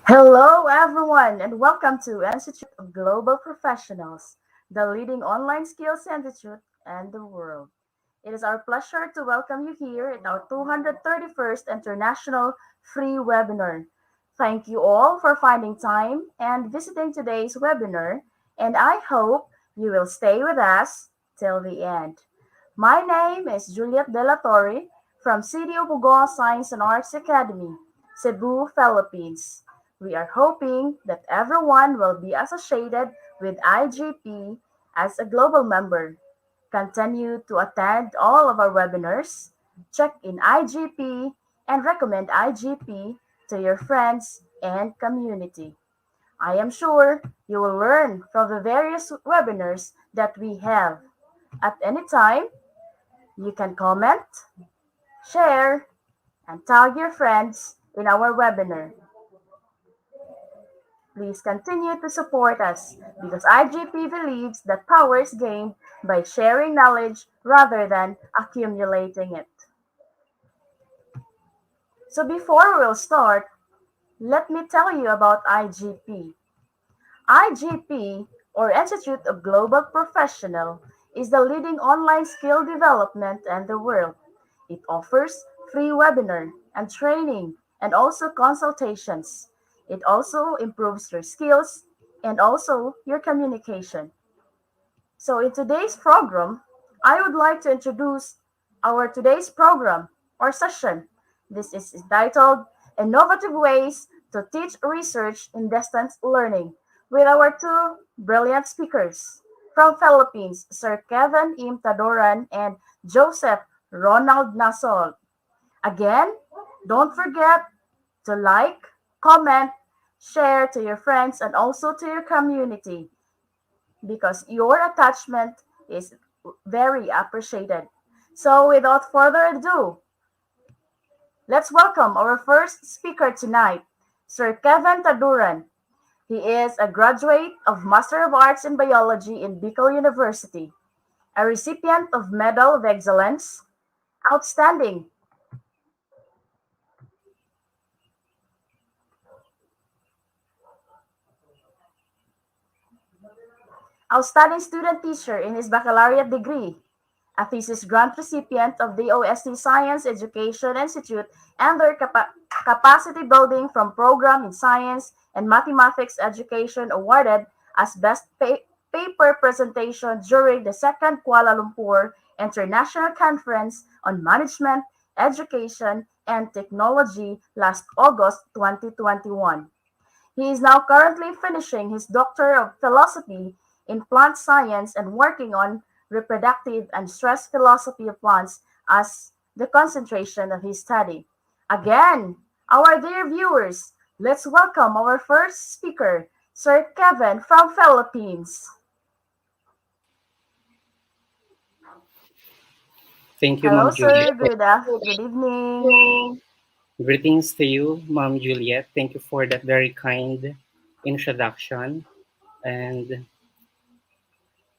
Hello, everyone, and welcome to Institute of Global Professionals, the leading online skills institute and the world. It is our pleasure to welcome you here at our 231st International Free Webinar. Thank you all for finding time and visiting today's webinar, and I hope you will stay with us till the end. My name is Juliet De La Torre from City of Bogoa Science and Arts Academy, Cebu, Philippines. We are hoping that everyone will be associated with IGP as a global member. Continue to attend all of our webinars, check in IGP, and recommend IGP to your friends and community. I am sure you will learn from the various webinars that we have. At any time, you can comment, share, and tag your friends in our webinar. Please continue to support us because IGP believes that power is gained by sharing knowledge rather than accumulating it. So before we'll start, let me tell you about IGP. IGP, or Institute of Global Professional, is the leading online skill development in the world. It offers free webinar and training and also consultations. It also improves your skills and also your communication. So in today's program, I would like to introduce our today's program or session. This is entitled Innovative Ways to Teach Research in Distance Learning with our two brilliant speakers from Philippines, Sir Kevin M. Tadoran and Joseph Ronald Nasol. Again, don't forget to like, comment, share to your friends and also to your community because your attachment is very appreciated. So, without further ado, let's welcome our first speaker tonight, Sir Kevin Taduran. He is a graduate of Master of Arts in Biology in Bicol University, a recipient of Medal of Excellence, outstanding outstanding student teacher in his baccalaureate degree, a thesis grant recipient of the OST Science Education Institute and their capacity building from program in science and mathematics education awarded as best paper presentation during the second Kuala Lumpur International Conference on Management, Education, and Technology last August 2021. He is now currently finishing his Doctor of Philosophy in Plant Science and working on reproductive and stress philosophy of plants as the concentration of his study. Again, our dear viewers, let's welcome our first speaker, Sir Kevin from Philippines. Thank you, Hello, Ma'am sir. Juliet. Good evening. Greetings to you, Ma'am Juliet. Thank you for that very kind introduction. And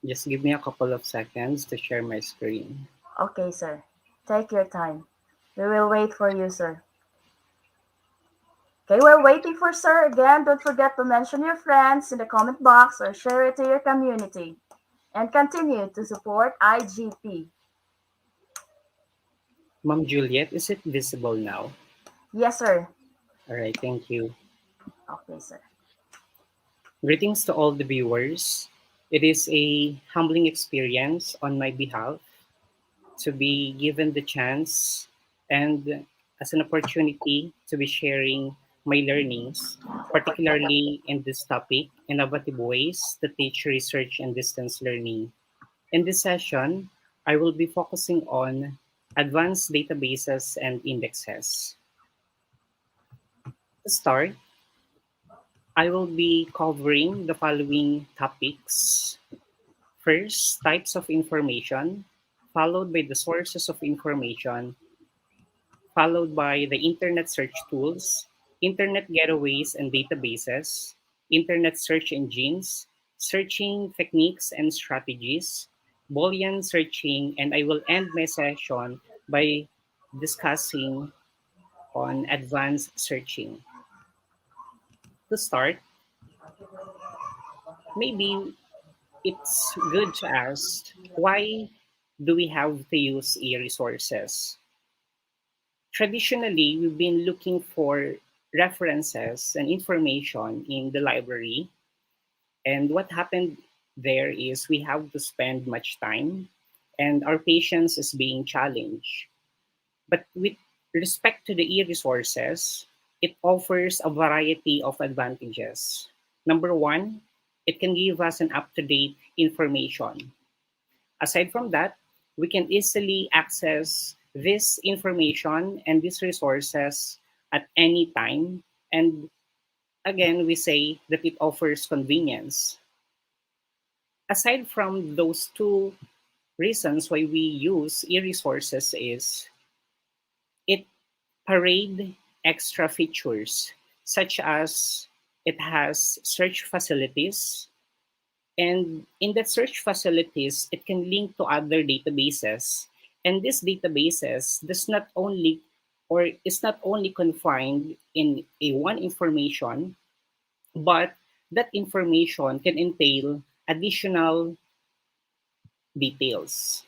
just give me a couple of seconds to share my screen. Okay, sir. Take your time. We will wait for you, sir. Okay, we're waiting for Sir again. Don't forget to mention your friends in the comment box or share it to your community. And continue to support IGP. Ma'am Juliet, is it visible now? Yes, sir. All right, thank you. Okay, sir. Greetings to all the viewers. It is a humbling experience on my behalf to be given the chance and as an opportunity to be sharing my learnings, particularly in this topic, innovative ways to teach research and distance learning. In this session, I will be focusing on advanced databases and indexes. To start, I will be covering the following topics. First, types of information, followed by the sources of information, followed by the internet search tools, internet getaways and databases, internet search engines, searching techniques and strategies, Boolean searching, and I will end my session by discussing on advanced searching. To start, maybe it's good to ask, why do we have to use e-resources? Traditionally, we've been looking for references and information in the library, and what happened there is we have to spend much time and our patience is being challenged. But with respect to the e-resources, it offers a variety of advantages. Number one, it can give us an up-to-date information. Aside from that, we can easily access this information and these resources at any time. And again, we say that it offers convenience. Aside from those two reasons why we use e-resources is it parade extra features such as it has search facilities, and in that search facilities it can link to other databases, and these databases does not only or is not only confined in a one information, but that information can entail additional details.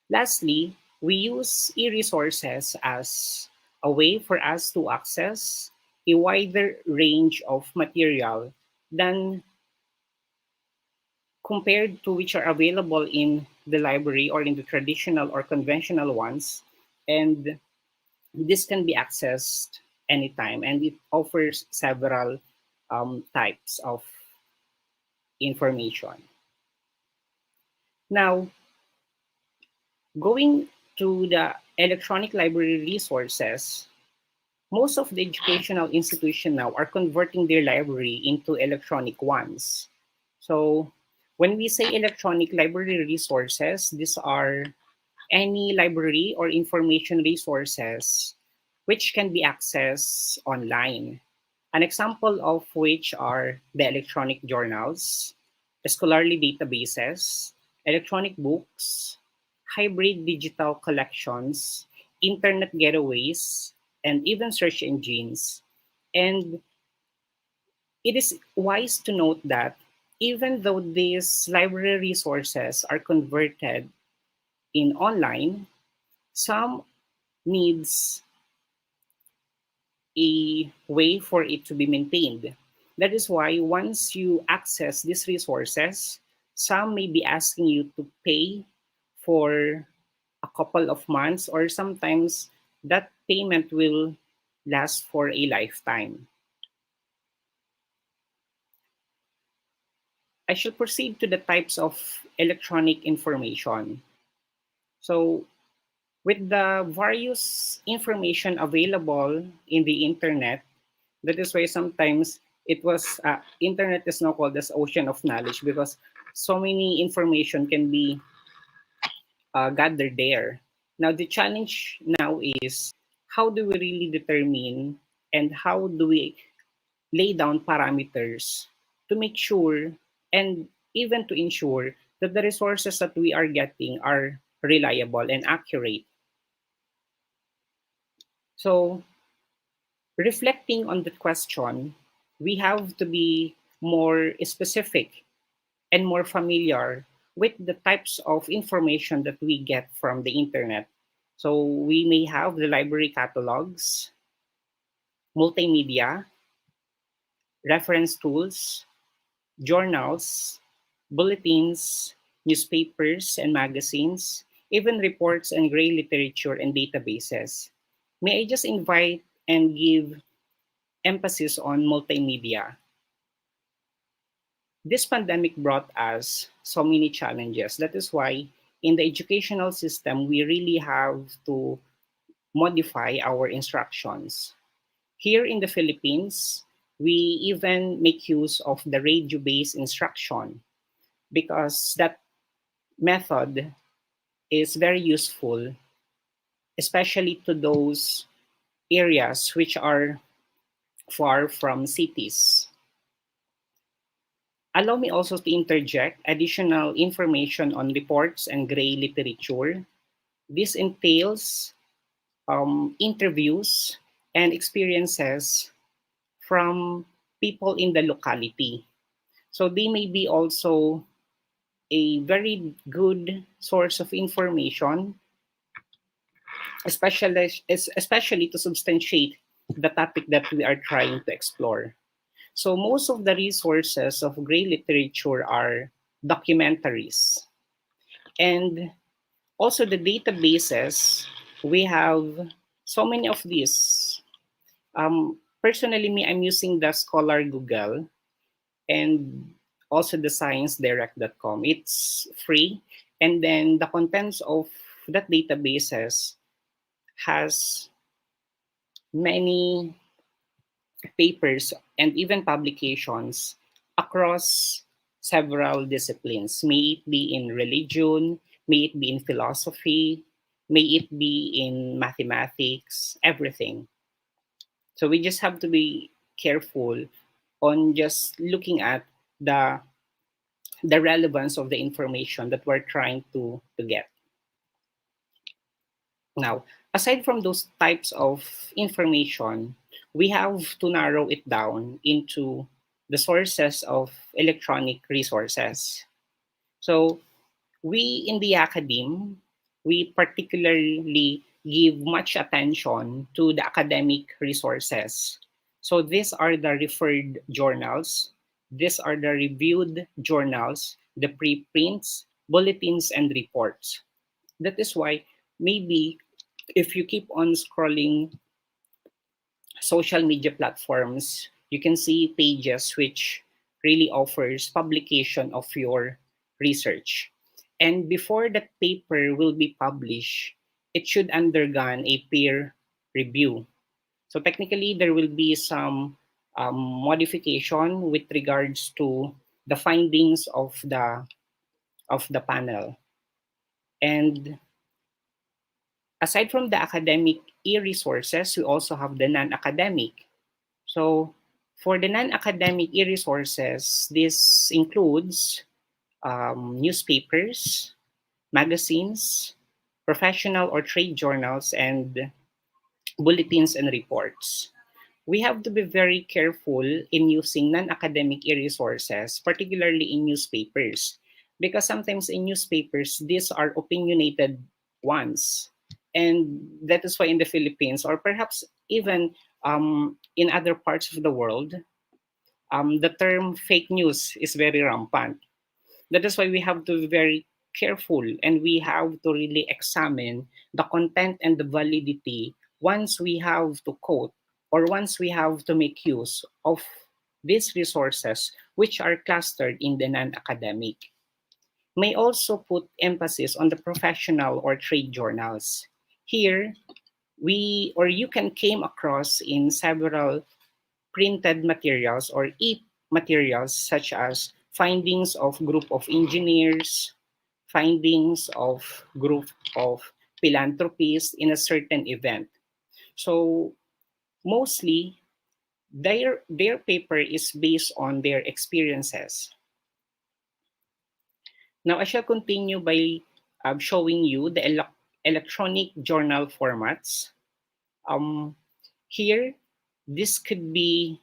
Lastly, we use e-resources as a way for us to access a wider range of material than compared to which are available in the library or in the traditional or conventional ones. And this can be accessed anytime, and it offers several types of information. Now, going to the electronic library resources, most of the educational institutions now are converting their library into electronic ones. So when we say electronic library resources, these are any library or information resources which can be accessed online. An example of which are the electronic journals, scholarly databases, electronic books, hybrid digital collections, internet getaways, and even search engines. And it is wise to note that even though these library resources are converted in online, some needs a way for it to be maintained. That is why once you access these resources, some may be asking you to pay for a couple of months, or sometimes that payment will last for a lifetime. I shall proceed to the types of electronic information. So, with the various information available in the internet, that is why sometimes it was internet is now called as ocean of knowledge, because so many information can be gathered there. Now the challenge now is, how do we really determine and how do we lay down parameters to make sure and even to ensure that the resources that we are getting are reliable and accurate. So reflecting on the question, we have to be more specific and more familiar with the types of information that we get from the internet. So we may have the library catalogs, multimedia, reference tools, journals, bulletins, newspapers and magazines, even reports and gray literature and databases. May I just invite and give emphasis on multimedia? This pandemic brought us so many challenges. That is why in the educational system, we really have to modify our instructions. Here in the Philippines, we even make use of the radio-based instruction because that method is very useful, especially to those areas which are far from cities. Allow me also to interject additional information on reports and gray literature. This entails interviews and experiences from people in the locality. So they may be also a very good source of information, especially to substantiate the topic that we are trying to explore. So most of the resources of gray literature are documentaries. And also the databases, we have so many of these. Personally, me, I'm using the Scholar Google and also the sciencedirect.com. It's free. And then the contents of that databases has many papers and even publications across several disciplines. May it be in religion, may it be in philosophy, may it be in mathematics, everything. So we just have to be careful on just looking at the the relevance of the information that we're trying to get. Now, aside from those types of information, we have to narrow it down into the sources of electronic resources. So, we in the academe, we particularly give much attention to the academic resources. So, these are the referred journals, these are the reviewed journals, the preprints, bulletins, and reports. That is why maybe if you keep on scrolling social media platforms, you can see pages which really offers publication of your research. And before that paper will be published, it should undergone a peer review. So technically, there will be some modification with regards to the findings of the panel. And aside from the academic e-resources, we also have the non-academic. So for the non-academic e-resources, this includes newspapers, magazines, professional or trade journals, and bulletins and reports. We have to be very careful in using non-academic e-resources, particularly in newspapers, because sometimes in newspapers, these are opinionated ones. And that is why in the Philippines, or perhaps even in other parts of the world, the term fake news is very rampant. That is why we have to be very careful and we have to really examine the content and the validity once we have to quote or once we have to make use of these resources which are clustered in the non-academic. May also put emphasis on the professional or trade journals. Here, we or you can came across in several printed materials or e-materials such as findings of group of engineers, findings of group of philanthropists in a certain event. So mostly their paper is based on their experiences. Now I shall continue by showing you the electronic journal formats. Um, Here, this could be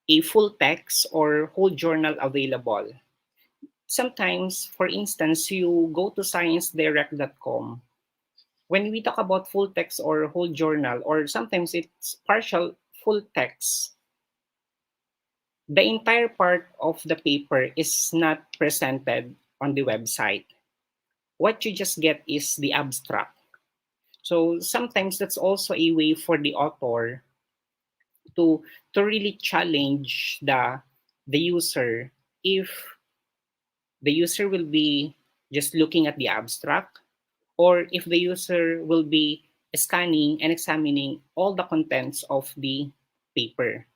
a full text or whole journal available. Sometimes, for instance, you go to sciencedirect.com. When we talk about full text or whole journal, or sometimes it's partial full text, the entire part of the paper is not presented on the website. What you just get is the abstract. So sometimes that's also a way for the author to really challenge the user if the user will be just looking at the abstract or if the user will be scanning and examining all the contents of the paper.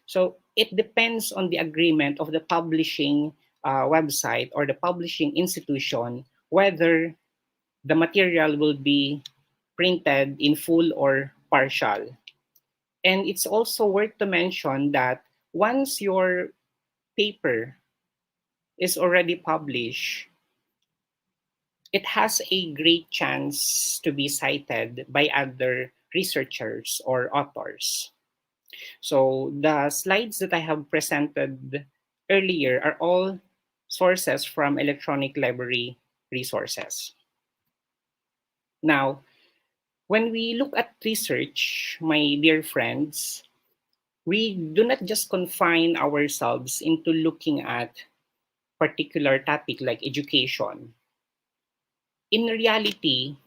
So it depends on the agreement of the publishing website or the publishing institution whether the material will be printed in full or partial. And it's also worth to mention that once your paper is already published, it has a great chance to be cited by other researchers or authors. So the slides that I have presented earlier are all sources from electronic library resources. Now, when we look at research, my dear friends, we do not just confine ourselves into looking at particular topic like education. In reality,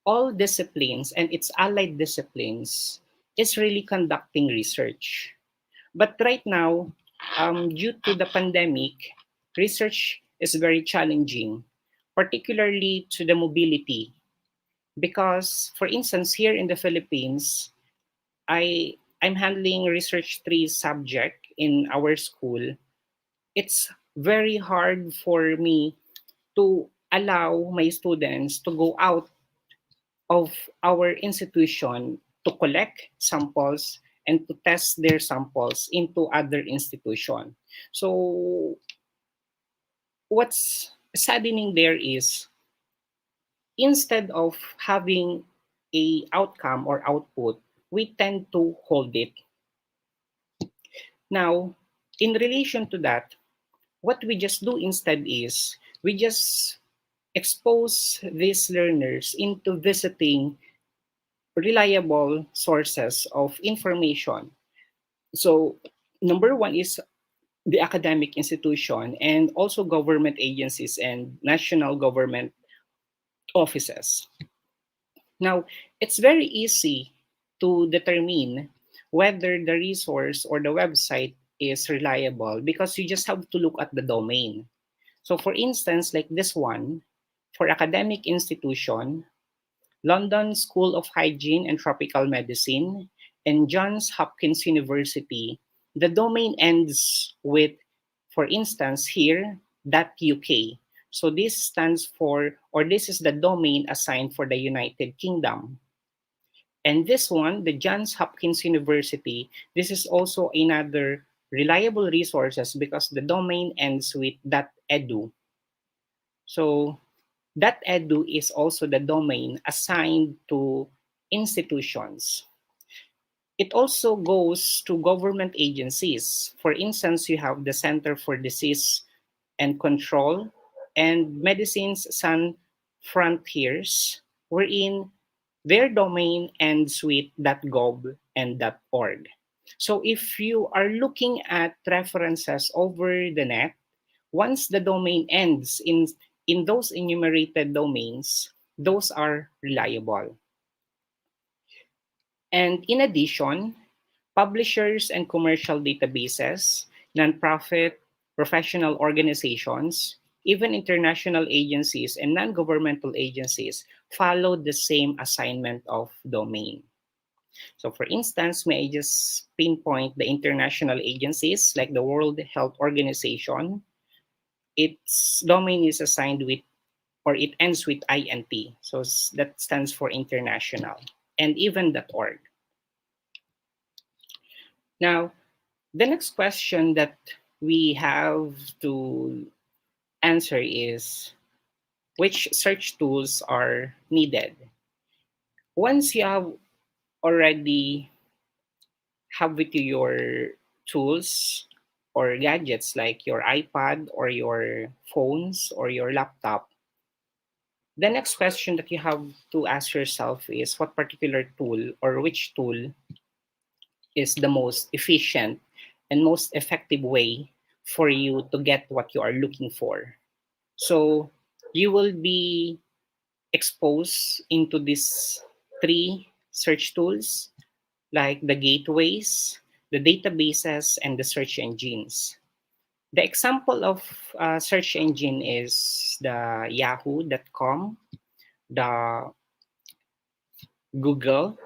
all disciplines and its allied disciplines is really conducting research. But right now, due to the pandemic, research is very challenging, particularly to the mobility. Because, for instance, here in the Philippines, I'm handling research three subject in our school. It's very hard for me to allow my students to go out of our institution to collect samples and to test their samples into other institution. So what's saddening there is instead of having a outcome or output, we tend to hold it. Now, in relation to that, what we just do instead is we just expose these learners into visiting reliable sources of information. So, number one is the academic institution and also government agencies and national government offices. Now, it's very easy to determine whether the resource or the website is reliable because you just have to look at the domain. So, for instance, like this one, for academic institution, London School of Hygiene and Tropical Medicine, and Johns Hopkins University, the domain ends with, for instance, here, .uk. So this stands for, or this is the domain assigned for the United Kingdom. And this one, the Johns Hopkins University, this is also another reliable resources because the domain ends with .edu. So that edu is also the domain assigned to institutions. It also goes to government agencies. For instance, you have the Center for Disease and Control and Medicines Sans Frontiers, wherein their domain ends with .gov and .org. So if you are looking at references over the net, once the domain ends in those enumerated domains, those are reliable. And in addition, publishers and commercial databases, nonprofit, professional organizations, even international agencies and non-governmental agencies follow the same assignment of domain. So for instance, may I just pinpoint the international agencies like the World Health Organization. Its domain is assigned with or it ends with int. So that stands for international and even .org. Now, the next question that we have to answer is which search tools are needed? Once you have already have with you your tools or gadgets like your iPad or your phones or your laptop, the next question that you have to ask yourself is what particular tool or which tool is the most efficient and most effective way for you to get what you are looking for. So you will be exposed into these three search tools like the gateways, the databases, and the search engines. The example of search engine is the yahoo.com, the Google,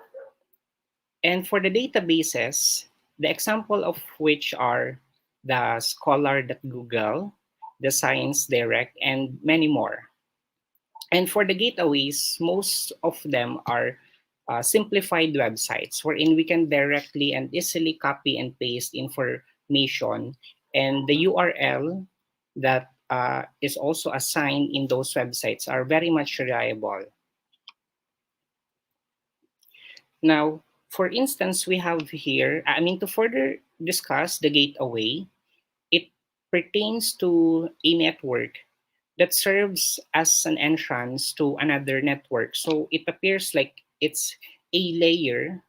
and for the databases, the example of which are the Scholar.Google, the Science Direct, and many more. And for the gateways, most of them are simplified websites wherein we can directly and easily copy and paste information and the URL that is also assigned in those websites are very much reliable. Now, for instance, we have here, to further discuss the gateway, it pertains to a network that serves as an entrance to another network. So it appears like it's a layer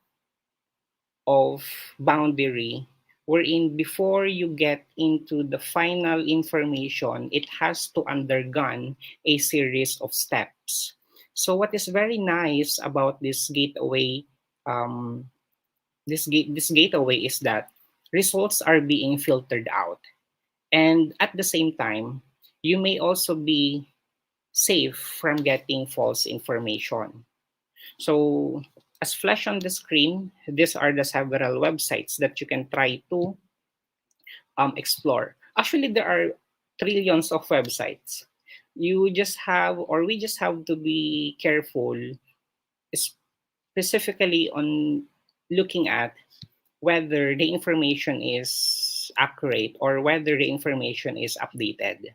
of boundary wherein before you get into the final information, it has to undergone a series of steps. So what is very nice about this gateway, um, this gateway is that results are being filtered out, and at the same time, you may also be safe from getting false information. So, as flashed on the screen, these are the several websites that you can try to explore. Actually, there are trillions of websites. You just have, or we just have to be careful, specifically on looking at whether the information is accurate or whether the information is updated.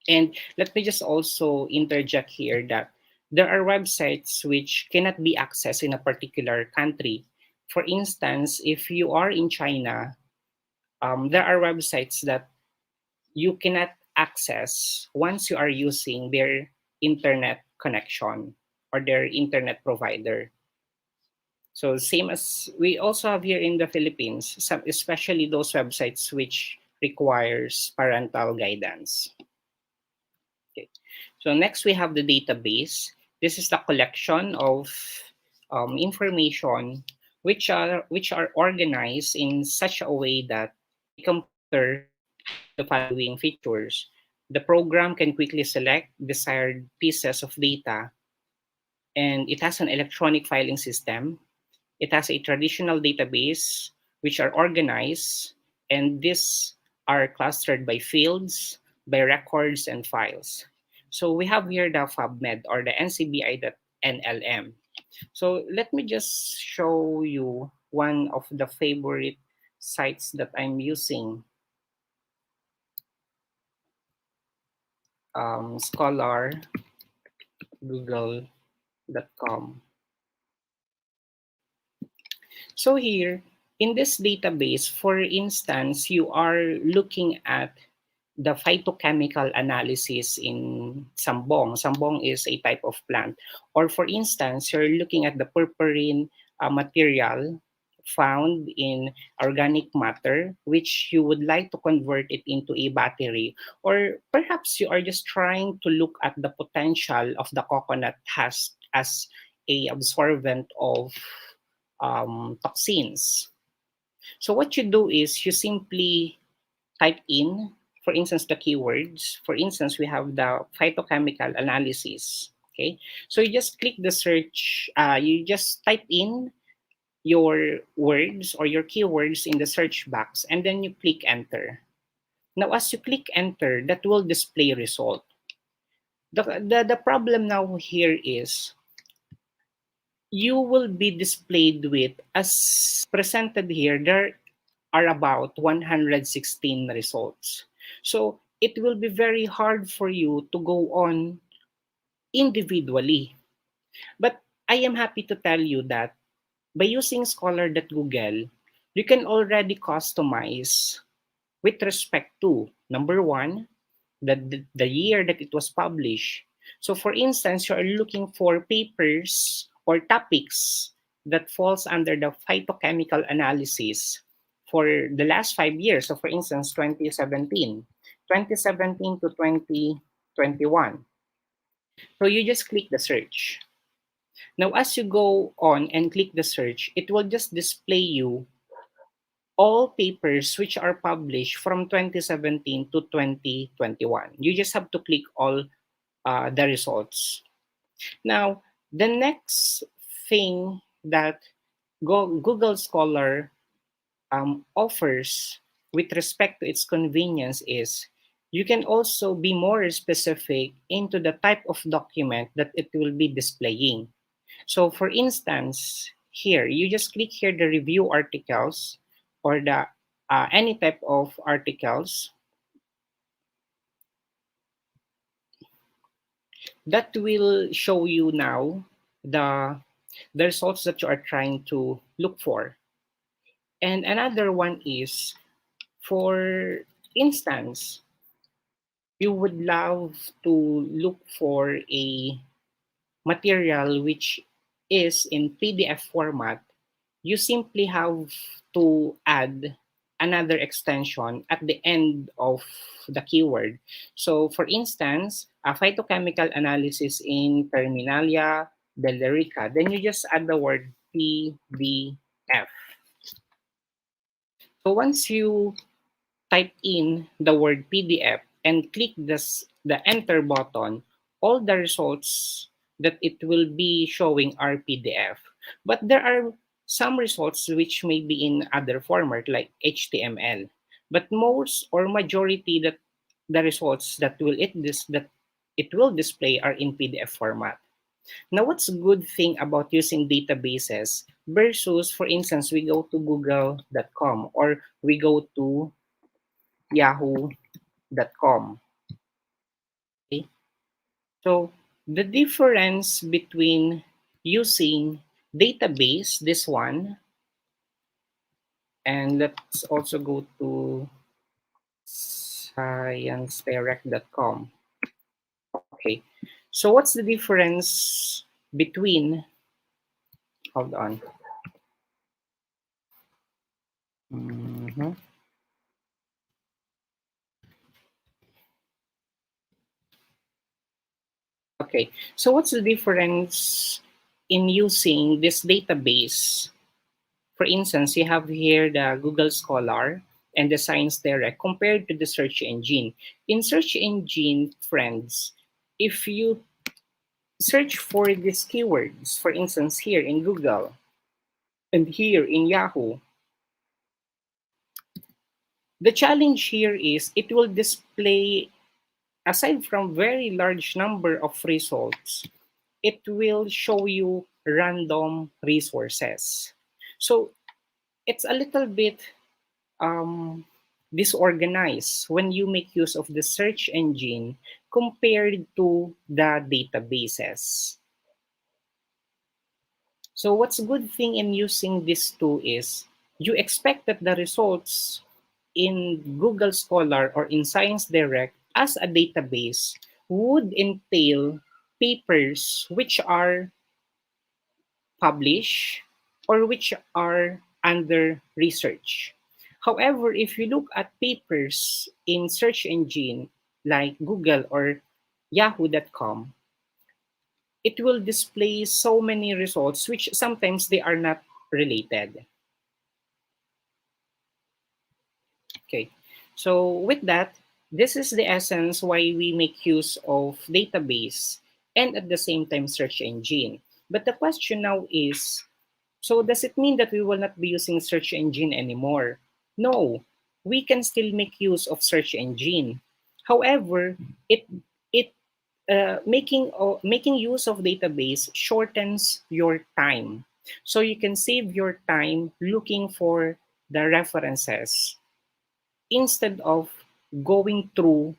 And let me just also interject here that there are websites which cannot be accessed in a particular country. For instance, if you are in China, there are websites that you cannot access once you are using their internet connection or their internet provider. So same as we also have here in the Philippines, some, especially those websites which requires parental guidance. Okay. So next we have the database. This is the collection of information which are organized in such a way that a computer has the following features. The program can quickly select desired pieces of data, and it has an electronic filing system. It has a traditional database which are organized, and these are clustered by fields, by records, and files. So we have here the PubMed or the NCBI.NLM. So let me just show you one of the favorite sites that I'm using, Scholar, Google.com. So here, in this database, for instance, you are looking at the phytochemical analysis in sambong. Sambong is a type of plant. Or for instance, you're looking at the purpurine material found in organic matter, which you would like to convert it into a battery. Or perhaps you are just trying to look at the potential of the coconut has as a absorbent of toxins. So what you do is you simply type in, for instance, the keywords. For instance, we have the phytochemical analysis. Okay, so you just click the search. You just type in your words or your keywords in the search box, and then you click enter. Now, as you click enter, that will display result. The problem now here is you will be displayed with, as presented here, there are about 116 results. So it will be very hard for you to go on individually. But I am happy to tell you that by using Scholar.Google, you can already customize with respect to number one, the year that it was published. So for instance, you are looking for papers or topics that falls under the phytochemical analysis for the last 5 years. So for instance, 2017 to 2021. So you just click the search. Now, as you go on and click the search, it will just display you all papers which are published from 2017 to 2021. You just have to click all the results. Now, the next thing that Google Scholar offers with respect to its convenience is you can also be more specific into the type of document that it will be displaying. So for instance, here, you just click here the review articles or the any type of articles. That will show you now the the results that you are trying to look for. And another one is, for instance, you would love to look for a material which is in PDF format. You simply have to add another extension at the end of the keyword. So, for instance, a phytochemical analysis in Terminalia delerica, then you just add the word PDF. So, once you type in the word PDF and click the enter button, all the results that it will be showing are PDF. But there are some results which may be in other format like HTML. But most or majority that the results that it will display are in PDF format. Now, what's a good thing about using databases versus, for instance, we go to google.com or we go to yahoo.com. Okay? So the difference between using database, this one, and let's also go to sciencedirect.com. Okay. So what's the difference between, hold on. Mhm. Okay. So what's the difference in using this database? For instance, you have here the Google Scholar and the Science Direct compared to the search engine. In search engine, friends, if you search for these keywords, for instance, here in Google and here in Yahoo, the challenge here is it will display, aside from very large number of results, it will show you random resources. So it's a little bit um, disorganized when you make use of the search engine compared to the databases. So what's a good thing in using this tool is you expect that the results in Google Scholar or in Science Direct as a database would entail papers which are published or which are under research. However, if you look at papers in search engine like Google or yahoo.com, it will display so many results which sometimes they are not related. Okay. So with that, this is the essence why we make use of database and at the same time search engine. But the question now is, so does it mean that we will not be using search engine anymore? No, we can still make use of search engine. However, it making use of database shortens your time. So you can save your time looking for the references instead of going through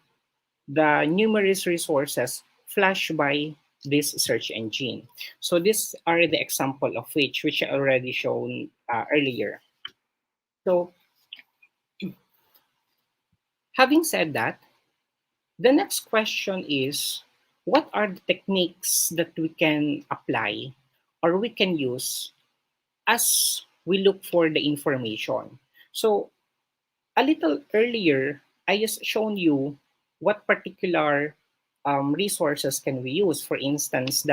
the numerous resources flashed by this search engine. So these are the example of which I already shown earlier. So having said that, the next question is, what are the techniques that we can apply or we can use as we look for the information? So a little earlier, I just shown you what particular resources can we use. For instance,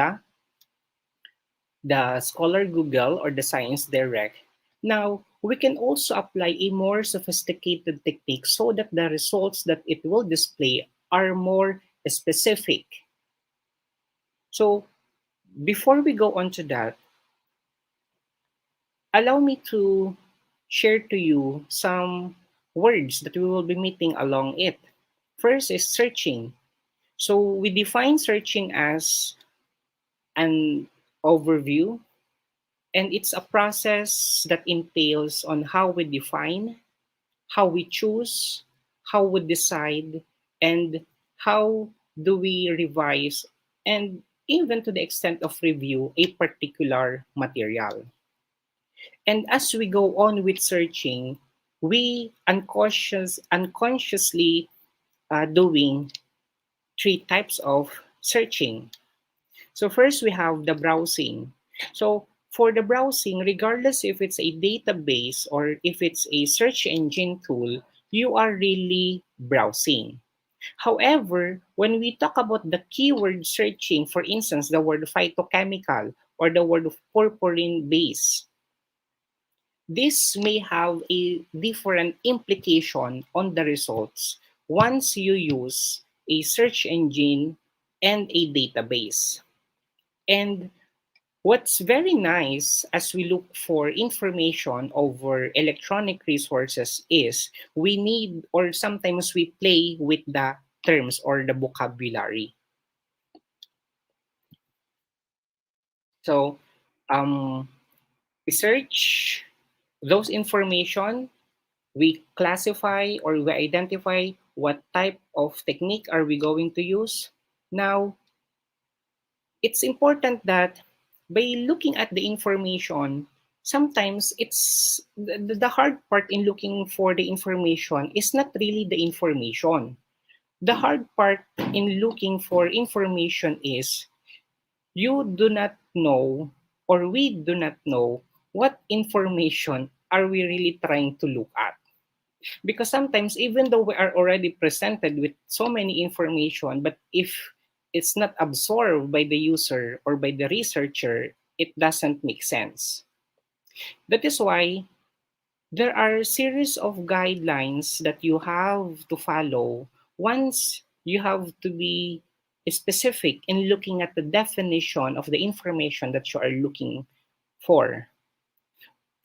the Scholar Google or the Science Direct. Now, we can also apply a more sophisticated technique so that the results that it will display are more specific. So, before we go on to that, allow me to share to you some words that we will be meeting along it. First is searching. So, we define searching as an overview, and it's a process that entails on how we define, how we choose, how we decide, and how do we revise and even to the extent of review a particular material. And as we go on with searching, we unconsciously doing three types of searching. So first we have the browsing. So for the browsing, regardless if it's a database or if it's a search engine tool, you are really browsing. However, when we talk about the keyword searching, for instance, the word phytochemical or the word of purpurine base, this may have a different implication on the results once you use a search engine and a database. And what's very nice as we look for information over electronic resources is we need or sometimes we play with the terms or the vocabulary. So um, we search those information, we classify or we identify what type of technique are we going to use. Now, it's important that by looking at the information, sometimes the hard part in looking for the information is not really the information. The hard part in looking for information is you do not know or we do not know what information are we really trying to look at. Because sometimes even though we are already presented with so many information, but if it's not absorbed by the user or by the researcher, it doesn't make sense. That is why there are a series of guidelines that you have to follow once you have to be specific in looking at the definition of the information that you are looking for.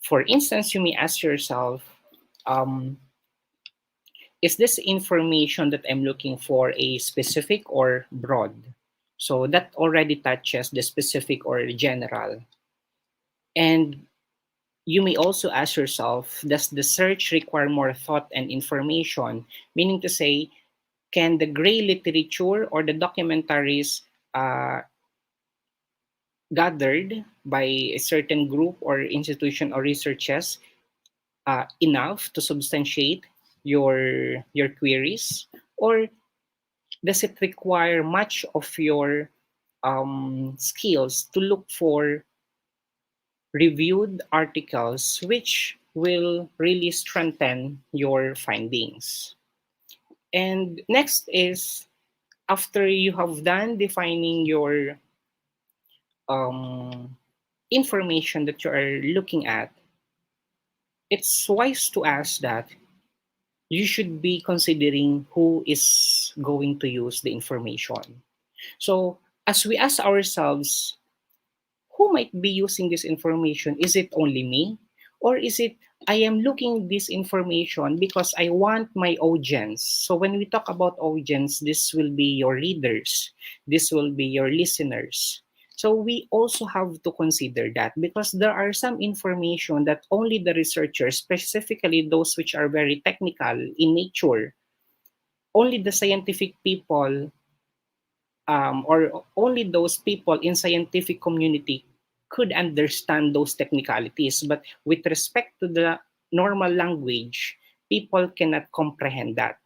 For instance, you may ask yourself, um, is this information that I'm looking for a specific or broad? So that already touches the specific or general. And you may also ask yourself, does the search require more thought and information? Meaning to say, can the gray literature or the documentaries gathered by a certain group or institution or researchers enough to substantiate your queries? Or does it require much of your skills to look for reviewed articles which will really strengthen your findings? And next is after you have done defining your um, information that you are looking at, it's wise to ask that you should be considering who is going to use the information. So as we ask ourselves, who might be using this information? Is it only me? Or is it I am looking this information because I want my audience? So when we talk about audience, this will be your readers, this will be your listeners. So we also have to consider that because there are some information that only the researchers, specifically those which are very technical in nature, only the scientific people or only those people in scientific community could understand those technicalities, but with respect to the normal language, people cannot comprehend that.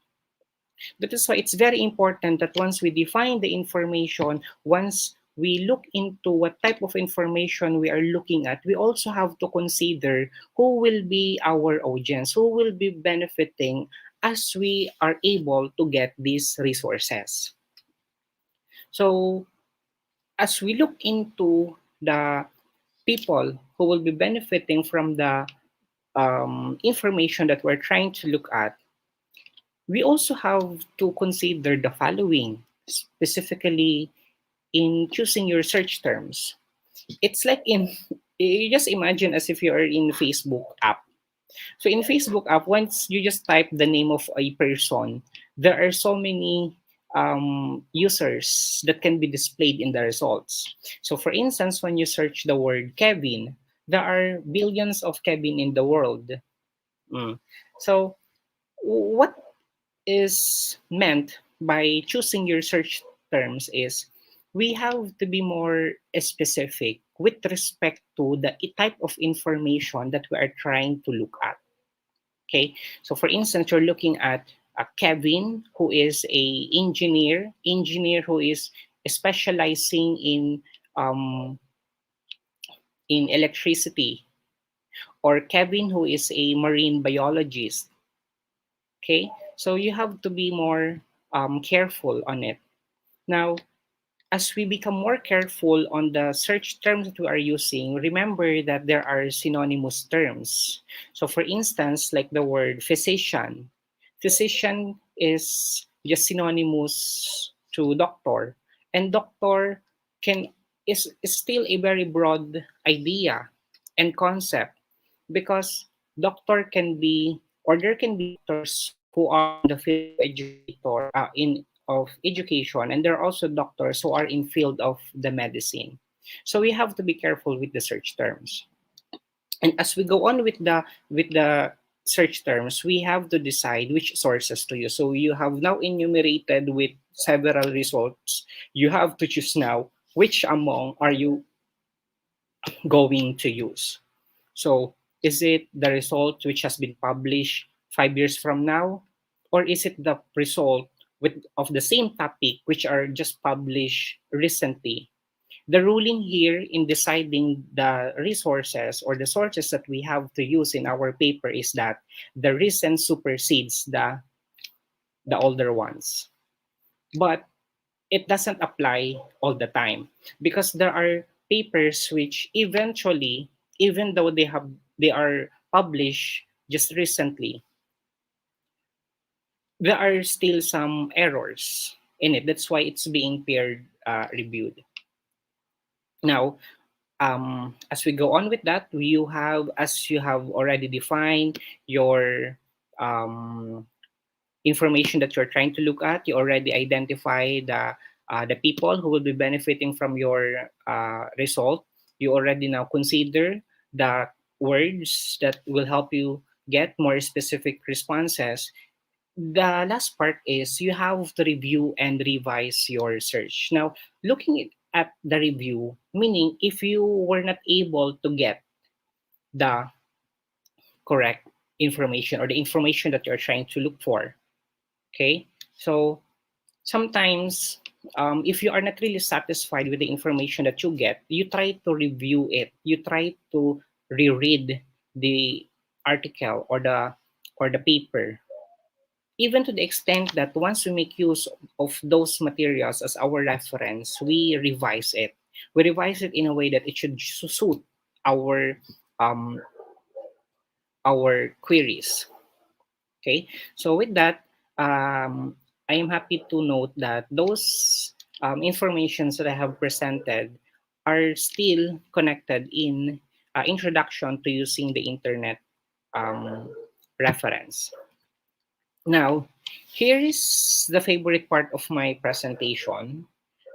That is why it's very important that once we define the information, once we look into what type of information we are looking at, we also have to consider who will be our audience, who will be benefiting as we are able to get these resources. So as we look into the people who will be benefiting from the information that we're trying to look at, we also have to consider the following, specifically in choosing your search terms. It's like in, you just imagine as if you are in Facebook app. So in Facebook app, once you just type the name of a person, there are so many users that can be displayed in the results. So for instance, when you search the word Kevin, there are billions of Kevin in the world. Mm. So what is meant by choosing your search terms is we have to be more specific with respect to the type of information that we are trying to look at. Okay, so for instance, you're looking at Kevin, who is a engineer who is specializing in electricity, or Kevin, who is a marine biologist. Okay, so you have to be more careful on it. Now, as we become more careful on the search terms that we are using, remember that there are synonymous terms. So, for instance, like the word physician, physician is just synonymous to doctor, and doctor can is still a very broad idea and concept, because doctor can be, or there can be doctors who are in the field of educator in of education, and there are also doctors who are in field of the medicine. So we have to be careful with the search terms. And as we go on with the search terms, we have to decide which sources to use. So you have now enumerated with several results. You have to choose now which among are you going to use. So is it the result which has been published 5 years from now? Or is it the result of the same topic which are just published recently? The ruling here in deciding the resources or the sources that we have to use in our paper is that the recent supersedes the older ones. But it doesn't apply all the time, because there are papers which eventually, even though they are published just recently, there are still some errors in it. That's why it's being peer reviewed. Now, as we go on with that, you have, as you have already defined your information that you're trying to look at, you already identify the people who will be benefiting from your result. You already now consider the words that will help you get more specific responses. The last part is you have to review and revise your search. Now, looking at the review, meaning if you were not able to get the correct information or the information that you're trying to look for, okay? So sometimes, if you are not really satisfied with the information that you get, you try to review it. You try to reread the article or the paper, even to the extent that once we make use of those materials as our reference, we revise it. We revise it in a way that it should suit our um, our queries. Okay, so with that, I am happy to note that those informations that I have presented are still connected in introduction to using the internet um, reference. Now, here is the favorite part of my presentation,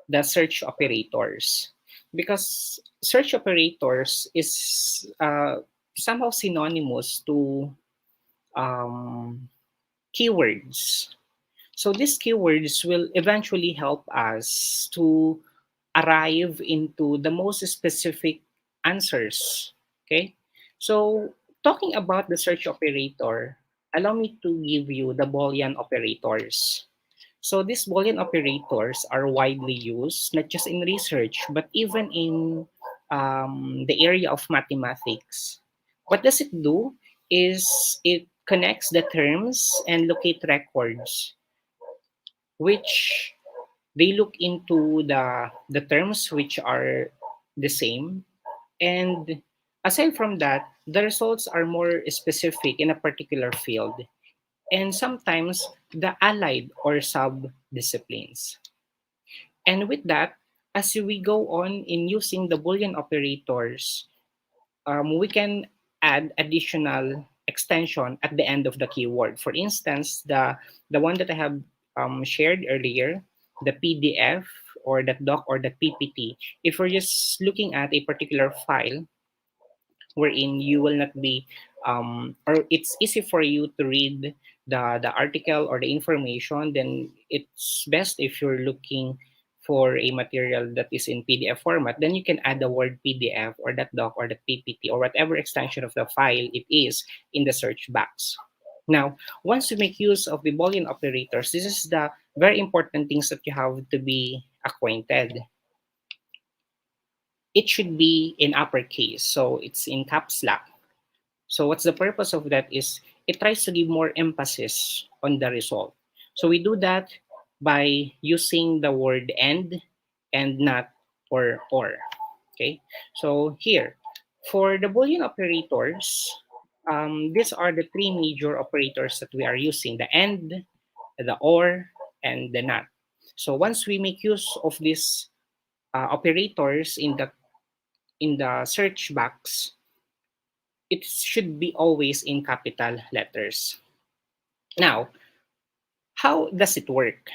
the search operators. Because search operators is somehow synonymous to um, keywords. So these keywords will eventually help us to arrive into the most specific answers. Okay? So talking about the search operator, allow me to give you the Boolean operators. So these Boolean operators are widely used, not just in research, but even in the area of mathematics. What does it do is it connects the terms and locate records, which they look into the terms which are the same. And aside from that, the results are more specific in a particular field, and sometimes the allied or sub disciplines. And with that, as we go on in using the Boolean operators, we can add additional extension at the end of the keyword. For instance, the one that I have shared earlier, the PDF or the doc or the PPT. If we're just looking at a particular file wherein you will not be or it's easy for you to read the article or the information, then it's best if you're looking for a material that is in PDF format, then you can add the word PDF or that doc or that PPT or whatever extension of the file it is in the search box. Now, once you make use of the Boolean operators, this is the very important things that you have to be acquainted. It should be in uppercase, so it's in caps lock. So what's the purpose of that is it tries to give more emphasis on the result. So we do that by using the word and not or. Okay. So here, for the Boolean operators, these are the three major operators that we are using: the and, the or, and the not. So once we make use of these operators in the search box, it should be always in capital letters. Now, how does it work?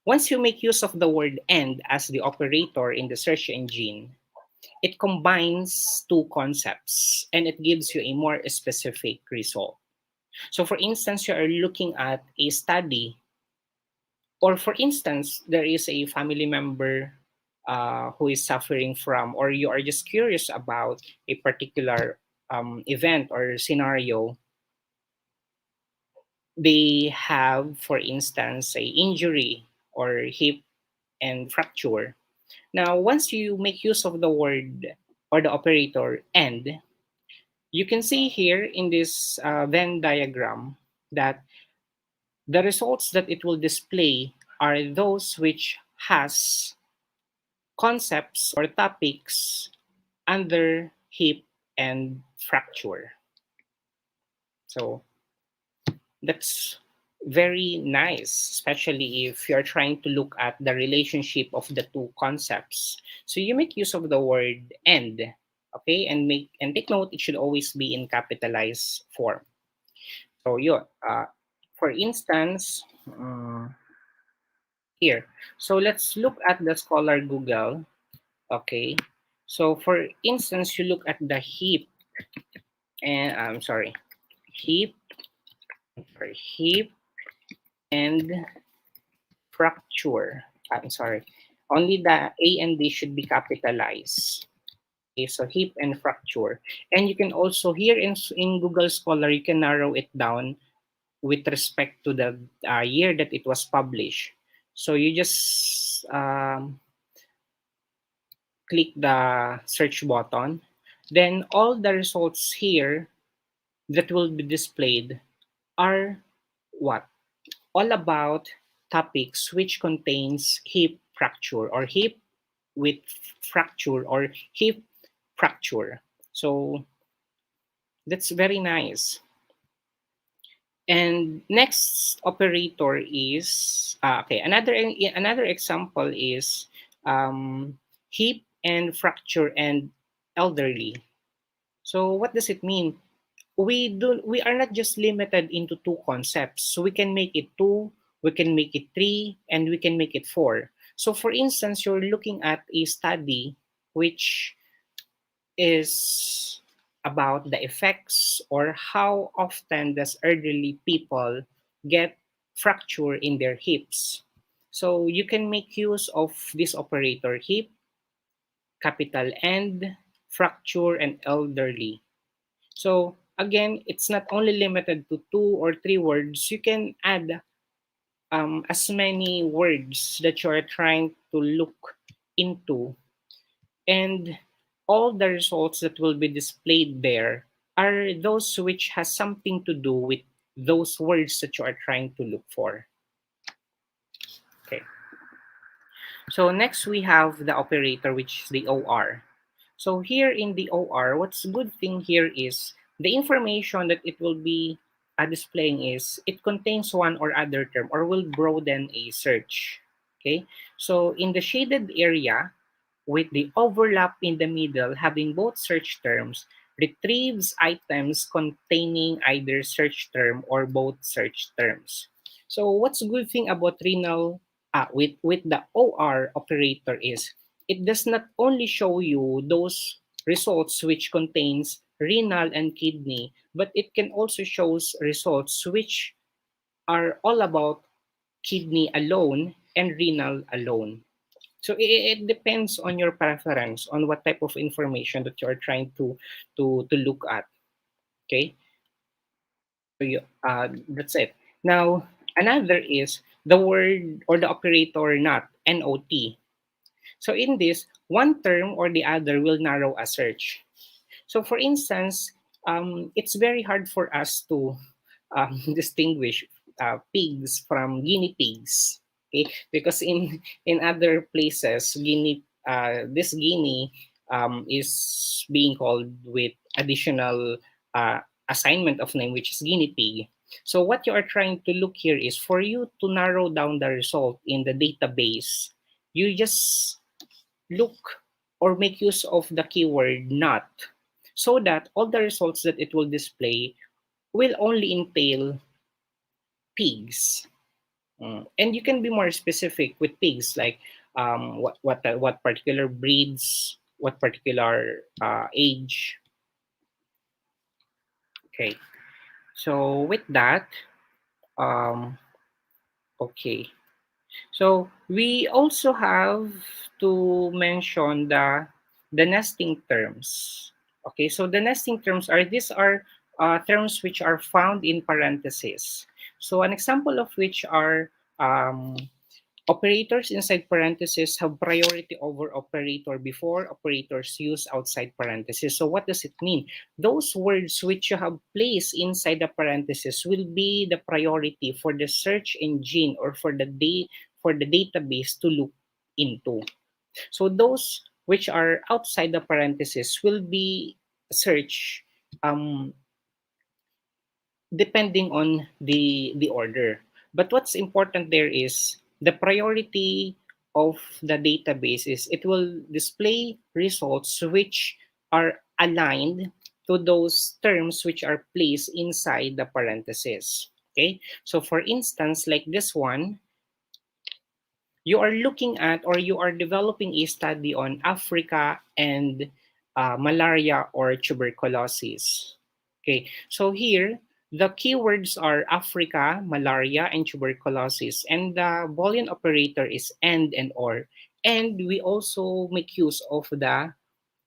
Once you make use of the word and as the operator in the search engine, it combines two concepts and it gives you a more specific result. So, for instance, you are looking at a study, or for instance, there is a family member who is suffering from, or you are just curious about a particular event or scenario. They have, for instance, a injury or hip and fracture. Now, once you make use of the word or the operator and, you can see here in this Venn diagram that the results that it will display are those which has concepts or topics under hip and fracture. So that's very nice, especially if you're trying to look at the relationship of the two concepts. So you make use of the word and, okay, and take note it should always be in capitalized form. So yun, for instance, here. So let's look at the Scholar Google. Okay. So for instance, you look at the hip and I'm sorry, hip, hip and fracture. I'm sorry. Only the A and D should be capitalized. Okay, so hip and fracture. And you can also, here in Google Scholar, you can narrow it down with respect to the year that it was published. So you just click the search button. Then all the results here that will be displayed are what? All about topics which contains hip fracture or hip with fracture or hip fracture. So that's very nice. And next operator is okay. Another example is hip and fracture and elderly. So what does it mean? We are not just limited into two concepts. So we can make it two, we can make it three, and we can make it four. So for instance, you're looking at a study which is about the effects or how often does elderly people get fracture in their hips. So you can make use of this operator hip, capital N, fracture, and elderly. So again, it's not only limited to two or three words. You can add as many words that you are trying to look into, and all the results that will be displayed there are those which has something to do with those words that you are trying to look for. Okay. So next we have the operator, which is the OR. So here in the OR, what's good thing here is the information that it will be displaying is it contains one or other term or will broaden a search. Okay, so in the shaded area with the overlap in the middle having both search terms retrieves items containing either search term or both search terms. So what's good thing about renal with the OR operator is it does not only show you those results which contains renal and kidney, but it can also shows results which are all about kidney alone and renal alone. So it depends on your preference on what type of information that you are trying to look at. Okay, so that's it. Now another is the word or the operator not, not. So in this, one term or the other will narrow a search. So for instance, it's very hard for us to distinguish pigs from guinea pigs. Okay, because in other places, this guinea is being called with additional uh, assignment of name, which is guinea pig. So what you are trying to look here is for you to narrow down the result in the database. You just look or make use of the keyword not, so that all the results that it will display will only entail pigs. And you can be more specific with pigs, like what particular breeds, what particular age. Okay. So with that, um, okay. So we also have to mention the nesting terms. Okay, so the nesting terms are these are terms which are found in parentheses. So an example of which are um, operators inside parentheses have priority over operator before operators use outside parentheses. So what does it mean? Those words which you have placed inside the parentheses will be the priority for the search engine or for the database to look into. So those which are outside the parentheses will be searched um, depending on the order. But what's important there is the priority of the database is it will display results which are aligned to those terms which are placed inside the parentheses. Okay, so for instance, like this one, you are looking at or you are developing a study on Africa and malaria or tuberculosis. Okay, so here the keywords are Africa, malaria, and tuberculosis, and the Boolean operator is and or. And we also make use of the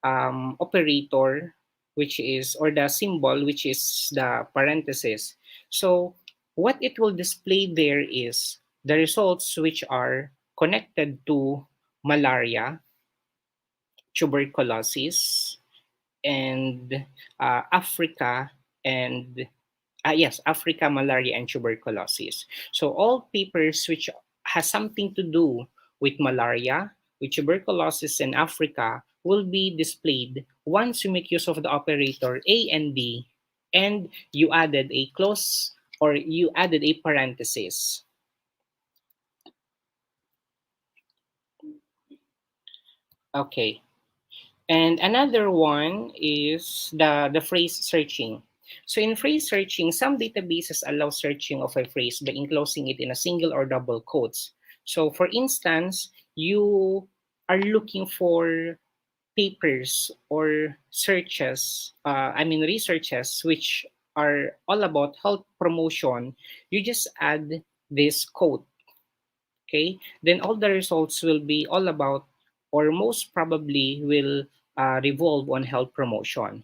operator, which is, or the symbol, which is the parenthesis. So what it will display there is the results which are connected to malaria, tuberculosis, and Africa, and yes, Africa, malaria, and tuberculosis. So all papers which has something to do with malaria, with tuberculosis, and Africa will be displayed once you make use of the operator A and B, and you added a close or you added a parenthesis. Okay. And another one is the phrase searching. So in phrase searching, some databases allow searching of a phrase by enclosing it in a single or double quotes. So for instance, you are looking for papers or searches, researches which are all about health promotion. You just add this quote. Okay, then all the results will be all about, or most probably will revolve on health promotion.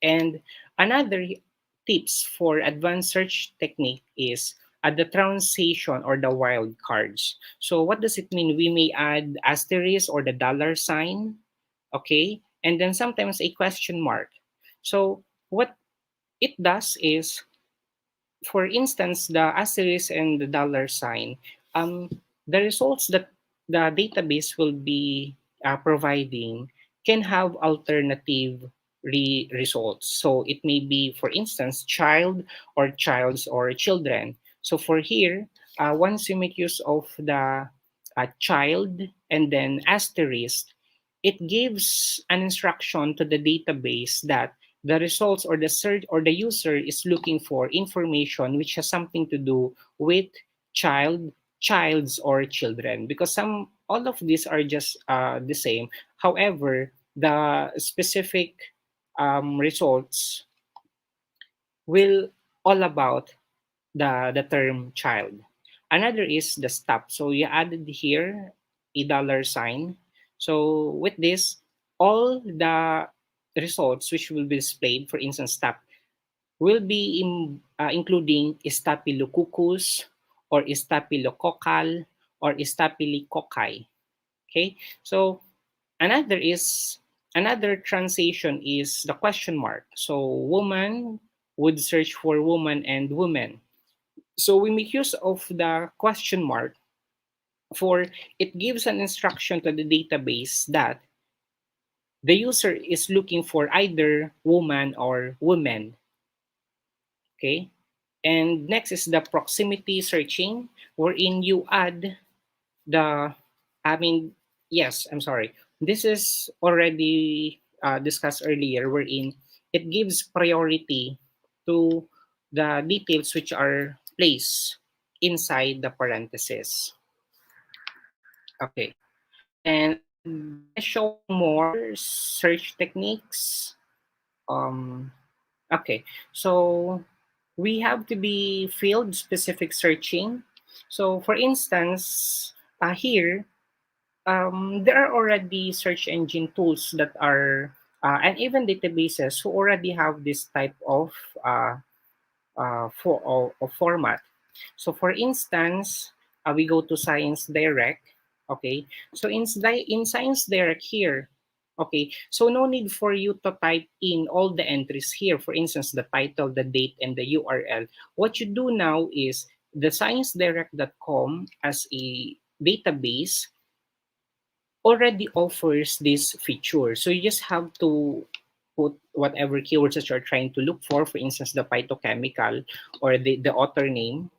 And another tips for advanced search technique is the translation or the wildcards. So what does it mean? We may add asterisk or the dollar sign, okay, and then sometimes a question mark. So what it does is, for instance, the asterisk and the dollar sign, the results that the database will be providing can have alternative results. So it may be, for instance, child or childs or children. So for here, once you make use of the child and then asterisk, it gives an instruction to the database that the results or the search or the user is looking for information which has something to do with childs or children, because some all of these are just the same. However, the specific results will all about the term child. Another is the stop. So you added here a dollar sign. So with this, all the results which will be displayed, for instance, will be including Staphylococcus or Staphylococcal or Staphylococci. Okay, so another is another translation is the question mark. So woman would search for woman and women. So we make use of the question mark for it gives an instruction to the database that the user is looking for either woman or women. Okay. And next is the proximity searching, wherein you add the, I mean, yes, I'm sorry. This is already discussed earlier, wherein it gives priority to the details which are placed inside the parentheses. Okay. And then showing more search techniques. Um, okay. So we have to be field specific searching. So for instance, here, there are already search engine tools that are, and even databases who already have this type uh, of format. So for instance, we go to Science Direct. Okay, so in Science Direct here, okay, so no need for you to type in all the entries here. For instance, the title, the date, and the URL. What you do now is the sciencedirect.com as a database already offers this feature. So you just have to put whatever keywords that you're trying to look for instance, the phytochemical or the author name.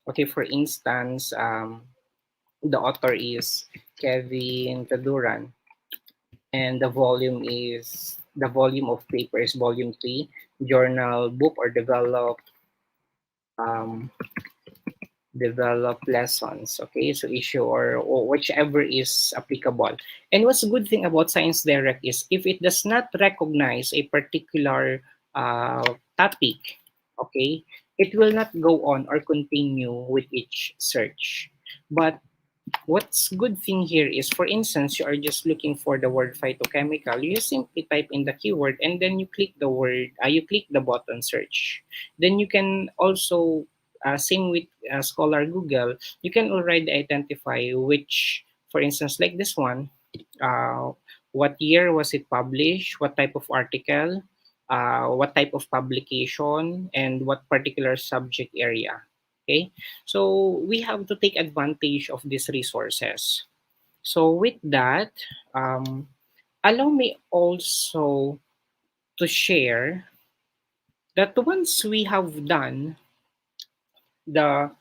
Okay, for instance, the author is Kevin Taduran, and the volume of paper is volume 3, journal, book, or um, develop lessons. Okay, so issue or whichever is applicable. And what's a good thing about Science Direct is if it does not recognize a particular topic, okay, it will not go on or continue with each search. But what's good thing here is, for instance, you are just looking for the word phytochemical. You simply type in the keyword and then you click the word. You click the button search. Then you can also, same with Scholar Google, you can already identify which, for instance, like this one, uh, what year was it published, what type of article, what type of publication, and what particular subject area. Okay, so we have to take advantage of these resources. So with that, um, allow me also to share that once we have done the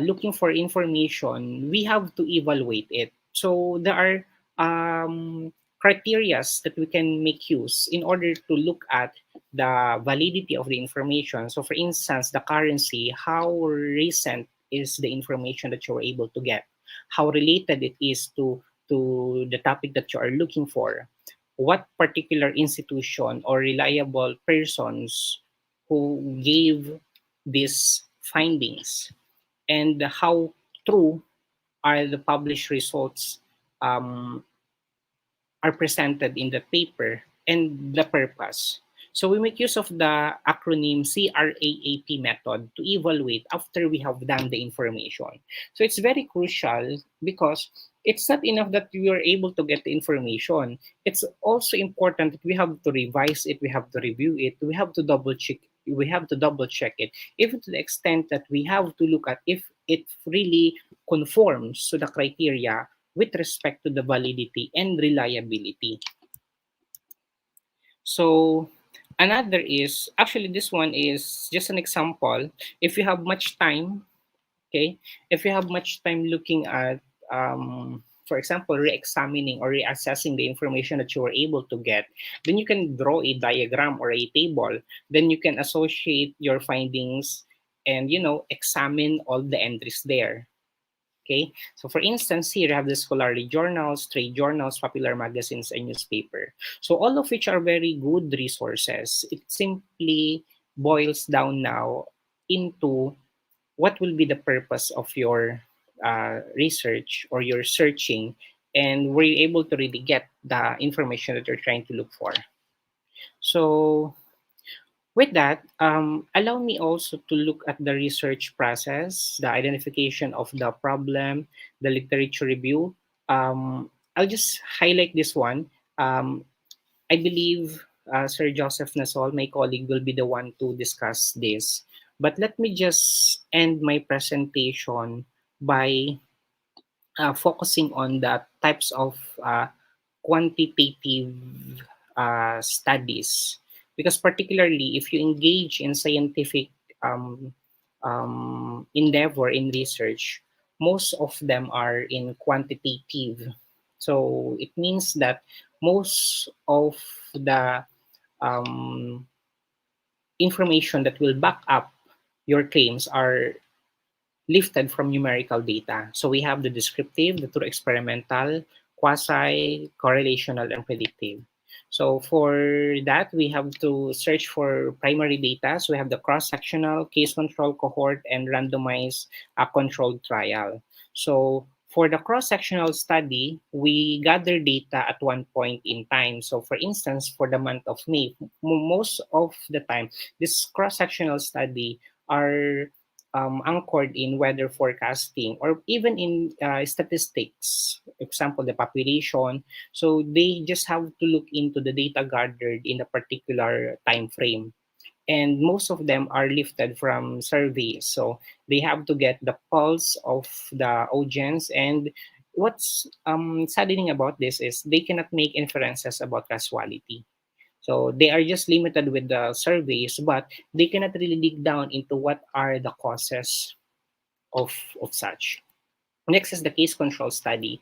looking for information, we have to evaluate it. So there are criterias that we can make use in order to look at the validity of the information. So for instance, the currency, how recent is the information that you're able to get? How related it is to the topic that you are looking for? What particular institution or reliable persons who gave these findings, and how true are the published results um, are presented in the paper, and the purpose. So we make use of the acronym CRAAP method to evaluate after we have done the information. So it's very crucial because it's not enough that we are able to get the information. It's also important that we have to revise it, we have to review it, we have to double check it, even to the extent that we have to look at if it really conforms to the criteria with respect to the validity and reliability. So another is actually this one is just an example. If you have much time, okay, if you have much time looking at, for example, re-examining or reassessing the information that you were able to get, then you can draw a diagram or a table. Then you can associate your findings and examine all the entries there. Okay, so for instance, here you have the scholarly journals, trade journals, popular magazines, and newspaper. So all of which are very good resources. It simply boils down now into what will be the purpose of your research or you're searching, and were you able to really get the information that you're trying to look for. So with that, allow me also to look at the research process, the identification of the problem, the literature review. I'll just highlight this one. I believe Sir Joseph Nasol, my colleague, will be the one to discuss this. But let me just end my presentation by focusing on the types of quantitative studies. Because particularly if you engage in scientific um, endeavor in research, most of them are in quantitative. So it means that most of the um, information that will back up your claims are lifted from numerical data. So we have the descriptive, the true experimental, quasi, correlational, and predictive. So for that, we have to search for primary data. So we have the cross-sectional, case control cohort, and randomized controlled trial. So for the cross-sectional study, we gather data at one point in time. So for instance, for the month of May, most of the time, this cross-sectional study are anchored in weather forecasting or even in statistics, example, the population. So they just have to look into the data gathered in a particular time frame. And most of them are lifted from surveys. So they have to get the pulse of the audience. And what's saddening about this is they cannot make inferences about causality. So they are just limited with the surveys, but they cannot really dig down into what are the causes of, of such. Next is the case control study.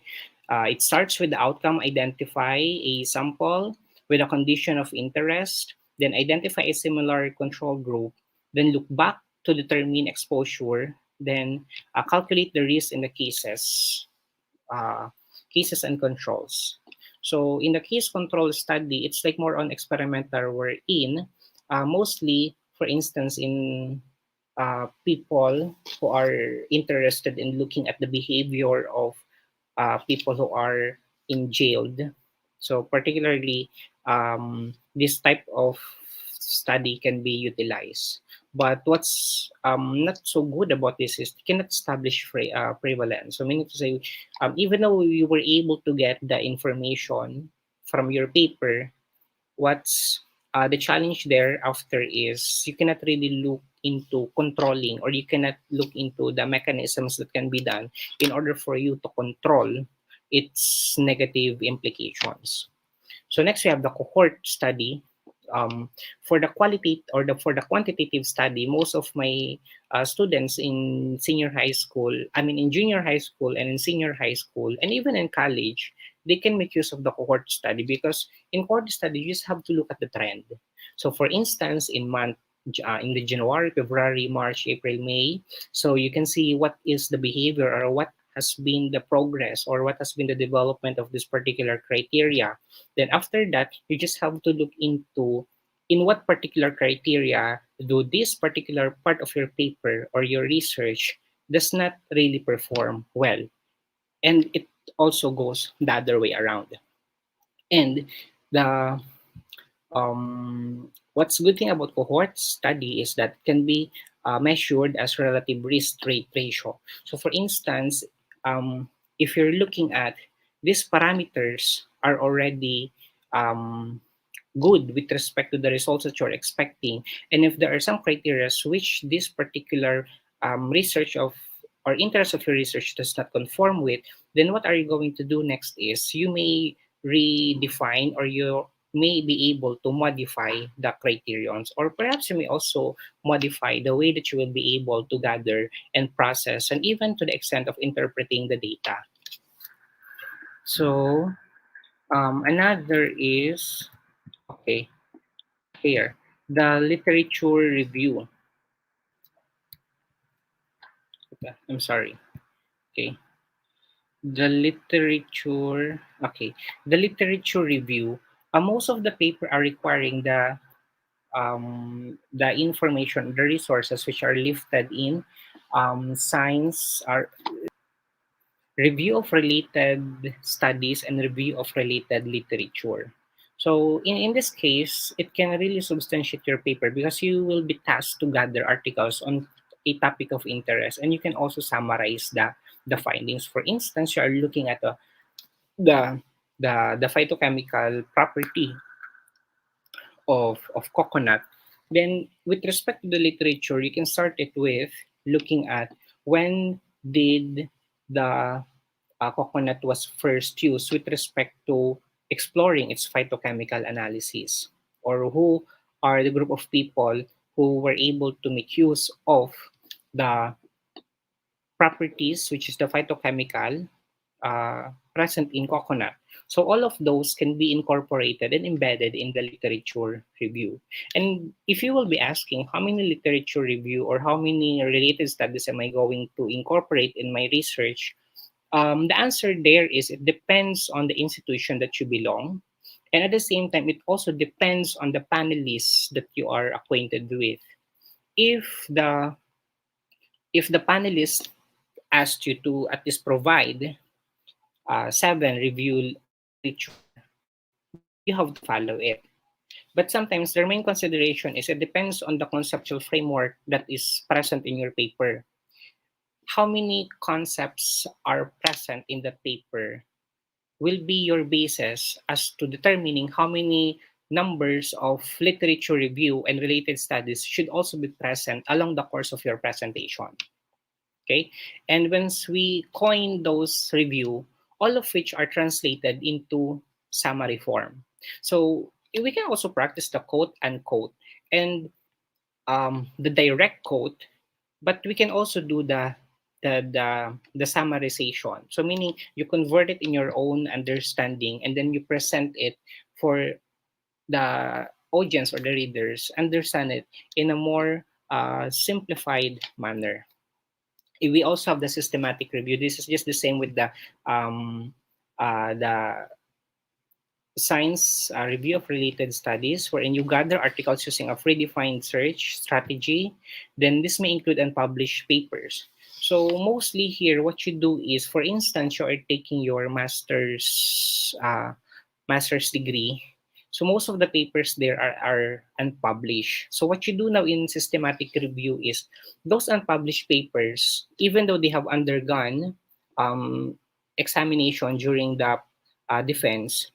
It starts with the outcome, identify a sample with a condition of interest, then identify a similar control group, then look back to determine exposure, then calculate the risk in the uh, cases and controls. So in the case control study, it's like more on experimental wherein mostly, for instance, in people who are interested in looking at the behavior of people who are in jailed. So particularly, this type of study can be utilized. But what's not so good about this is you cannot establish prevalence. So meaning to say, even though you were able to get the information from your paper, what's the challenge there after is you cannot really look into controlling or you cannot look into the mechanisms that can be done in order for you to control its negative implications. So next we have the cohort study. For the quality or for the quantitative study, most of my students in senior high school, I mean in junior high school and in senior high school, and even in college, they can make use of the cohort study because in cohort study you just have to look at the trend. So for instance, in the January, February, March, April, May, so you can see what is the behavior or what has been the progress or what has been the development of this particular criteria. Then after that, you just have to look into in what particular criteria do this particular part of your paper or your research does not really perform well. And it also goes the other way around. And the what's good thing about cohort study is that can be measured as relative risk rate ratio. So for instance, if you're looking at these parameters are already um, good with respect to the results that you're expecting. And if there are some criteria which this particular research of or interest of your research does not conform with, then what are you going to do next is you may redefine or you may be able to modify the criterions, or perhaps you may also modify the way that you will be able to gather and process and even to the extent of interpreting the data. So another is okay here, the literature review. Okay, I'm sorry. Okay, the literature review. Most of the paper are requiring the information, the resources which are listed in science are. review of related studies and review of related literature. So in this case, it can really substantiate your paper because you will be tasked to gather articles on a topic of interest, and you can also summarize the findings. For instance, you are looking at the the phytochemical property of coconut. Then with respect to the literature, you can start it with looking at when did the coconut was first used with respect to exploring its phytochemical analysis, or who are the group of people who were able to make use of the properties, which is the phytochemical present in coconut. So all of those can be incorporated and embedded in the literature review. And if you will be asking how many literature review or how many related studies am I going to incorporate in my research, the answer there is it depends on the institution that you belong. And at the same time, it also depends on the panelists that you are acquainted with. If the if the panelist asked you to at least provide seven review literature, then you have to follow it. But sometimes their main consideration is it depends on the conceptual framework that is present in your paper. How many concepts are present in the paper will be your basis as to determining how many numbers of literature review and related studies should also be present along the course of your presentation. Okay, and once we coin those review, all of which are translated into summary form. So we can also practice the quote unquote and the direct quote, but we can also do the summarization. So meaning you convert it in your own understanding and then you present it for the audience or the readers understand it in a more simplified manner. We also have the systematic review. This is just the same with the science review of related studies, wherein you gather articles using a predefined search strategy. Then this may include unpublished papers. So mostly here, what you do is, for instance, you are taking your master's degree. So most of the papers there are unpublished. So what you do now in systematic review is those unpublished papers, even though they have undergone um, examination during the defense,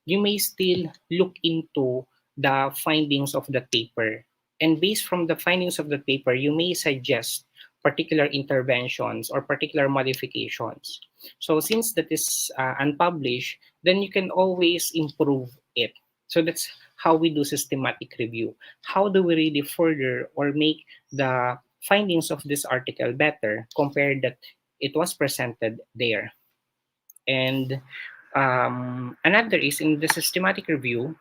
you may still look into the findings of the paper. And based from the findings of the paper, you may suggest particular interventions or particular modifications. So since that is unpublished, then you can always improve it. So that's how we do systematic review. How do we really further or make the findings of this article better compared that it was presented there? And another is in the systematic review,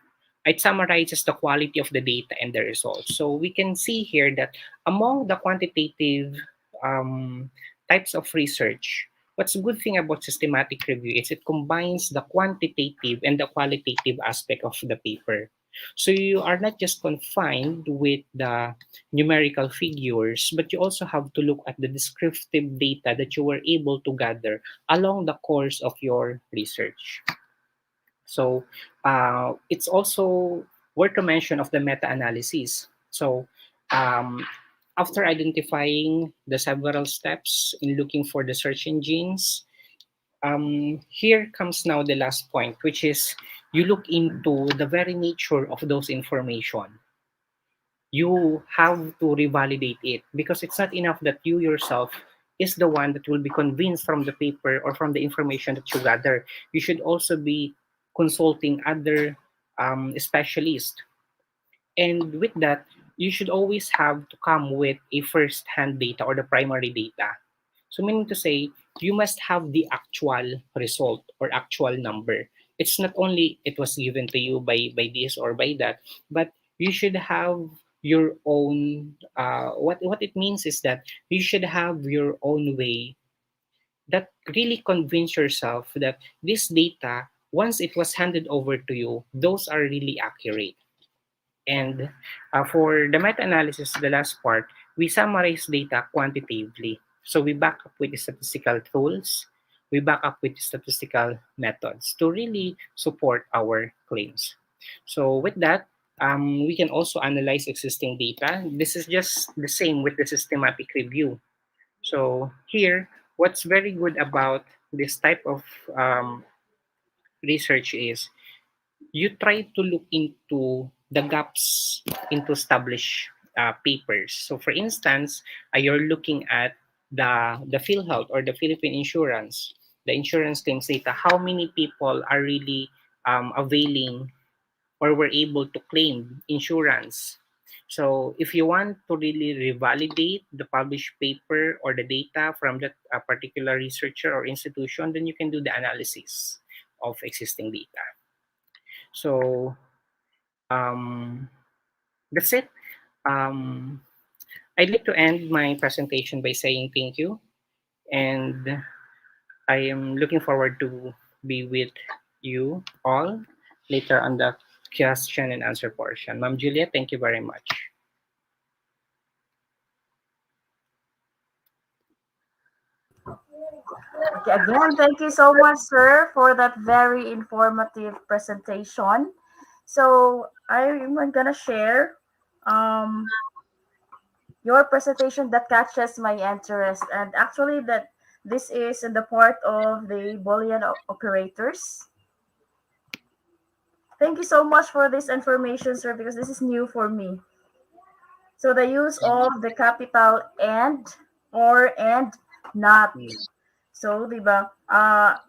it summarizes the quality of the data and the results. So we can see here that among the quantitative um, types of research, what's a good thing about systematic review is it combines the quantitative and the qualitative aspect of the paper. So you are not just confined with the numerical figures, but you also have to look at the descriptive data that you were able to gather along the course of your research. So it's also worth to mention of the meta-analysis. So um, after identifying the several steps in looking for the search engines, here comes now the last point, which is you look into the very nature of those information. You have to revalidate it because it's not enough that you yourself is the one that will be convinced from the paper or from the information that you gather. You should also be consulting other specialists, and with that you should always have to come with a first hand data or the primary data. So meaning to say, you must have the actual result or actual number. It's not only it was given to you by this or by that, but you should have your own. What it means is that you should have your own way that really convince yourself that this data, once it was handed over to you, those are really accurate. And for the meta-analysis, the last part, we summarize data quantitatively. So we back up with the statistical tools. we back up with statistical methods to really support our claims. So with that, we can also analyze existing data. This is just the same with the systematic review. So here, what's very good about this type of research is you try to look into the gaps into established papers. So, for instance, you're looking at the PhilHealth or the Philippine Insurance, the insurance claims data. How many people are really availing or were able to claim insurance? So, if you want to really revalidate the published paper or the data from that particular researcher or institution, then you can do the analysis of existing data. So, um, that's it. Um, I'd like to end my presentation by saying thank you, and I am looking forward to be with you all later on the question and answer portion. Ma'am Julia, thank you very much. Okay, again, thank you so much, sir, for that very informative presentation. So I'm gonna share um, your presentation that catches my interest, and actually that this is in the part of the Boolean operators. Thank you so much for this information, sir, because this is new for me. So the use of the capital and or and not. Mm. So, di ba?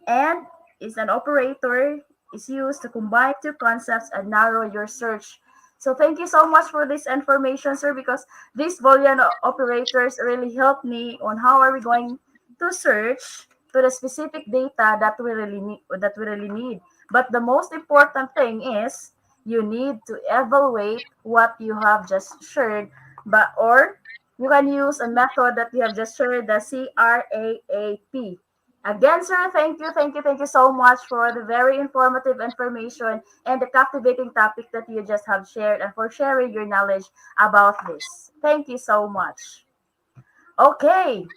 And is an operator is used to combine two concepts and narrow your search. So, thank you so much for this information, sir, because these Boolean operators really help me on how are we going to search to the specific data that we really need. That we really need. But the most important thing is you need to evaluate what you have just shared, but or you can use a method that you have just shared, the CRAAP. Again, sir, thank you so much for the very informative information and the captivating topic that you just have shared and for sharing your knowledge about this. Thank you so much. Okay,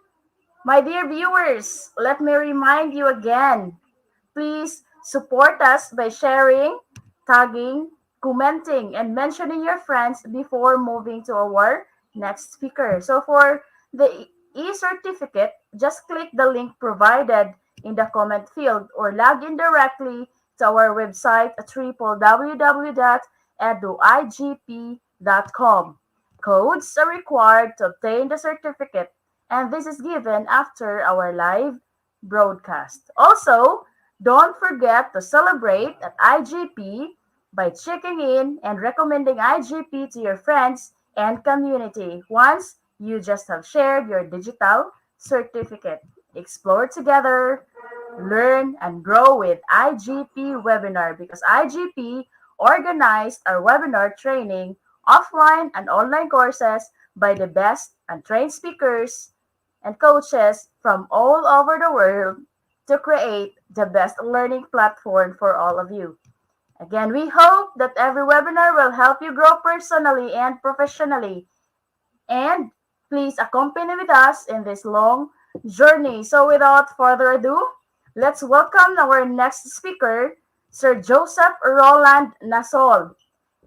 my dear viewers, let me remind you again. Please support us by sharing, tagging, commenting, and mentioning your friends before moving to our next speaker. So for the e-certificate, just click the link provided in the comment field or log in directly to our website at www.eduigp.com. Codes are required to obtain the certificate, and this is given after our live broadcast. Also, don't forget to celebrate at IGP by checking in and recommending IGP to your friends and community once you just have shared your digital certificate. Explore together, learn, and grow with IGP webinar because IGP organized our webinar training, offline and online courses by the best and trained speakers and coaches from all over the world to create the best learning platform for all of you. Again, we hope that every webinar will help you grow personally and professionally. And please accompany with us in this long journey. So, without further ado, let's welcome our next speaker, Sir Joseph Roland Nasol.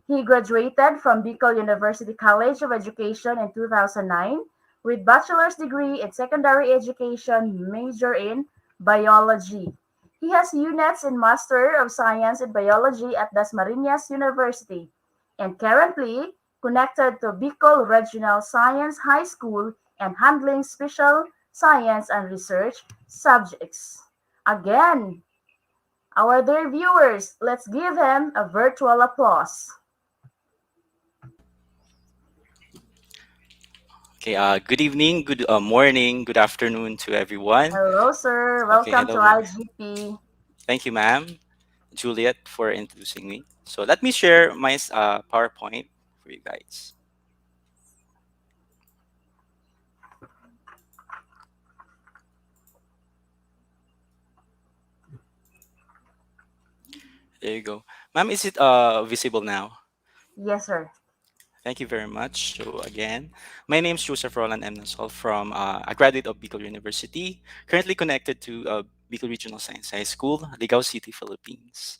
He graduated from Bicol University College of Education in 2009 with bachelor's degree in secondary education, major in biology. He has units in Master of Science in Biology at Dasmariñas University and currently connected to Bicol Regional Science High School and handling special science and research subjects. Again, our dear viewers, let's give him a virtual applause. Okay, good evening, good morning, good afternoon to everyone. Hello, sir. Okay, Welcome to hello, ma'am. IGP. Thank you, ma'am, Juliet, for introducing me. So let me share my PowerPoint for you guys. There you go. Ma'am, is it visible now? Yes, sir. Thank you very much. So again, my name is Joseph Roland M. Nasol from a graduate of Bicol University, currently connected to Bicol Regional Science High School, Ligao City, Philippines.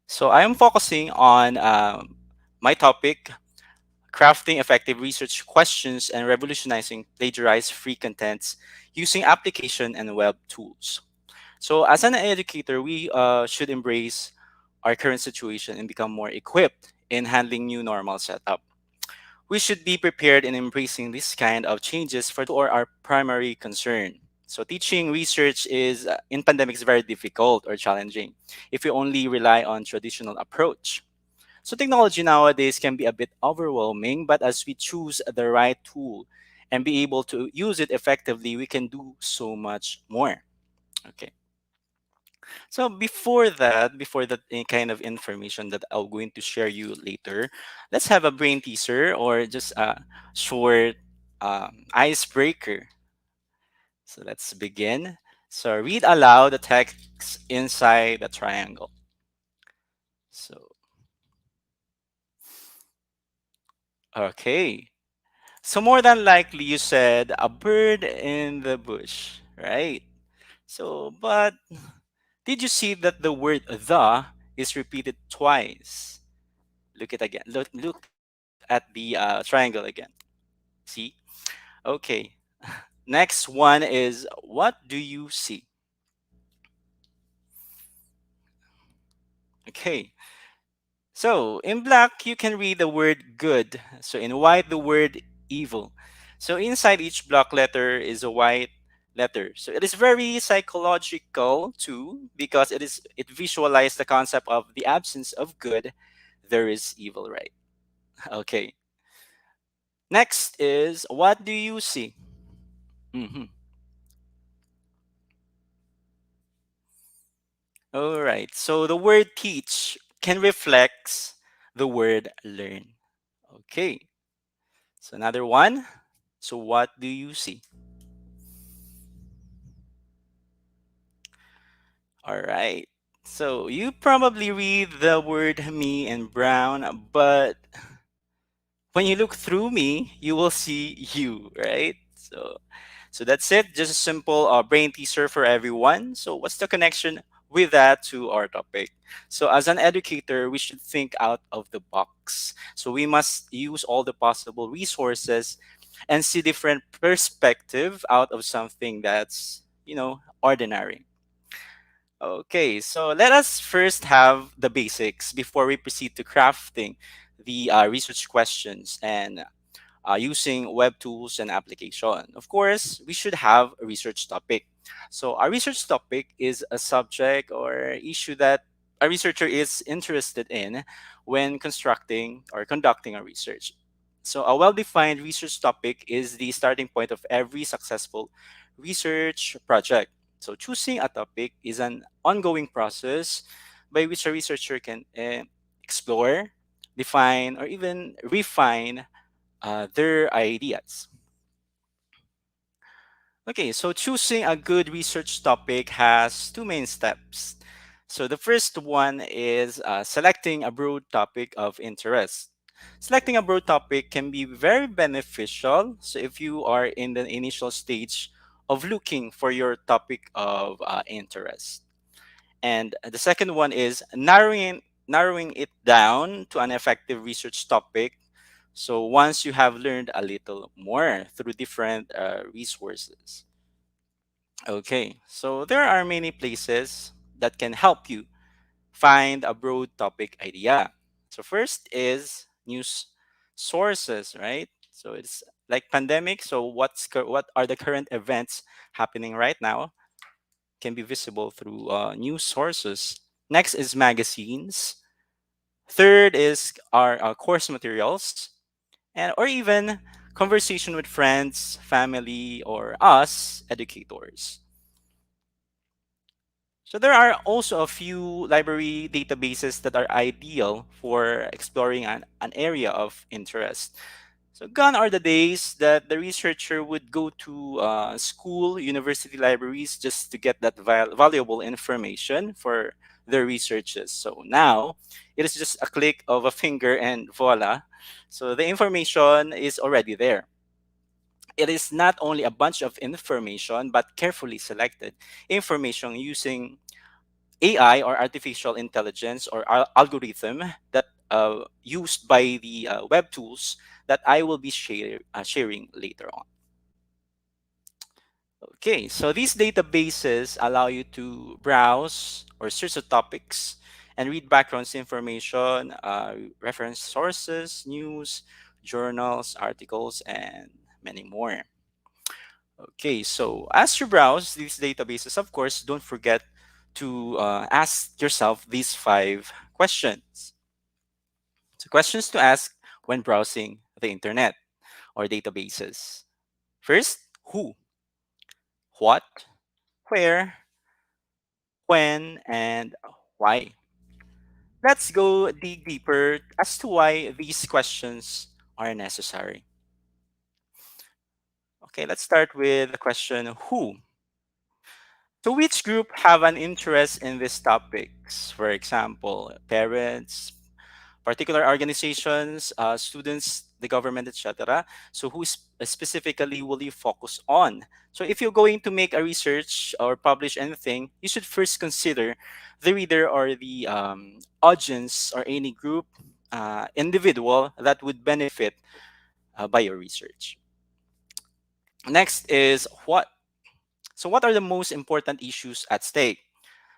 So I am focusing on my topic, crafting effective research questions and revolutionizing plagiarize-free contents using application and web tools. So as an educator, we should embrace our current situation and become more equipped in handling new normal setup. We should be prepared in embracing this kind of changes for or our primary concern. So teaching research is in pandemic is very difficult or challenging if you only rely on traditional approach. So technology nowadays can be a bit overwhelming, but as we choose the right tool and be able to use it effectively, we can do so much more. Okay. So before that kind of information that I'm going to share you later, let's have a brain teaser or just a short icebreaker. So let's begin. So read aloud the text inside the triangle. So okay. So more than likely you said a bird in the bush, right? So but did you see that the word the is repeated twice? Look it again. Look at the triangle again. See? Okay. Next one is what do you see? Okay. So in black you can read the word good. So in white the word evil. So inside each block letter is a white letter. So it is very psychological too because it visualizes the concept of the absence of good, there is evil, right? Okay. Next is what do you see? Mhm. All right. So the word teach can reflect the word learn. Okay. So another one. So what do you see? All right. So you probably read the word me and brown, but when you look through me, you will see you, right? So that's it. Just a simple brain teaser for everyone. So what's the connection with that to our topic? So as an educator, we should think out of the box. So we must use all the possible resources and see different perspective out of something that's ordinary. Okay, so let us first have the basics before we proceed to crafting the research questions and using web tools and application. Of course, we should have a research topic. So our research topic is a subject or issue that a researcher is interested in when constructing or conducting a research. So a well-defined research topic is the starting point of every successful research project. So choosing a topic is an ongoing process by which a researcher can explore, define, or even refine their ideas. Okay, so choosing a good research topic has two main steps. So the first one is selecting a broad topic of interest. Selecting a broad topic can be very beneficial. So if you are in the initial stage of looking for your topic of interest. And the second one is narrowing it down to an effective research topic. So once you have learned a little more through different resources. Okay, so there are many places that can help you find a broad topic idea. So first is news sources, right? So it's like pandemic. So what are the current events happening right now? Can be visible through news sources. Next is magazines. Third is our course materials, and or even conversation with friends, family, or us educators. So there are also a few library databases that are ideal for exploring an area of interest. So gone are the days that the researcher would go to school, university libraries just to get that valuable information for their researches. So now it is just a click of a finger and voila. So the information is already there. it is not only a bunch of information, but carefully selected information using AI or artificial intelligence or algorithm that used by the web tools that I will be sharing later on. Okay, so these databases allow you to browse or search the topics and read background information, reference sources, news, journals, articles, and many more. Okay, so as you browse these databases, of course, don't forget to ask yourself these 5 questions. So, questions to ask when browsing the internet or databases. First, who, what, where, when, and why. Let's go dig deeper as to why these questions are necessary. Okay, let's start with the question who. So, which group have an interest in these topics? For example, parents, particular organizations, students, the government, etc. So, who specifically will you focus on? So, if you're going to make a research or publish anything, you should first consider the reader or the audience or any group, individual that would benefit by your research. Next is what. So, what are the most important issues at stake?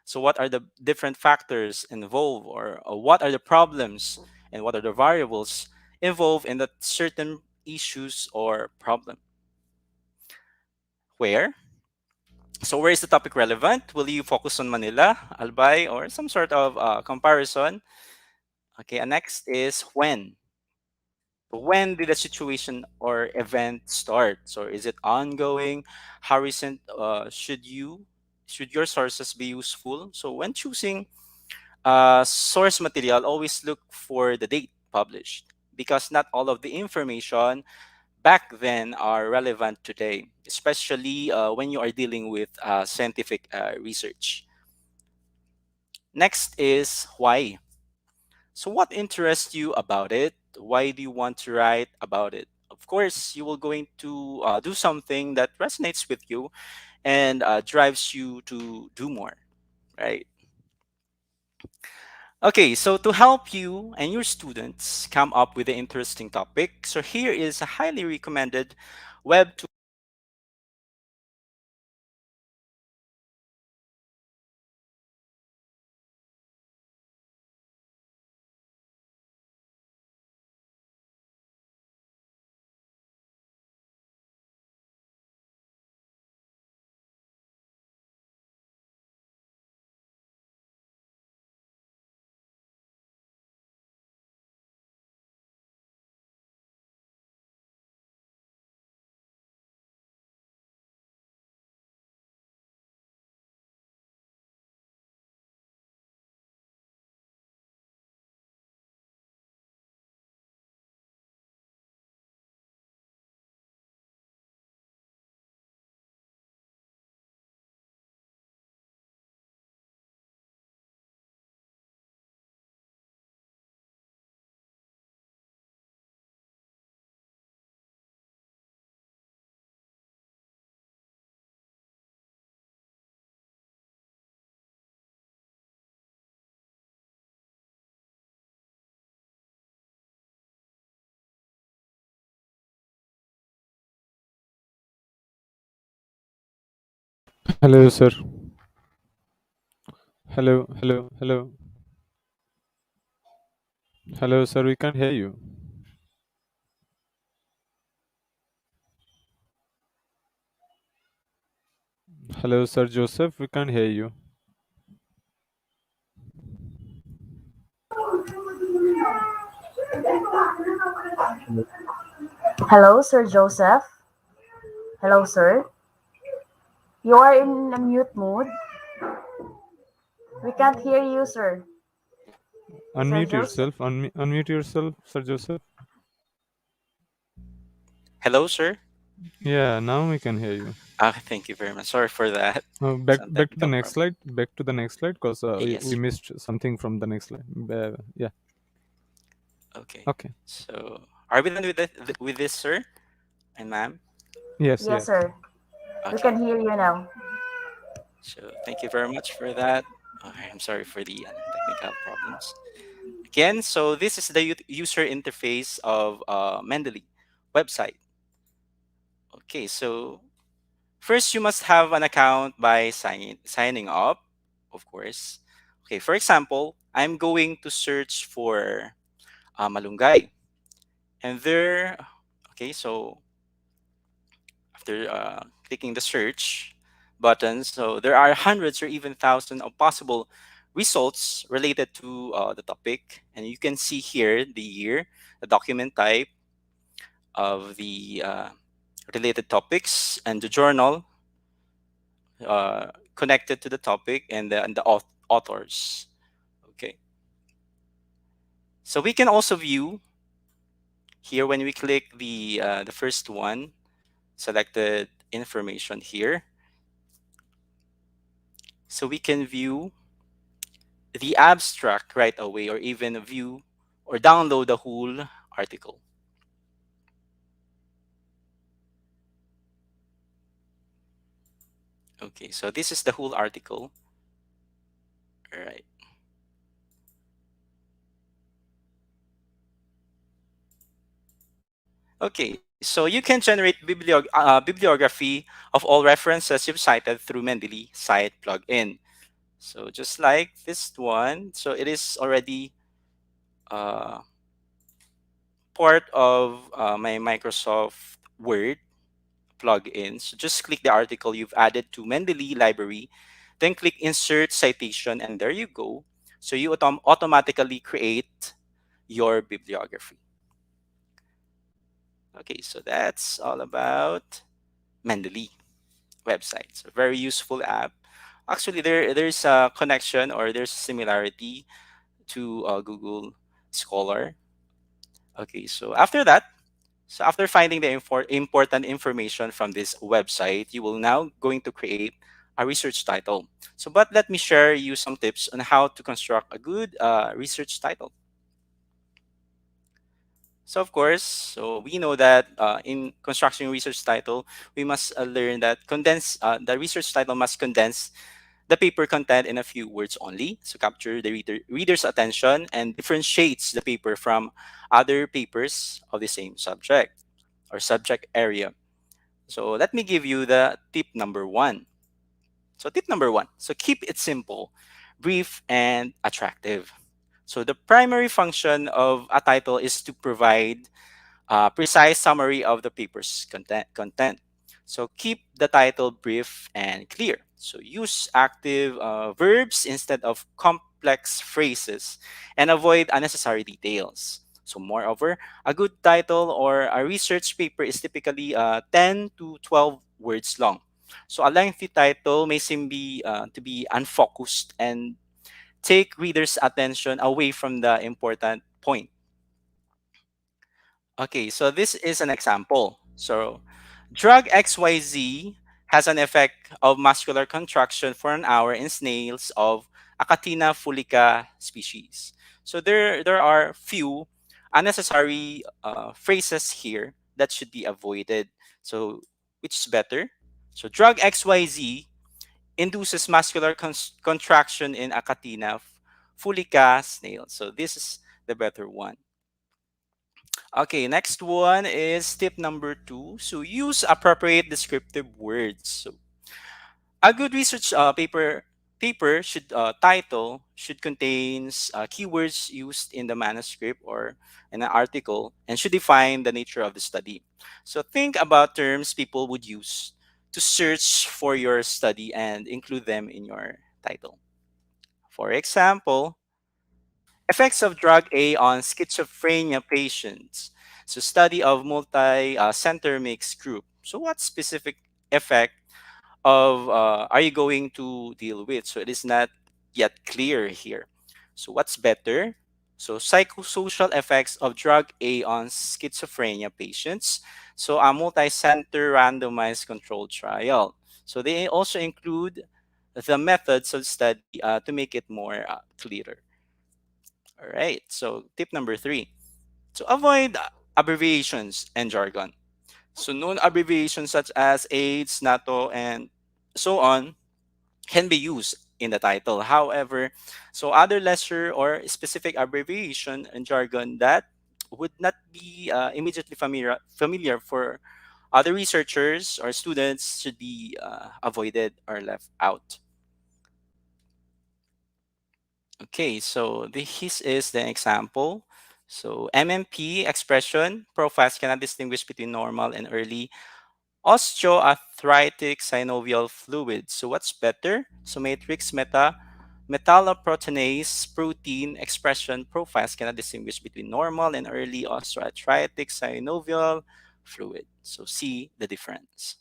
So, what are the different factors involved, or what are the problems and what are the variables involved in that certain issues or problem? Where? So, where is the topic relevant? Will you focus on Manila, Albay, or some sort of comparison? Okay, and next is when. When did the situation or event start? So, is it ongoing? How recent should your sources be useful? So, when choosing source material, always look for the date published because not all of the information back then are relevant today, especially when you are dealing with scientific research. Next is why. So, what interests you about it? Why do you want to write about it? Of course, you will going to do something that resonates with you and drives you to do more, right? Okay, so to help you and your students come up with an interesting topic, so here is a highly recommended web tool. Hello, sir. Hello, hello, hello. Hello, sir. We can't hear you. Hello, Sir Joseph. We can't hear you. Hello, Sir Joseph. Hello, sir. You are in a mute mode. We can't hear you, sir. Sir Unmute Joseph. yourself. Unmute yourself, Sir Joseph. Hello, sir. Yeah, now we can hear you. Thank you very much. Sorry for that. Back Some back to the technical next problem. slide. Back to the next slide, because Yes, we sir. missed something from the next slide. Yeah. Okay. Okay. So, are we done with with this, sir and ma'am? Yes, Yes, yes. sir. We Okay. can hear you now. So thank you very much for that. I'm sorry for the technical problems. Again, so this is the user interface of Mendeley website. Okay, so first you must have an account by signing up, of course. Okay, for example, I'm going to search for malunggay. And there, okay, so after clicking the search button, so there are hundreds or even thousands of possible results related to the topic. And you can see here the year, the document type of the related topics, and the journal connected to the topic, and the authors. Okay, so we can also view here when we click the first one, selected information here. So we can view the abstract right away, or even view or download the whole article. Okay, so this is the whole article. All right. Okay, so you can generate bibliography of all references you've cited through Mendeley site plugin. So just like this one, so it is already uh, part of my Microsoft Word plugin. So just click the article you've added to Mendeley library, then click Insert Citation, and there you go. So you automatically create your bibliography. Okay, so that's all about Mendeley website. So very useful app. Actually, there's a connection, or there's similarity to Google Scholar. Okay, so after that, so after finding the important information from this website, you will now going to create a research title. So, but let me share you some tips on how to construct a good research title. So, of course, so we know that in constructing research title, we must learn that the research title must condense the paper content in a few words only, so capture the reader's attention and differentiates the paper from other papers of the same subject or subject area. So let me give you the tip number one. So tip number one. So keep it simple, brief, and attractive. So the primary function of a title is to provide precise summary of the paper's content. So keep the title brief and clear. So use active verbs instead of complex phrases, and avoid unnecessary details. So moreover, a good title or a research paper is typically 10 to 12 words long. So a lengthy title may seem to be unfocused and take readers' attention away from the important point. Okay, so this is an example. So, drug XYZ has an effect of muscular contraction for an hour in snails of Achatina fulica species. So there are few unnecessary phrases here that should be avoided. So which is better? So drug XYZ induces muscular contraction in Achatina fulica snail. So this is the better one. Okay, next one is tip number two. So use appropriate descriptive words. So a good research paper should title should contains keywords used in the manuscript or in an article, and should define the nature of the study. So think about terms people would use to search for your study and include them in your title. For example, effects of drug A on schizophrenia patients. So study of multi-center mixed group. So what specific effect of are you going to deal with? So it is not yet clear here. So what's better? So psychosocial effects of drug A on schizophrenia patients. So a multi-center randomized controlled trial. So they also include the methods of study to make it more clearer. All right. So tip number three: to avoid abbreviations and jargon. So known abbreviations such as AIDS, NATO, and so on can be used in the title. However, so other lesser or specific abbreviation and jargon that would not be immediately familiar for other researchers or students should be avoided or left out. Okay, so this is the example. So MMP expression profiles cannot distinguish between normal and early osteoarthritic synovial fluid. So what's better? So matrix metalloproteinase protein expression profiles cannot distinguish between normal and early osteoarthritic synovial fluid. So see the difference.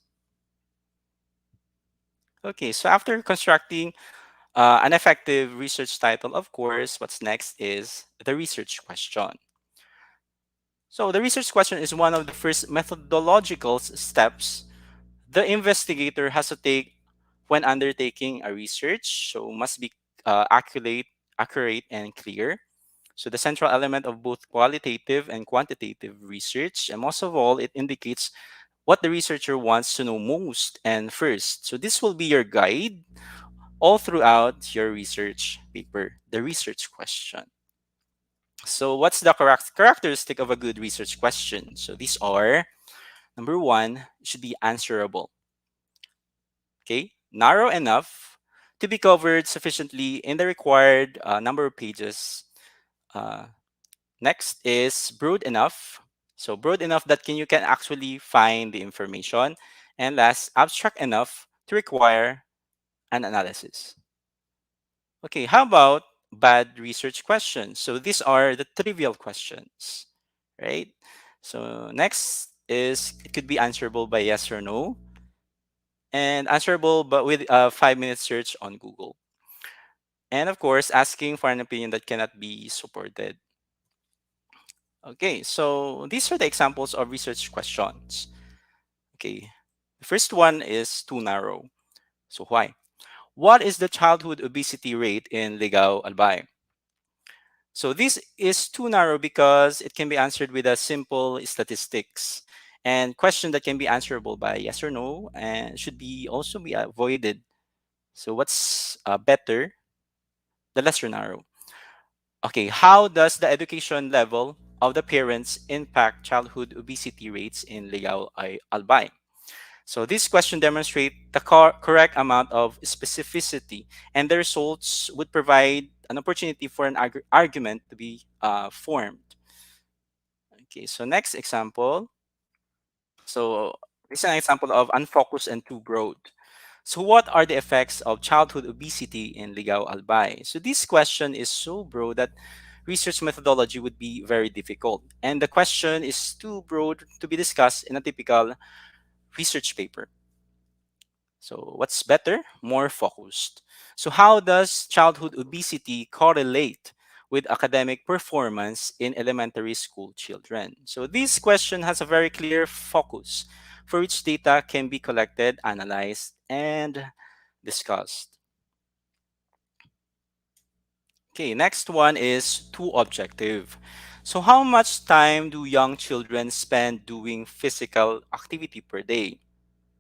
Okay, so after constructing an effective research title, of course, what's next is the research question. So the research question is one of the first methodological steps the investigator has to take when undertaking a research. So must be accurate and clear. So the central element of both qualitative and quantitative research, and most of all, it indicates what the researcher wants to know most and first. So this will be your guide all throughout your research paper, the research question. So what's the characteristic of a good research question? So these are, number one, it should be answerable. Okay, narrow enough to be covered sufficiently in the required number of pages. Uh, Next is broad enough. So broad enough that you can actually find the information. And last, abstract enough to require an analysis. Okay, how about bad research questions? So these are the trivial questions, right? So next is it could be answerable by yes or no, and answerable but with a 5 minute search on Google. And of course, asking for an opinion that cannot be supported. Okay, so these are the examples of research questions. Okay, the first one is too narrow. So why? What is the childhood obesity rate in Ligao, Albay? So this is too narrow because it can be answered with a simple statistics and question that can be answerable by yes or no and should be also be avoided. So what's better? The lesser narrow. Okay, how does the education level of the parents impact childhood obesity rates in Ligao Albay? So this question demonstrates the correct amount of specificity, and the results would provide an opportunity for an argument to be formed. Okay, so next example. So this is an example of unfocused and too broad. So what are the effects of childhood obesity in Ligao Albay? So this question is so broad that research methodology would be very difficult. And the question is too broad to be discussed in a typical research paper. So what's better? More focused. So how does childhood obesity correlate with academic performance in elementary school children? So this question has a very clear focus for which data can be collected, analyzed, and discussed. Okay, next one is too objective. So how much time do young children spend doing physical activity per day?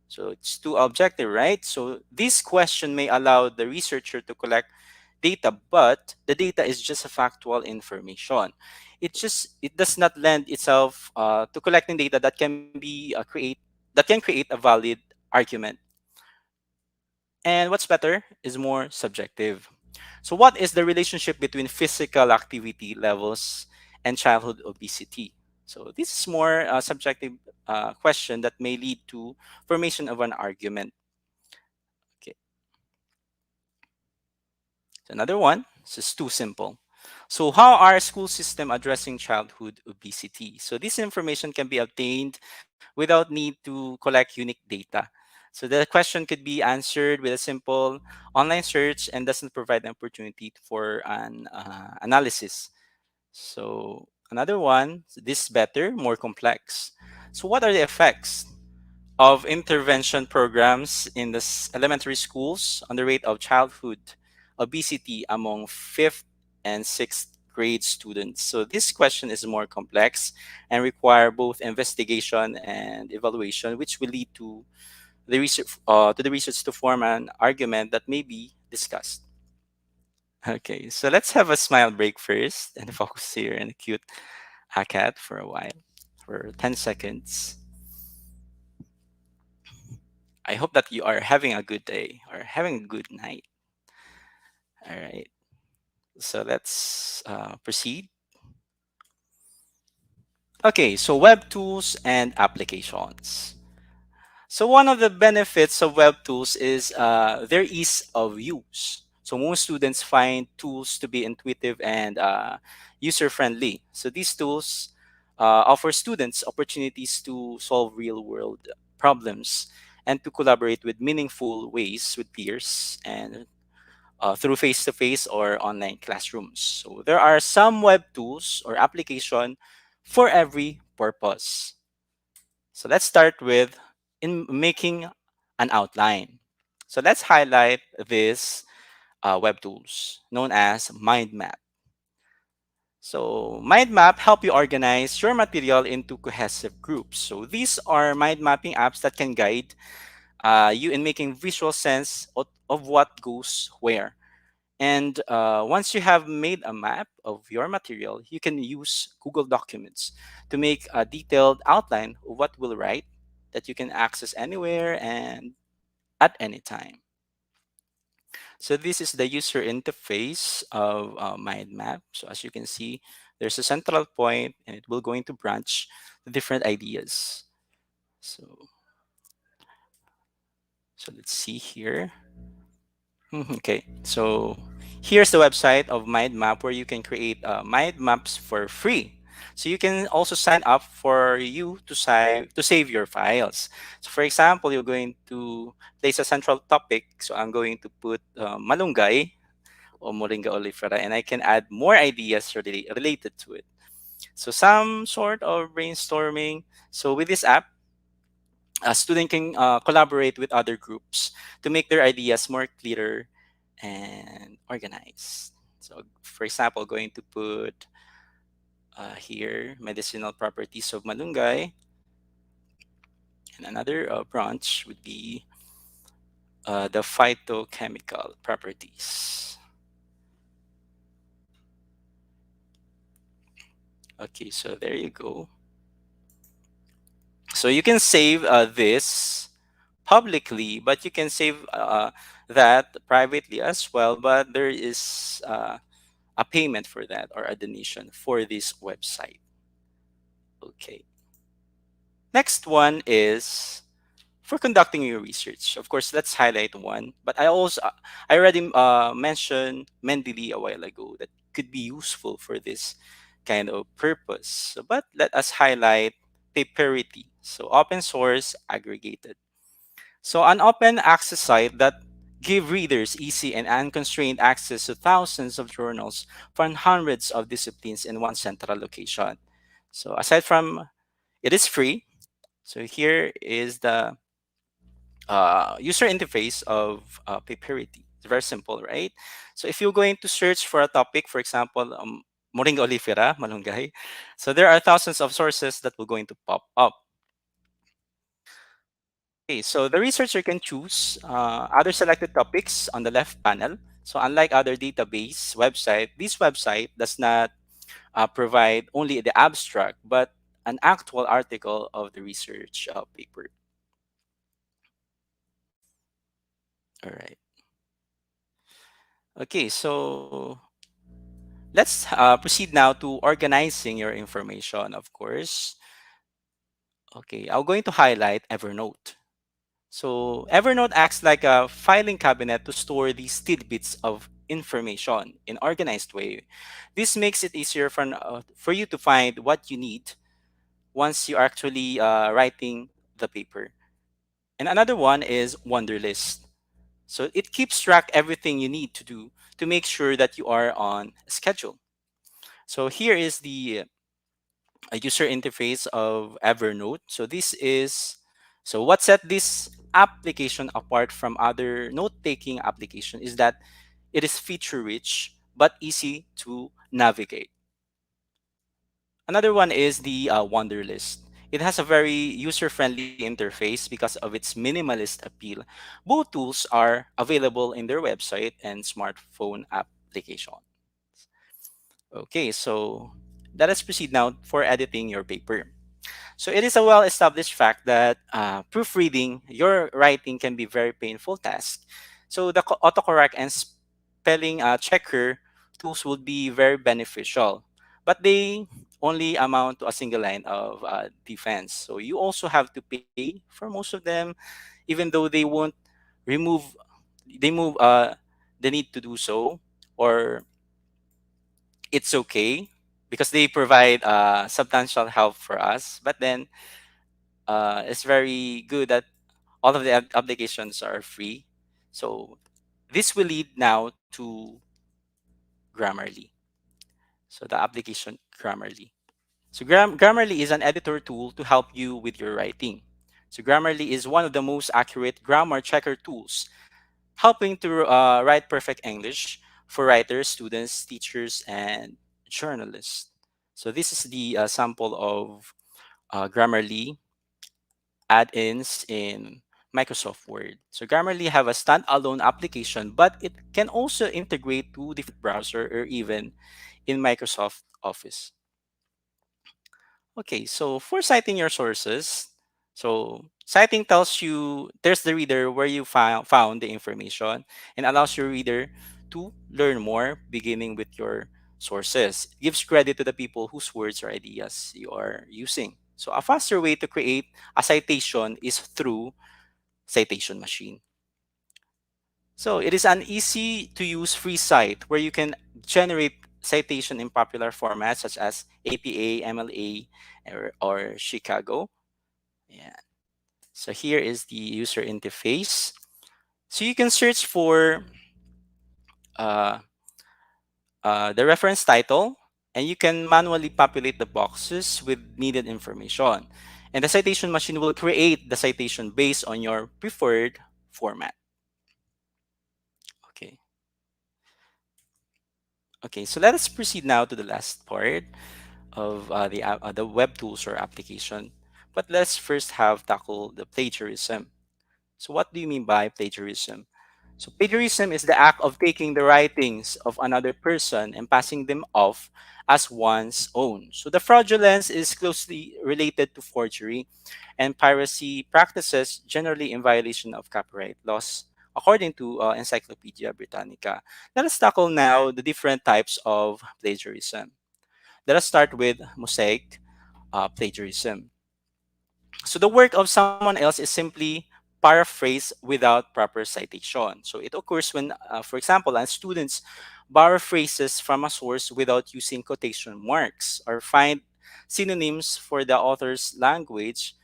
So it's too objective, right? So this question may allow the researcher to collect data, but the data is just a factual information. It does not lend itself to collecting data that can be create a valid argument. And what's better is more subjective. So what is the relationship between physical activity levels and childhood obesity? So this is more subjective question that may lead to formation of an argument. Okay, so another one. This is too simple. So how are school system addressing childhood obesity? So this information can be obtained without need to collect unique data. So the question could be answered with a simple online search and doesn't provide an opportunity for an analysis. So another one, this is better, more complex. So what are the effects of intervention programs in the elementary schools on the rate of childhood obesity among fifth and sixth grade students. So this question is more complex and require both investigation and evaluation, which will lead to the research to form an argument that may be discussed. Okay, so let's have a smile break first and focus here in a cute cat for a while, for 10 seconds. I hope that you are having a good day or having a good night. All right, so let's proceed. Okay, so web tools and applications. So one of the benefits of web tools is their ease of use. So most students find tools to be intuitive and user friendly. So these tools offer students opportunities to solve real world problems and to collaborate with meaningful ways with peers and through face to face or online classrooms. So there are some web tools or application for every purpose. So let's start with in making an outline. So let's highlight this web tools known as mind map. So mind map help you organize your material into cohesive groups. So these are mind mapping apps that can guide you in making visual sense of what goes where. And once you have made a map of your material, you can use Google Documents to make a detailed outline of what will write that you can access anywhere and at any time. So this is the user interface of Mind Map. So as you can see, there's a central point and it will going to branch the different ideas. So, so let's see here. Okay, so here's the website of Mind Map where you can create mind maps for free. So you can also sign up for you to save your files. So for example, you're going to place a central topic. So I'm going to put malunggay or moringa oleifera, and I can add more ideas related to it. So some sort of brainstorming. So with this app, a student can collaborate with other groups to make their ideas more clearer and organized. So, for example, going to put here medicinal properties of malunggay, and another branch would be the phytochemical properties. Okay, so there you go. So you can save this publicly, but you can save that privately as well. But there is a payment for that or a donation for this website. Okay. Next one is for conducting your research. Of course, let's highlight one. But I already mentioned Mendeley a while ago that could be useful for this kind of purpose. But let us highlight Paperity. So open source aggregated. So an open access site that give readers easy and unconstrained access to thousands of journals from hundreds of disciplines in one central location. So aside from it is free. So here is the user interface of Paperity. It's very simple, right? So if you're going to search for a topic, for example, Moringa oleifera, malunggay, so there are thousands of sources that will going to pop up. Okay, so the researcher can choose other selected topics on the left panel. So unlike other database website, this website does not provide only the abstract, but an actual article of the research paper. All right. Okay, so let's proceed now to organizing your information, of course. Okay, I'm going to highlight Evernote. So Evernote acts like a filing cabinet to store these tidbits of information in organized way. This makes it easier for you to find what you need once you're actually writing the paper. And another one is Wunderlist. So it keeps track everything you need to do to make sure that you are on schedule. So here is the user interface of Evernote. So what set this application apart from other note-taking application is that it is feature rich but easy to navigate. Another one is the Wonderlist. It has a very user-friendly interface because of its minimalist appeal. Both tools are available in their website and smartphone application. Okay, so let us proceed now for editing your paper. So it is a well-established fact that proofreading your writing can be very painful task. So the autocorrect and spelling checker tools would be very beneficial, but they only amount to a single line of defense. So you also have to pay for most of them, even though they won't remove they move the need to do so, or it's okay because they provide substantial help for us. But then it's very good that all of the applications are free. So this will lead now to Grammarly. So the application Grammarly. So Grammarly is an editor tool to help you with your writing. So Grammarly is one of the most accurate grammar checker tools, helping to write perfect English for writers, students, teachers, and journalists. So this is the sample of Grammarly add-ins in Microsoft Word. So Grammarly have a standalone application, but it can also integrate to different browser or even in Microsoft Office. Okay, so for citing your sources, so citing tells you there's the reader where you found the information and allows your reader to learn more beginning with your sources. It gives credit to the people whose words or ideas you are using. So a faster way to create a citation is through citation machine. So it is an easy to use free site where you can generate citation in popular formats such as APA, MLA, or Chicago. Yeah. So here is the user interface. So you can search for uh, the reference title, and you can manually populate the boxes with needed information. And the citation machine will create the citation based on your preferred format. Okay. Okay, so let us proceed now to the last part of the web tools or application. But let's first have tackle the plagiarism. So what do you mean by plagiarism? So plagiarism is the act of taking the writings of another person and passing them off as one's own. So the fraudulence is closely related to forgery and piracy practices generally in violation of copyright laws, according to Encyclopedia Britannica. Let us tackle now the different types of plagiarism. Let us start with mosaic plagiarism. So the work of someone else is simply paraphrase without proper citation. So it occurs when, for example, students borrow phrases from a source without using quotation marks or find synonyms for the author's language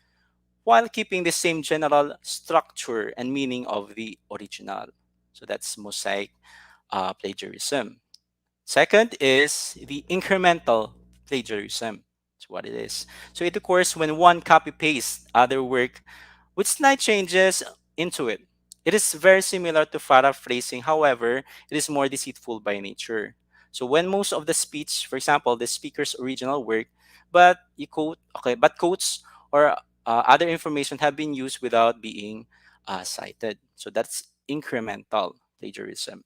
while keeping the same general structure and meaning of the original. So that's mosaic plagiarism. Second is the incremental plagiarism. That's what it is. So it occurs when one copy pastes other work with slight changes into it. It is very similar to paraphrasing, however, it is more deceitful by nature. So when most of the speech, for example, the speaker's original work, but quotes or other information have been used without being cited. So that's incremental plagiarism.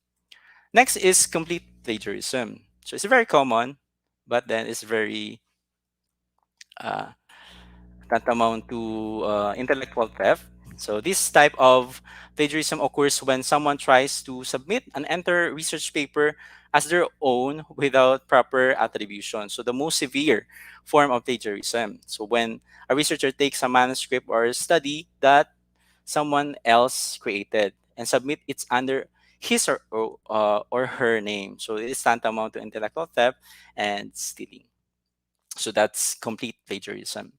Next is complete plagiarism. So it's very common, but then it's very uh, tantamount to intellectual theft. So this type of plagiarism occurs when someone tries to submit and enter research paper as their own without proper attribution. So the most severe form of plagiarism. So when a researcher takes a manuscript or a study that someone else created and submit it under his or her name. So it is tantamount to intellectual theft and stealing. So that's complete plagiarism.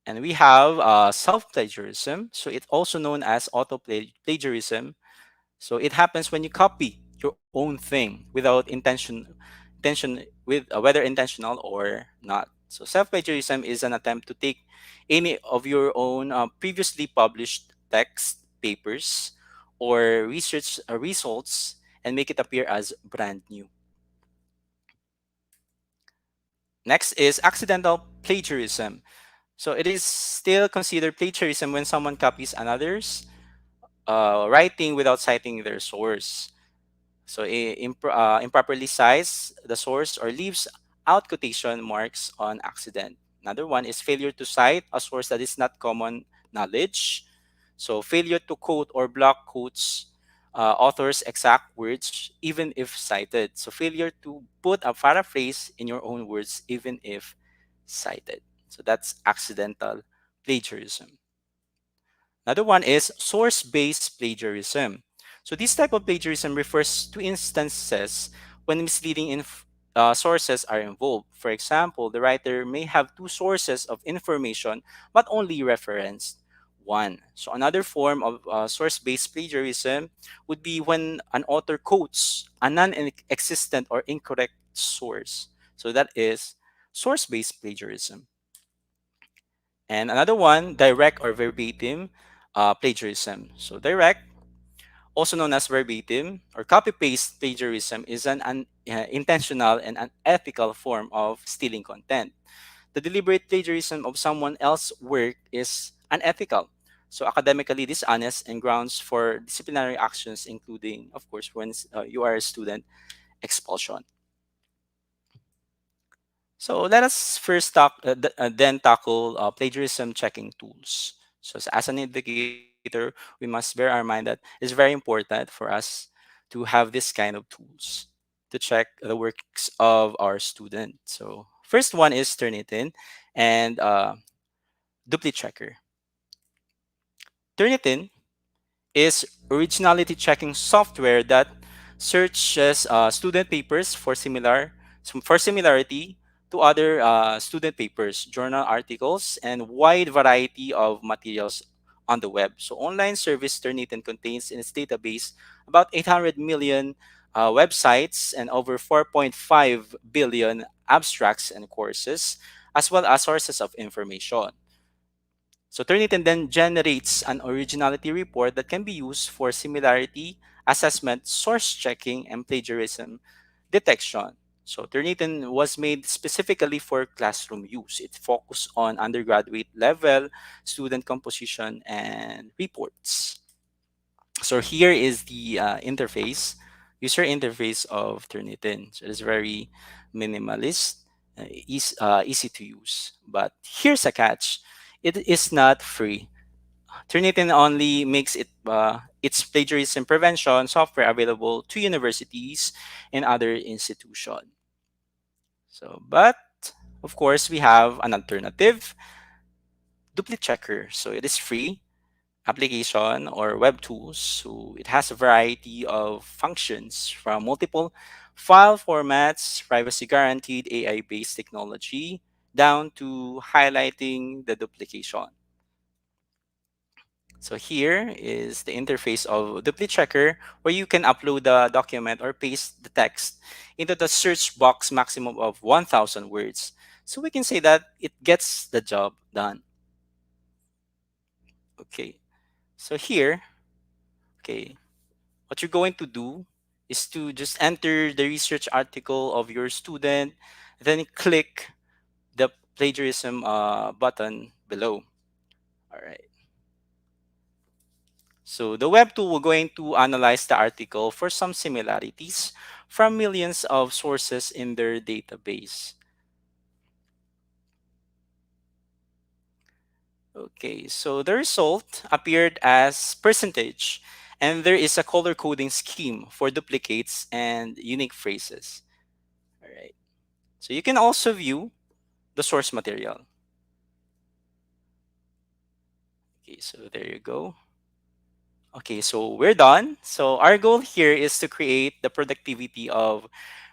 And we have self-plagiarism. So it's also known as auto-plagiarism. So it happens when you copy your own thing without intention with whether intentional or not. So self-plagiarism is an attempt to take any of your own previously published text, papers, or research results and make it appear as brand new. Next is accidental plagiarism. So it is still considered plagiarism when someone copies another's writing without citing their source. So improperly cites the source or leaves out quotation marks on accident. Another one is failure to cite a source that is not common knowledge. So failure to quote or block quotes author's exact words even if cited. So failure to put a paraphrase in your own words even if cited. So that's accidental plagiarism. Another one is source-based plagiarism. So this type of plagiarism refers to instances when misleading sources are involved. For example, the writer may have two sources of information but only referenced one. So another form of source-based plagiarism would be when an author quotes a non-existent or incorrect source. So that is source-based plagiarism. And another one, direct or verbatim plagiarism. So direct, also known as verbatim or copy-paste plagiarism, is an intentional and unethical form of stealing content. The deliberate plagiarism of someone else's work is unethical. So academically dishonest and grounds for disciplinary actions, including, of course, when you are a student, expulsion. So let us first then tackle plagiarism checking tools. So as an indicator, we must bear in mind that it's very important for us to have this kind of tools to check the works of our student. So first one is Turnitin and Dupli Checker. Turnitin is originality checking software that searches student papers for similarity to other student papers, journal articles, and wide variety of materials on the web. So online service Turnitin contains in its database about 800 million websites and over 4.5 billion abstracts and courses, as well as sources of information. So Turnitin then generates an originality report that can be used for similarity assessment, source checking, and plagiarism detection. So Turnitin was made specifically for classroom use. It focused on undergraduate level student composition and reports. So here is the user interface of Turnitin. So it's very minimalist, easy to use. But here's a catch: it is not free. Turnitin only makes its plagiarism prevention software available to universities and other institutions. So, but of course, we have an alternative, Duplicate Checker. So it is free application or web tools. So it has a variety of functions from multiple file formats, privacy guaranteed AI based technology, down to highlighting the duplication. So here is the interface of Duplicate Checker where you can upload the document or paste the text into the search box maximum of 1,000 words. So we can say that it gets the job done. Okay. So here, okay, what you're going to do is to just enter the research article of your student, then click the plagiarism button below. All right. So the web tool will going to analyze the article for some similarities from millions of sources in their database. Okay, so the result appeared as percentage, and there is a color coding scheme for duplicates and unique phrases. All right. So you can also view the source material. Okay, so there you go. Okay, so we're done. So our goal here is to create the productivity of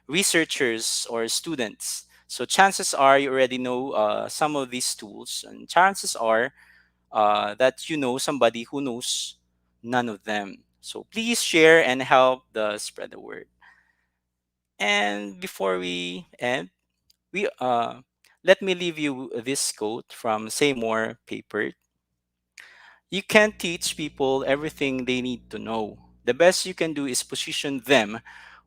researchers or students. So chances are you already know some of these tools, and chances are that you know somebody who knows none of them. So please share and help the spread the word. And before we end, we let me leave you this quote from Seymour Papert. You can't teach people everything they need to know. The best you can do is position them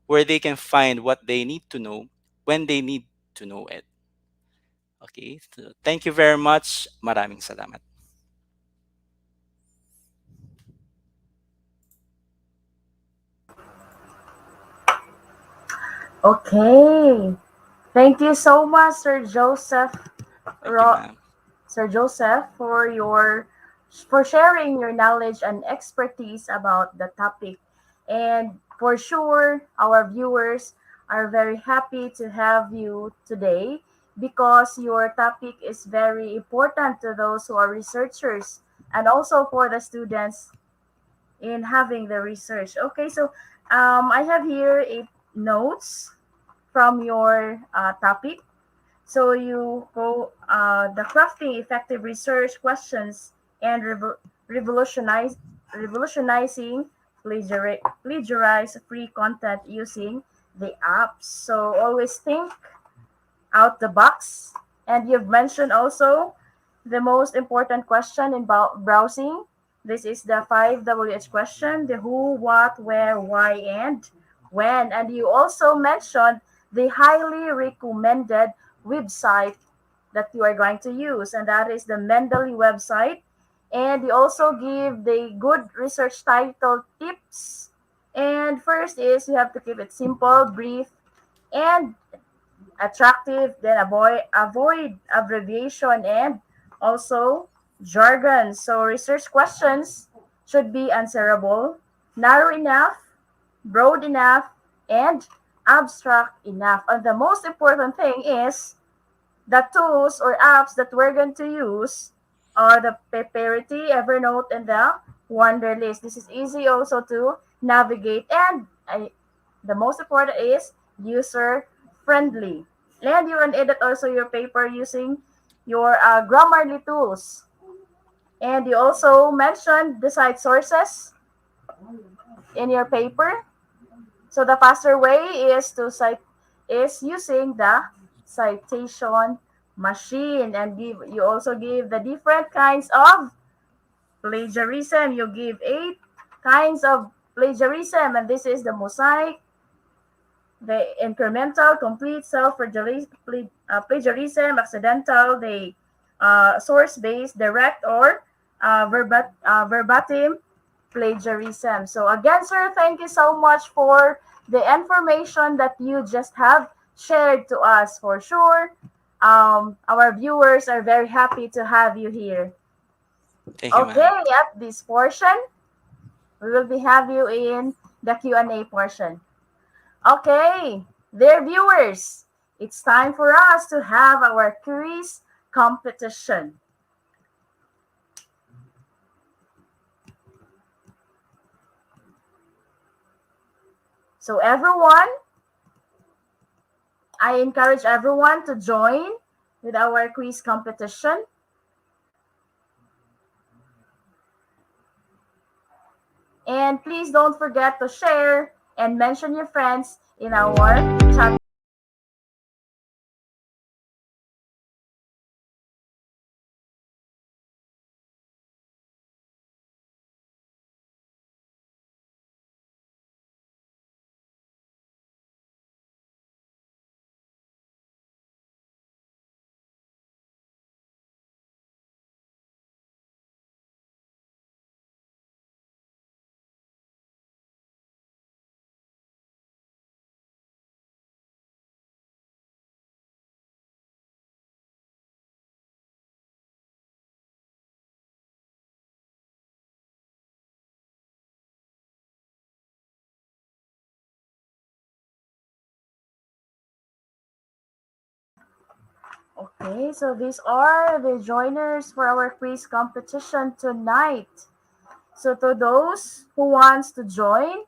where they can find what they need to know when they need to know it. Okay, so thank you very much. Maraming salamat. Okay. Thank you so much, Sir Joseph. Thank you, Ro- ma'am. Sir Joseph, for sharing your knowledge and expertise about the topic. And for sure, our viewers are very happy to have you today because your topic is very important to those who are researchers and also for the students in having the research. Okay, so I have here notes from your topic. So you go the crafting effective research questions and revolutionizing plagiarize free content using the apps. So always think out the box. And you've mentioned also the most important question in browsing. This is the 5WH question, the who, what, where, why, and when. And you also mentioned the highly recommended website that you are going to use, and that is the Mendeley website. And you also give the good research title tips. And first is you have to keep it simple, brief, and attractive, then avoid abbreviation and also jargon. So research questions should be answerable, narrow enough, broad enough, and abstract enough. And the most important thing is the tools or apps that we're going to use are the Paperity, Evernote, and the Wonderlist. This is easy also to navigate, and the most important is user friendly. And you can edit also your paper using your Grammarly tools. And you also mentioned the site sources in your paper. So the faster way is to cite is using the citation machine, and you also give the different kinds of plagiarism. You give 8 kinds of plagiarism, and this is the mosaic, the incremental, complete, plagiarism, accidental, the source-based, direct, or verbatim plagiarism. So again, sir, thank you so much for the information that you just have shared to us. For sure, our viewers are very happy to have you here. Thank you, ma'am. Okay, at this portion, we will be have you in the Q&A portion. Okay, dear viewers, it's time for us to have our quiz competition. So everyone, I encourage everyone to join with our quiz competition. And please don't forget to share and mention your friends in our chat. Okay, so these are the joiners for our quiz competition tonight. So to those who wants to join,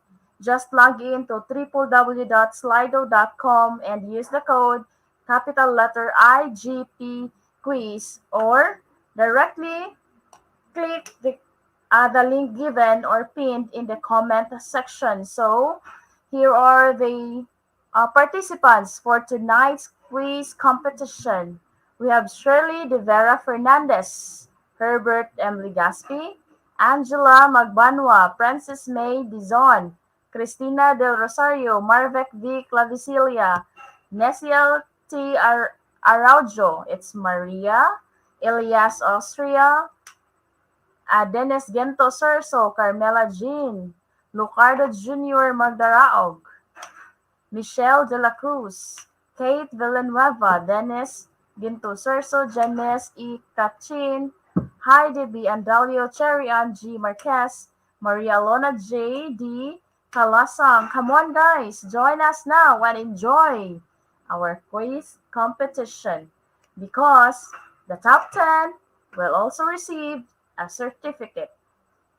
just log in to www.slido.com and use the code capital letter IGP quiz, or directly click the link given or pinned in the comment section. So here are the participants for tonight's quiz competition. We have Shirley De Vera Fernandez, Herbert M. Ligaspi, Angela Magbanwa, Francis May Dizon, Cristina Del Rosario, Marvek V. Clavicilia, Nesiel T. Araujo, it's Maria. Elias Austria, Dennis Gento Surso, Carmela Jean, Lucardo Jr. Magdaraog, Michelle De La Cruz, Kate Villanueva, Dennis Ginto Surso, Janice E. Cachin, Heidi B. Andalio, Cherian G. Marquez, Maria Lona J. D. Kalasang. Come on, guys, join us now and enjoy our quiz competition because the top 10 will also receive a certificate,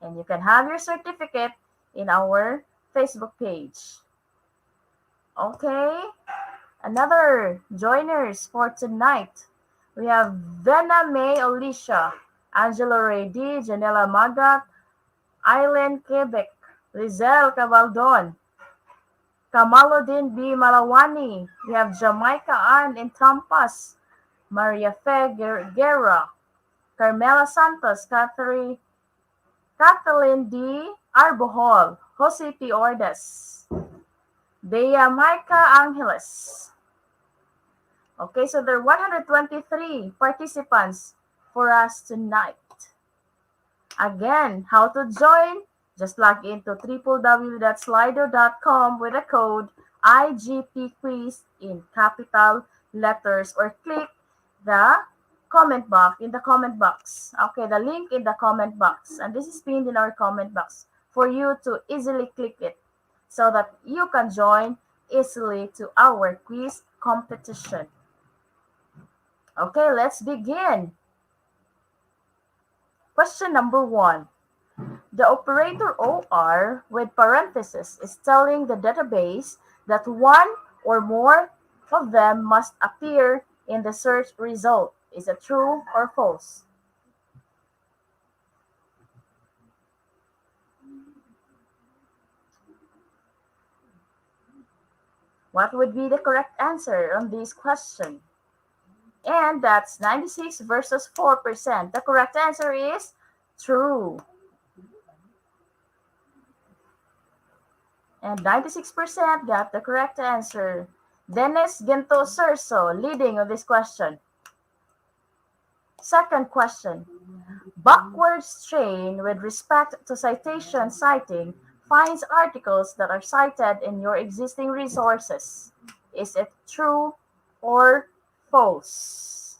and you can have your certificate in our Facebook page. Okay, another joiners for tonight. We have Vena May Alicia, Angelo Ray D, Janela Magat, Eileen Quebec, Lizelle Cabaldon, Kamaludin B. Malawani. We have Jamaica Ann in Tampas, Maria Fe Guerra, Carmela Santos, Kathleen D. Arbohol, Jose P. Ordes, Bea Micah Angeles. Okay, so there are 123 participants for us tonight. Again, how to join? Just log into www.slido.com with the code IGP quiz in capital letters or click the comment box in the comment box. Okay, the link in the comment box. And this is pinned in our comment box for you to easily click it so that you can join easily to our quiz competition. Okay, let's begin. Question number 1. The operator OR with parentheses is telling the database that one or more of them must appear in the search result. Is it true or false? What would be the correct answer on this question? And that's 96 versus 4%. The correct answer is true. And 96% got the correct answer. Dennis Gento Surso leading on this question. Second question. Backwards chain with respect to citation citing finds articles that are cited in your existing resources. Is it true or false?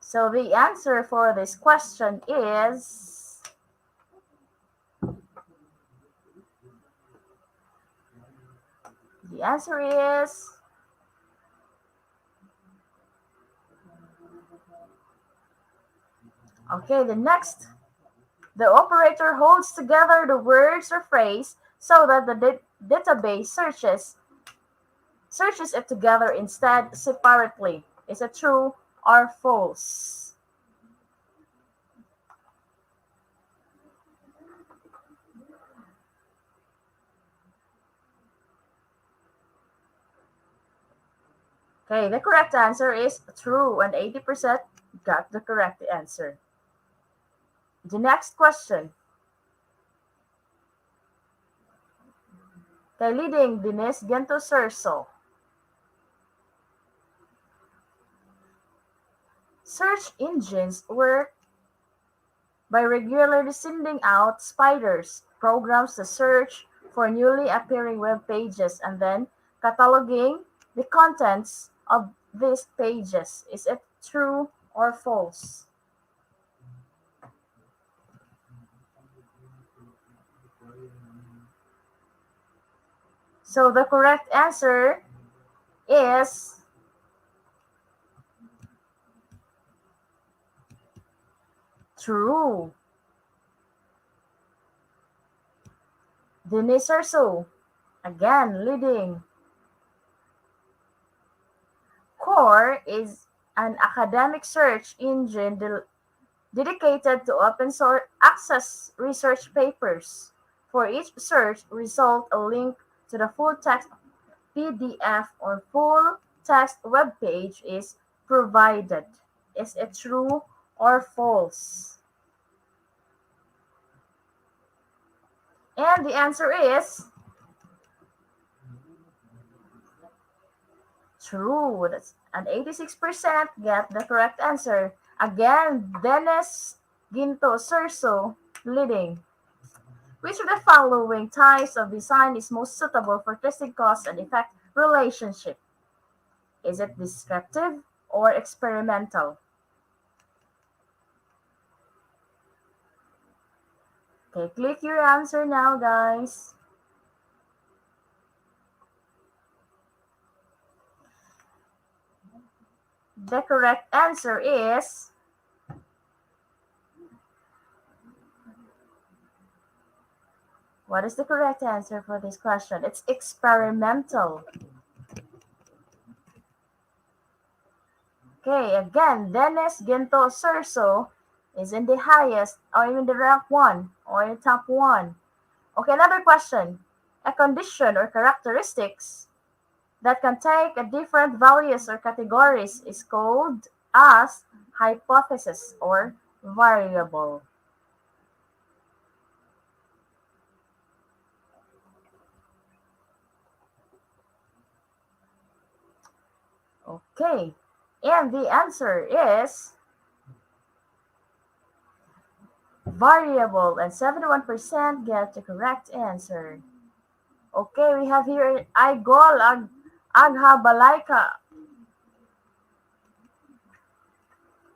So the answer for this question is okay, the next. The operator holds together the words or phrase so that the database searches it together instead separately. Is it true or false? Okay, the correct answer is true, and 80% got the correct answer. The next question. Okay, leading Dines Gento Surso. Search engines work by regularly sending out spiders, programs to search for newly appearing web pages and then cataloging the contents of these pages. Is it true or false? So the correct answer is true. Denise Urso, again leading. Core is an academic search engine dedicated to open source access research papers. For each search result, a link to the full text PDF or full text web page is provided. Is it true or false? And the answer is true. That's an 86% get the correct answer. Again, Dennis Ginto Serso leading. Which of the following types of design is most suitable for testing cause and effect relationship? Is it descriptive or experimental? Okay, click your answer now, guys. The correct answer is what is the correct answer for this question? It's experimental. Okay, again, Dennis Ginto Serso is in the highest or in the rank 1 or in the top 1. Okay, another question. A condition or characteristics that can take a different values or categories is called as hypothesis or variable. Okay, and the answer is variable, and 71% get the correct answer. Okay, we have here Igol Agha Balaika.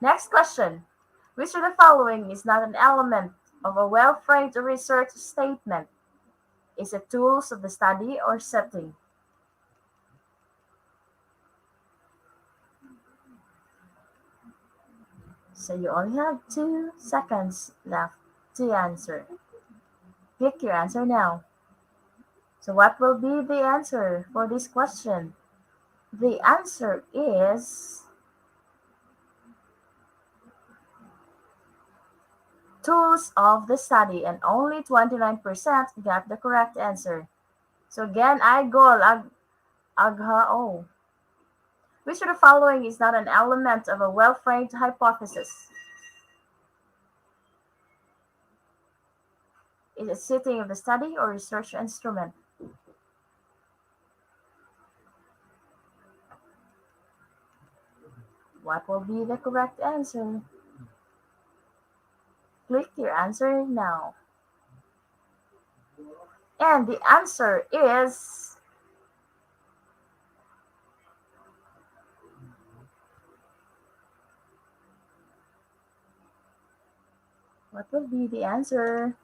Next question. Which of the following is not an element of a well-framed research statement? Is it tools of the study or setting? So you only have 2 seconds left to answer. Pick your answer now. So what will be the answer for this question? The answer is tools of the study, and only 29% got the correct answer. So again, aghao. Which of the following is not an element of a well-framed hypothesis? Is it setting of the study or research instrument? What will be the correct answer? Click your answer now. And the answer is what will be the answer?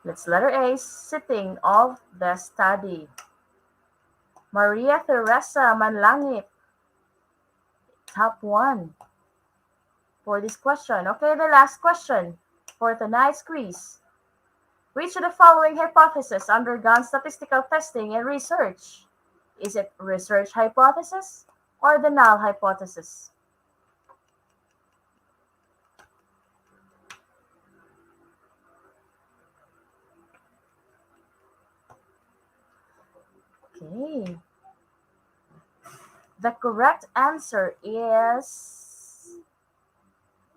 Let's letter A, sitting of the study. Maria Teresa Manlangit, top 1 for this question. Okay, the last question for tonight's quiz. Which of the following hypotheses undergone statistical testing and research? Is it research hypothesis or the null hypothesis? Okay. The correct answer is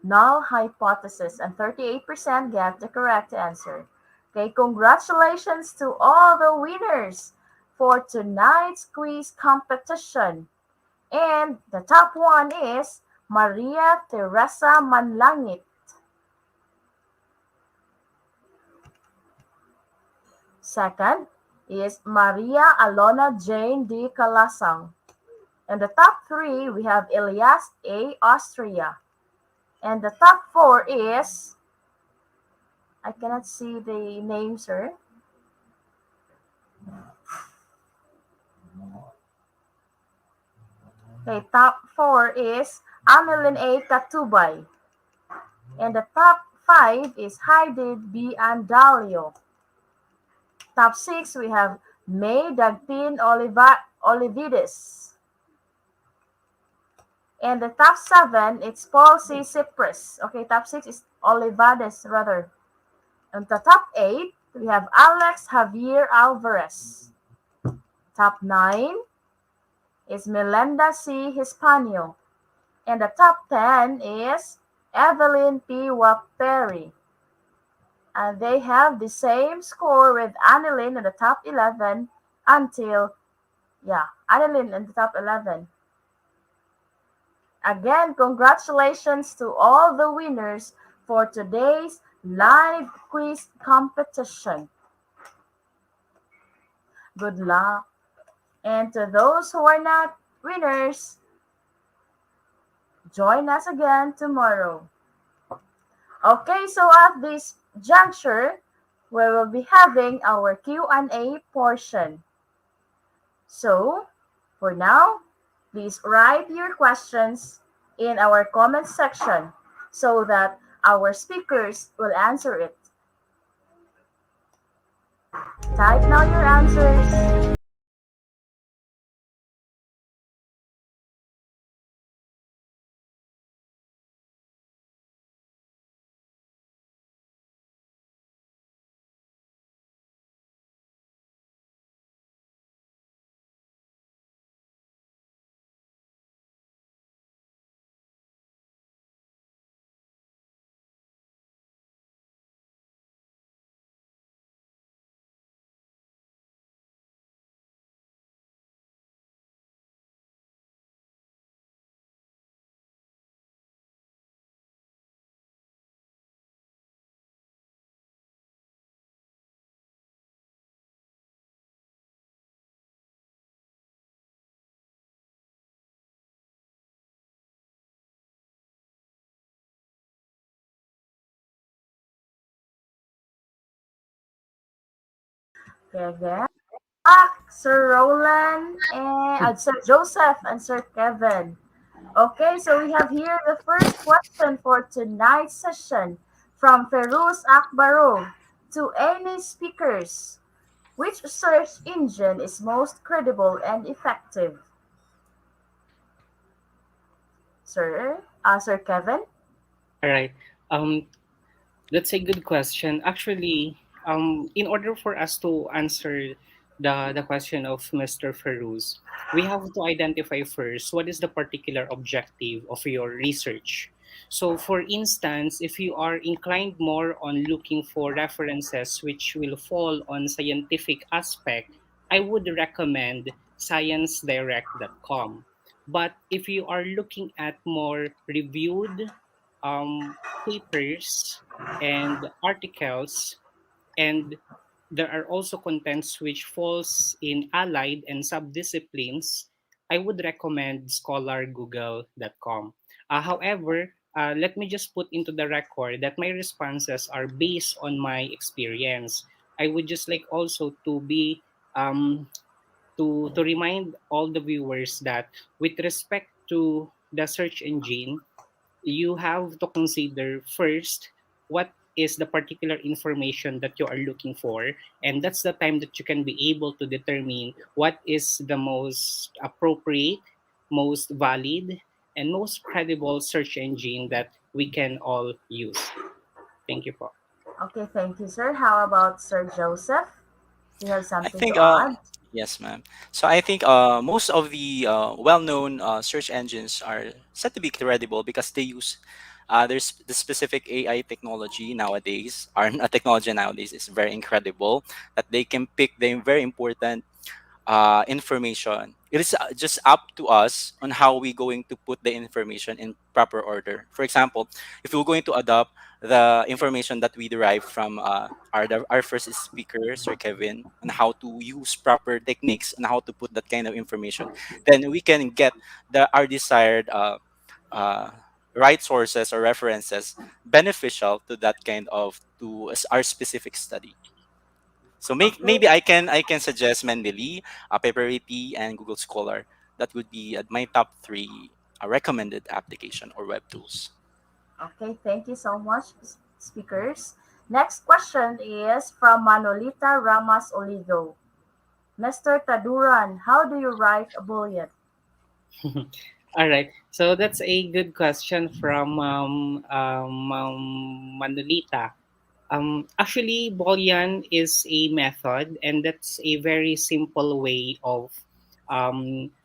null hypothesis, and 38% get the correct answer. Okay, congratulations to all the winners for tonight's quiz competition. And the top 1 is Maria Teresa Manlangit. Second is Maria Alona Jane D. Calasang. And the top 3, we have Elias A. Austria. And the top 4 is, I cannot see the name, sir. Okay, top 4 is Annalyn A. Katubay. And the top 5 is Heidi B. Andalio. Top 6, we have May Dagpin Olivides. And the top 7, it's Paul C. Cyprus. Okay, top 6 is Olivades, rather. And the top 8, we have Alex Javier Alvarez. Top 9 is Melenda C. Hispanio. And the top 10 is Evelyn P. Waperi. And they have the same score with Annalyn in the top 11 until, yeah, Annalyn in the top 11. Again, congratulations to all the winners for today's live quiz competition. Good luck. And to those who are not winners, join us again tomorrow. Okay, so at this juncture, we will be having our Q&A portion. So, for now, please write your questions in our comment section so that our speakers will answer it. Type now your answers. Okay, again. Sir Roland and Sir Joseph and Sir Kevin. Okay, so we have here the first question for tonight's session from Feroz Akbaro to any speakers. Which search engine is most credible and effective? Sir Kevin? All right. Um, That's a good question. Actually, in order for us to answer the question of Mr. Feruz, we have to identify first what is the particular objective of your research. So, for instance, if you are inclined more on looking for references which will fall on scientific aspect, I would recommend sciencedirect.com. But if you are looking at more reviewed um, papers and articles, and there are also contents which falls in allied and subdisciplines, I would recommend scholargoogle.com. However, let me just put into the record that my responses are based on my experience. I would just like also to be um, to remind all the viewers that with respect to the search engine, you have to consider first what is the particular information that you are looking for, and that's the time that you can be able to determine what is the most appropriate, most valid, and most credible search engine that we can all use. Thank you po. Okay, thank you, sir. How about Sir Joseph? Do you have I something think to add? yes, ma'am. So I think most of the well-known search engines are said to be credible because they use there's the specific AI technology nowadays. Our technology nowadays is very incredible that they can pick the very important information. It is just up to us on how we going to put the information in proper order. For example, if we're going to adopt the information that we derive from our first speaker, Sir Kevin, on how to use proper techniques and how to put that kind of information, then we can get our desired uh, right sources or references beneficial to that kind of our specific study. So Okay, maybe I can suggest Mendeley, Paperity, and Google Scholar. That would be my top three recommended application or web tools. okay, thank you so much, speakers. Next question is from Manolita Ramas Oligo. Mr. Taduran, how do you write a Boolean? All right. So that's a good question from Manolita. Actually, Boolean is a method, and that's a very simple way of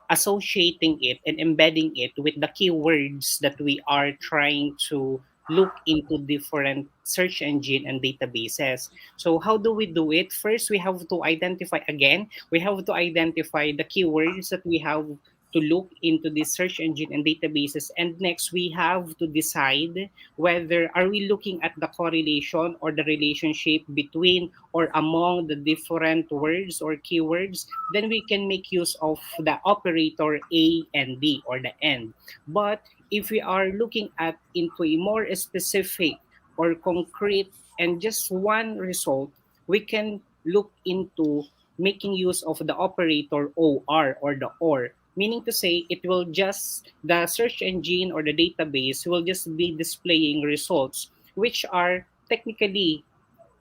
associating it and embedding it with the keywords that we are trying to look into different search engine and databases. So how do we do it? First, we have to identify again, we have to identify the keywords that we have to look into the search engine and databases. And next, we have to decide whether are we looking at the correlation or the relationship between or among the different words or keywords. Then we can make use of the operator A and B or the and. But if we are looking at into a more specific or concrete and just one result, we can look into making use of the operator or the or, meaning to say it will just the search engine or the database will just be displaying results which are technically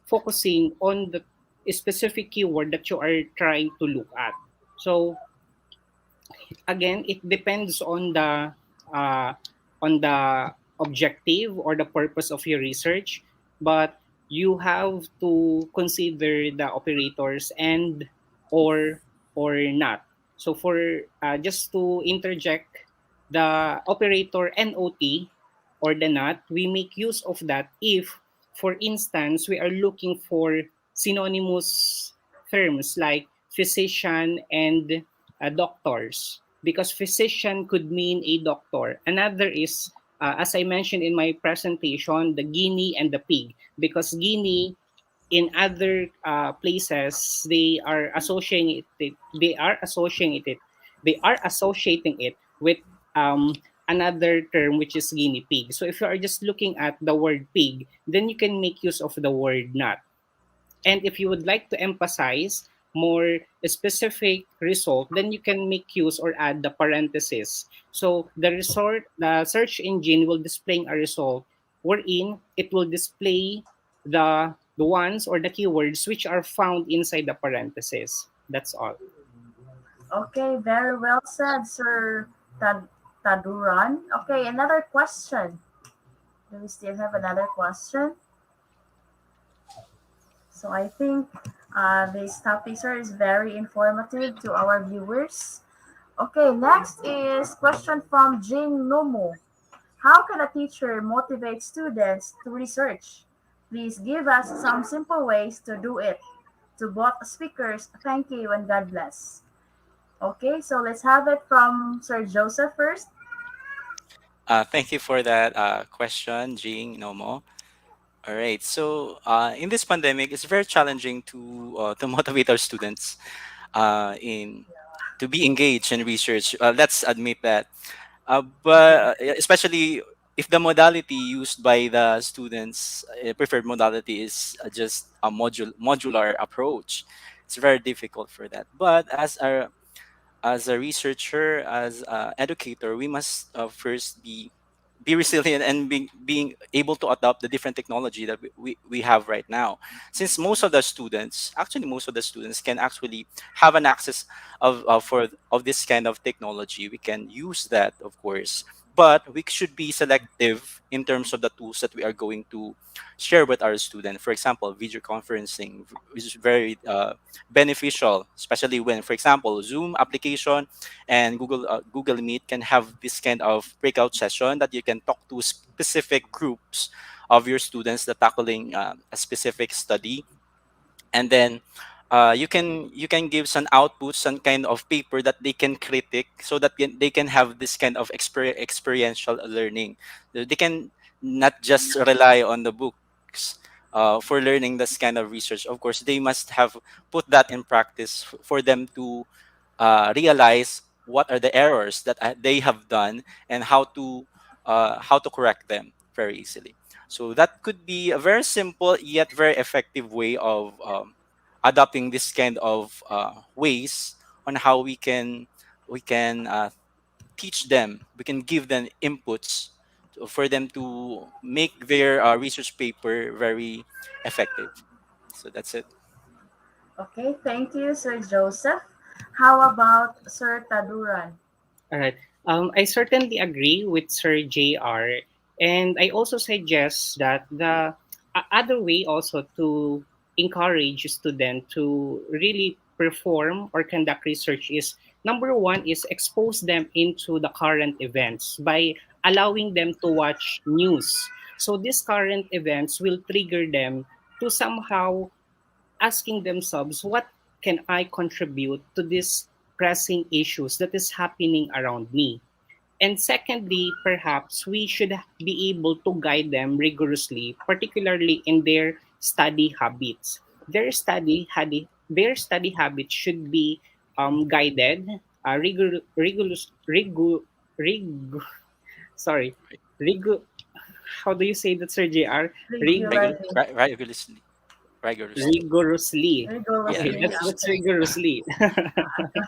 focusing on the specific keyword that you are trying to look at. So again, it depends uh, on the objective or the purpose of your research, but you have to consider the operators and or or not. So for just to interject, the operator not or the not, we make use of that if, for instance, we are looking for synonymous terms like physician and doctors, because physician could mean a doctor. Another is, as I mentioned in my presentation, the guinea and the pig, because guinea in other places they are associating it with um, another term which is guinea pig. So if you are just looking at the word pig, then you can make use of the word not. And if you would like to emphasize more specific result, then you can make use or add the parenthesis. So the search engine will display a result wherein it will display the ones or the keywords which are found inside the parenthesis. That's all. Okay, very well said, Sir Taduran. Okay, another question. Do we still have another question? So I think this topic, sir, is very informative to our viewers. Okay, next is question from Jing Nomo. How can a teacher motivate students to research? Please give us some simple ways to do it. To both speakers, thank you and God bless. Okay, so let's have it from Sir Joseph first. Thank you for that question, Jing Nomo. All right. So, in this pandemic, it's very challenging to motivate our students in to be engaged in research. Let's admit that. But especially if the modality used by the students, preferred modality is just a modular approach, it's very difficult for that. But as a researcher, as an educator, we must first be resilient and being able to adopt the different technology that we have right now, since most of the students can actually have an access of this kind of technology. We can use that, of course, but we should be selective in terms of the tools that we are going to share with our student. For example, video conferencing is very beneficial, especially when, for example, Zoom application and Google Meet can have this kind of breakout session that you can talk to specific groups of your students that tackling a specific study, and then you can give some output, some kind of paper that they can critic, so that they can have this kind of experiential learning. They can not just rely on the books for learning this kind of research. Of course, they must have put that in practice for them to realize what are the errors that they have done and how to correct them very easily. So that could be a very simple yet very effective way of adopting this kind of ways on how we can teach them. We can give them inputs for them to make their research paper very effective. So that's it. Okay, thank you, Sir Joseph. How about Sir Taduran? All right. I certainly agree with Sir JR, and I also suggest that the other way also to encourage student to really perform or conduct research is, number one is expose them into the current events by allowing them to watch news. So these current events will trigger them to somehow asking themselves, what can I contribute to these pressing issues that is happening around me? And secondly, perhaps we should be able to guide them rigorously, particularly in their study habits. Their study habits should be guided, rig, sorry, rig, how do you say that, Sir JR? Rig, Regular, Regularly, rigorously, rigorously. rigorously. Yeah, Okay, rigorously. rigorously. that's rigorously.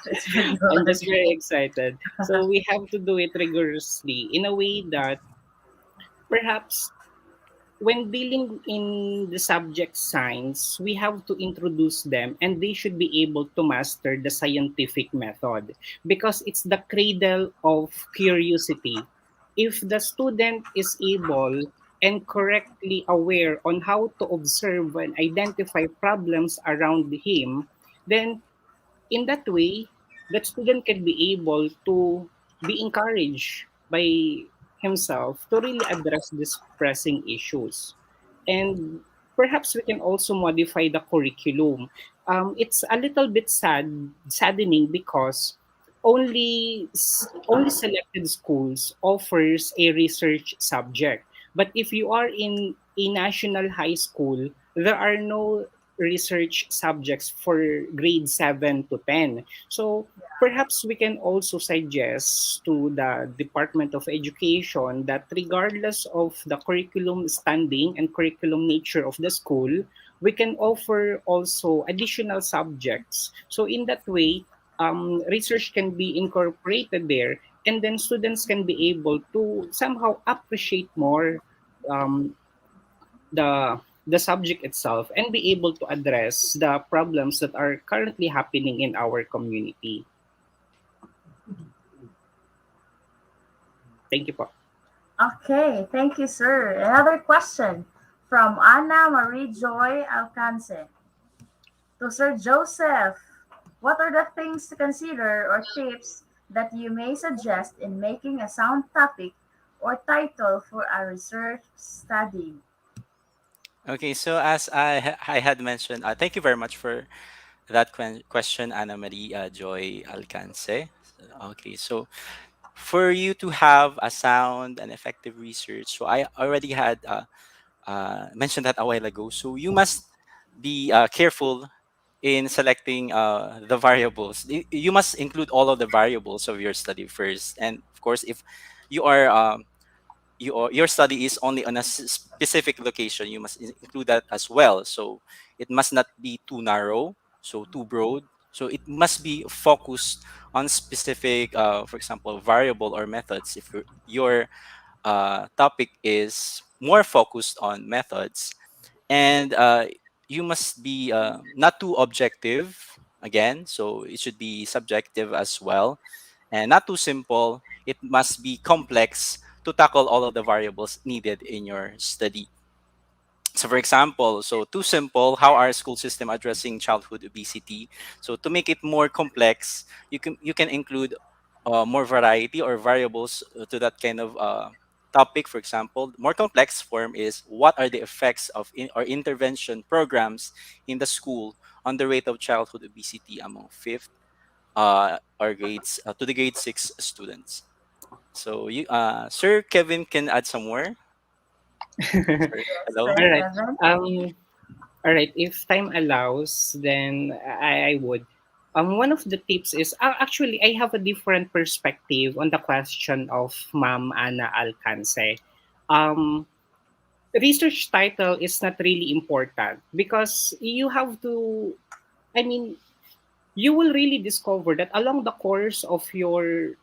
It's I'm just regularly. very excited. So we have to do it rigorously in a way that perhaps when dealing in the subject science, we have to introduce them and they should be able to master the scientific method because it's the cradle of curiosity. If the student is able and correctly aware on how to observe and identify problems around him, then in that way, that student can be able to be encouraged by himself to really address these pressing issues. And perhaps we can also modify the curriculum. It's a little bit saddening because only selected schools offers a research subject. But if you are in a national high school, there are no research subjects for grade 7 to 10. So perhaps we can also suggest to the Department of Education that regardless of the curriculum standing and curriculum nature of the school, we can offer also additional subjects. So in that way, research can be incorporated there, and then students can be able to somehow appreciate more um, the subject itself and be able to address the problems that are currently happening in our community. Thank you po. Okay, thank you, sir. Another question from Anna Marie Joy Alcance. To Sir Joseph, what are the things to consider or tips that you may suggest in making a sound topic or title for a research study? Okay, so as I had mentioned, thank you very much for that question, Anna Marie Joy Alcance. Okay, so for you to have a sound and effective research, so I already had mentioned that a while ago. So you must be careful in selecting the variables. You must include all of the variables of your study first, and of course, if you are your study is only on a specific location, you must include that as well. So it must not be too narrow, so too broad. So it must be focused on specific, for example, variable or methods. If your topic is more focused on methods, and you must be not too objective again, so it should be subjective as well, and not too simple. It must be complex to tackle all of the variables needed in your study. So for example, so too simple, how our school system addressing childhood obesity. So to make it more complex, you can include more variety or variables to that kind of topic. For example, more complex form is what are the effects of or intervention programs in the school on the rate of childhood obesity among fifth or grades to the grade 6 students. So you Sir Kevin can add some more. Sir, Yes, hello. All Sir right. Kevin. All right. If time allows, then I would. One of the tips is actually I have a different perspective on the question of Ma'am Ana Alcance. Um, Research title is not really important because you have to. I mean, you will really discover that along the course of your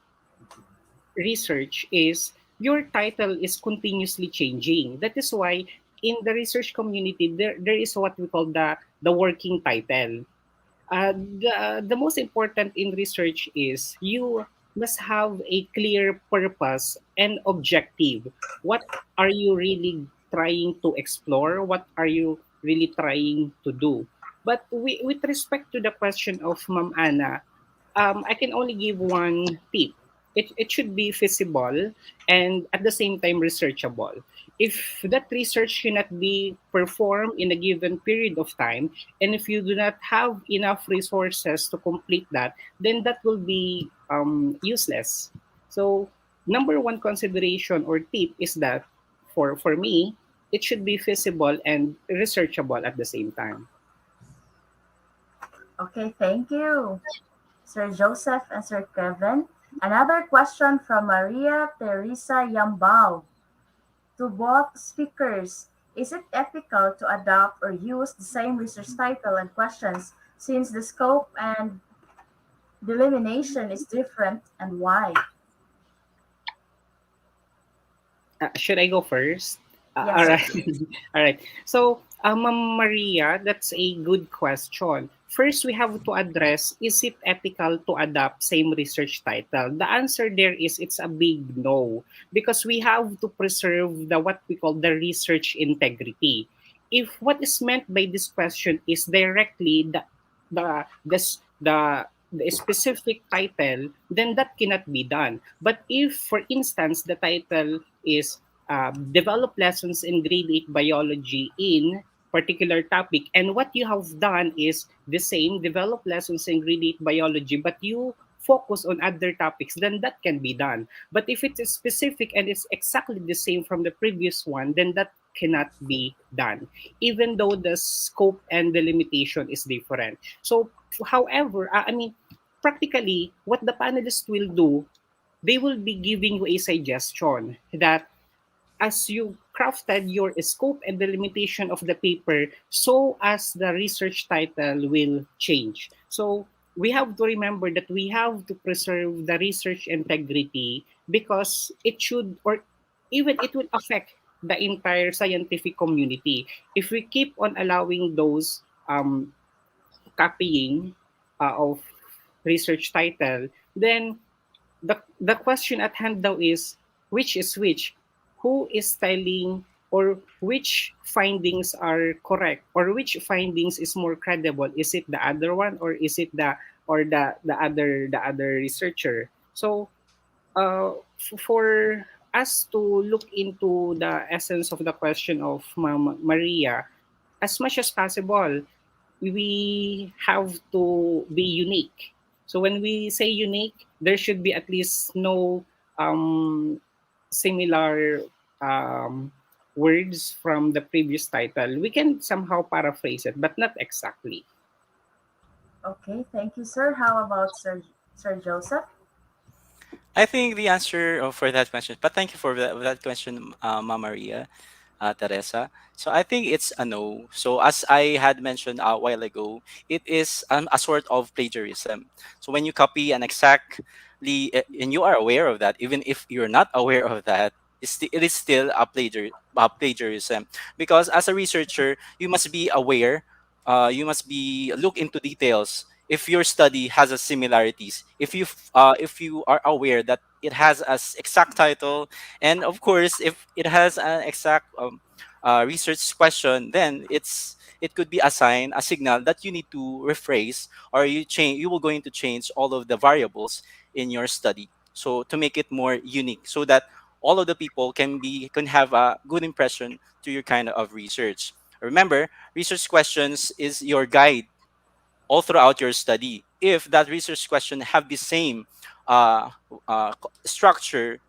research is your title is continuously changing. That is why in the research community there is what we call the working title. The most important in research is you must have a clear purpose and objective. What are you really trying to explore? What are you really trying to do? But with respect to the question of Ma'am Anna, I can only give one tip. it should be feasible and at the same time researchable. If that research cannot be performed in a given period of time, and if you do not have enough resources to complete that, then that will be useless. So number one consideration or tip is that for me, it should be feasible and researchable at the same time. Okay, thank you, Sir Joseph and Sir Kevin. Another question from Maria Teresa Yambao. To both speakers, is it ethical to adopt or use the same research title and questions since the scope and delimitation is different and why? Should I go first? All Yes, sir. right. All right. So, Ma'am Maria, that's a good question. First, we have to address, is it ethical to adopt same research title? The answer there is it's a big no, because we have to preserve the what we call the research integrity. If what is meant by this question is directly the specific title, then that cannot be done. But if, for instance, the title is develop lessons in grade 8 biology in particular topic, and what you have done is the same, develop lessons in grade 8 biology, but you focus on other topics, then that can be done. But if it is specific and it's exactly the same from the previous one, then that cannot be done, even though the scope and the limitation is different. So, however, I mean, practically, what the panelists will do, they will be giving you a suggestion that as you crafted your scope and the limitation of the paper, so as the research title will change. So we have to remember that we have to preserve the research integrity because it should, or even it will affect the entire scientific community. If we keep on allowing those copying of research title, then the question at hand now is which is which? Who is telling or which findings are correct or which findings is more credible? Is it the other one or is it the other researcher? So for us to look into the essence of the question of Maria, as much as possible, we have to be unique. So when we say unique, there should be at least no similar um, words from the previous title. We can somehow paraphrase it, but not exactly. Okay, thank you, sir. How about Sir Joseph? I think the answer for that question, but thank you for that question, Mama Maria, Teresa. So I think it's a no. So as I had mentioned a while ago, it is a sort of plagiarism. So when you copy an exactly, and you are aware of that, even if you're not aware of that, it is still a plagiarism. Because as a researcher, you must be aware. You must be look into details if your study has a similarities, if you are aware that it has as exact title, and of course if it has an exact research question, then it could be a sign, a signal that you need to rephrase, or you will going to change all of the variables in your study, so to make it more unique, so that all of the people can have a good impression to your kind of research. Remember, research questions is your guide all throughout your study. If that research question have the same structure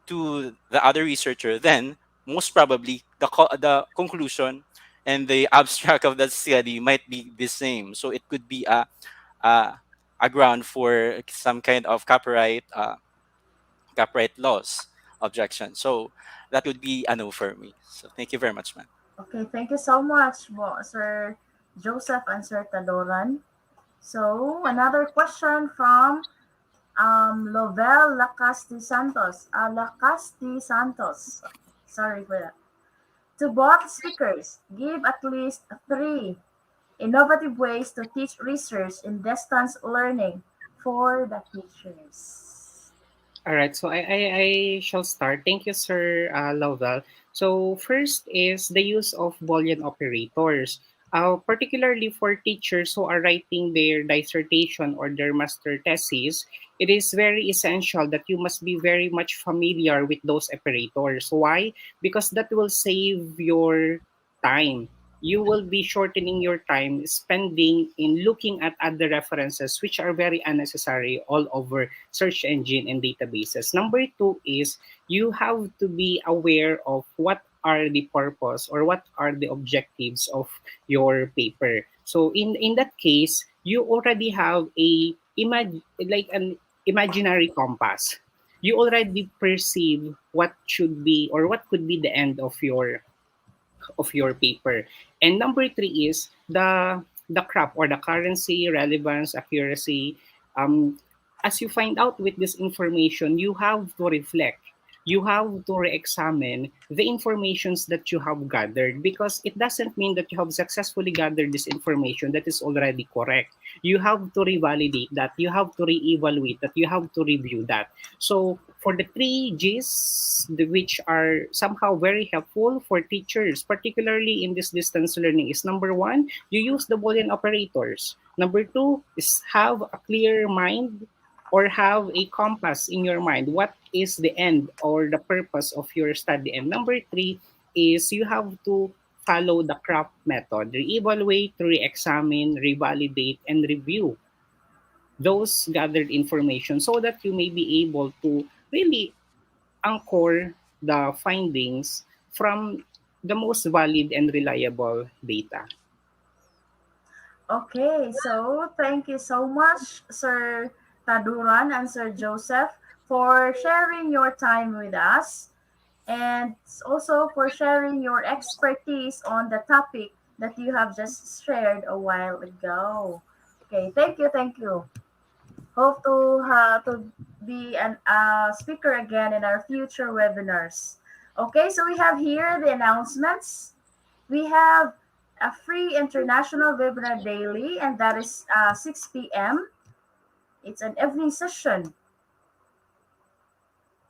to the other researcher, then most probably the conclusion and the abstract of that study might be the same. So it could be a, a ground for some kind of copyright laws objection. So that would be a no for me. So thank you very much, man. Okay, thank you so much, Sir Joseph and Sir Tadoran. So, another question from Lovell Lacasti Santos. Lacasti Santos. Sorry for that. To both speakers, give at least three innovative ways to teach research in distance learning for the teachers. All right, so I shall start. Thank you, Sir Lovell. So first is the use of Boolean operators. Particularly for teachers who are writing their dissertation or their master thesis, it is very essential that you must be very much familiar with those operators. Why? Because that will save your time. You will be shortening your time spending in looking at other references which are very unnecessary all over search engine and databases. Number two is you have to be aware of what are the purpose or what are the objectives of your paper. So in that case, you already have a like an imaginary compass. You already perceive what should be or what could be the end of your paper. And number three is the crop or the currency, relevance, accuracy. Um, as you find out with this information, you have to reflect. You have to re-examine the informations that you have gathered because it doesn't mean that you have successfully gathered this information that is already correct. You have to revalidate that. You have to re-evaluate that. You have to review that. So for the three G's, which are somehow very helpful for teachers, particularly in this distance learning, is number one, you use the Boolean operators. Number two is have a clear mind or have a compass in your mind. What is the end or the purpose of your study? And number three is you have to follow the craft method. Re-evaluate, re-examine, revalidate, and review those gathered information so that you may be able to really anchor the findings from the most valid and reliable data. Okay, so thank you so much, Sir Taduran and Sir Joseph, for sharing your time with us and also for sharing your expertise on the topic that you have just shared a while ago. Okay, thank you, thank you. Hope to be an speaker again in our future webinars. Okay, so we have here the announcements. We have a free international webinar daily, and that is 6 p.m. It's an evening session.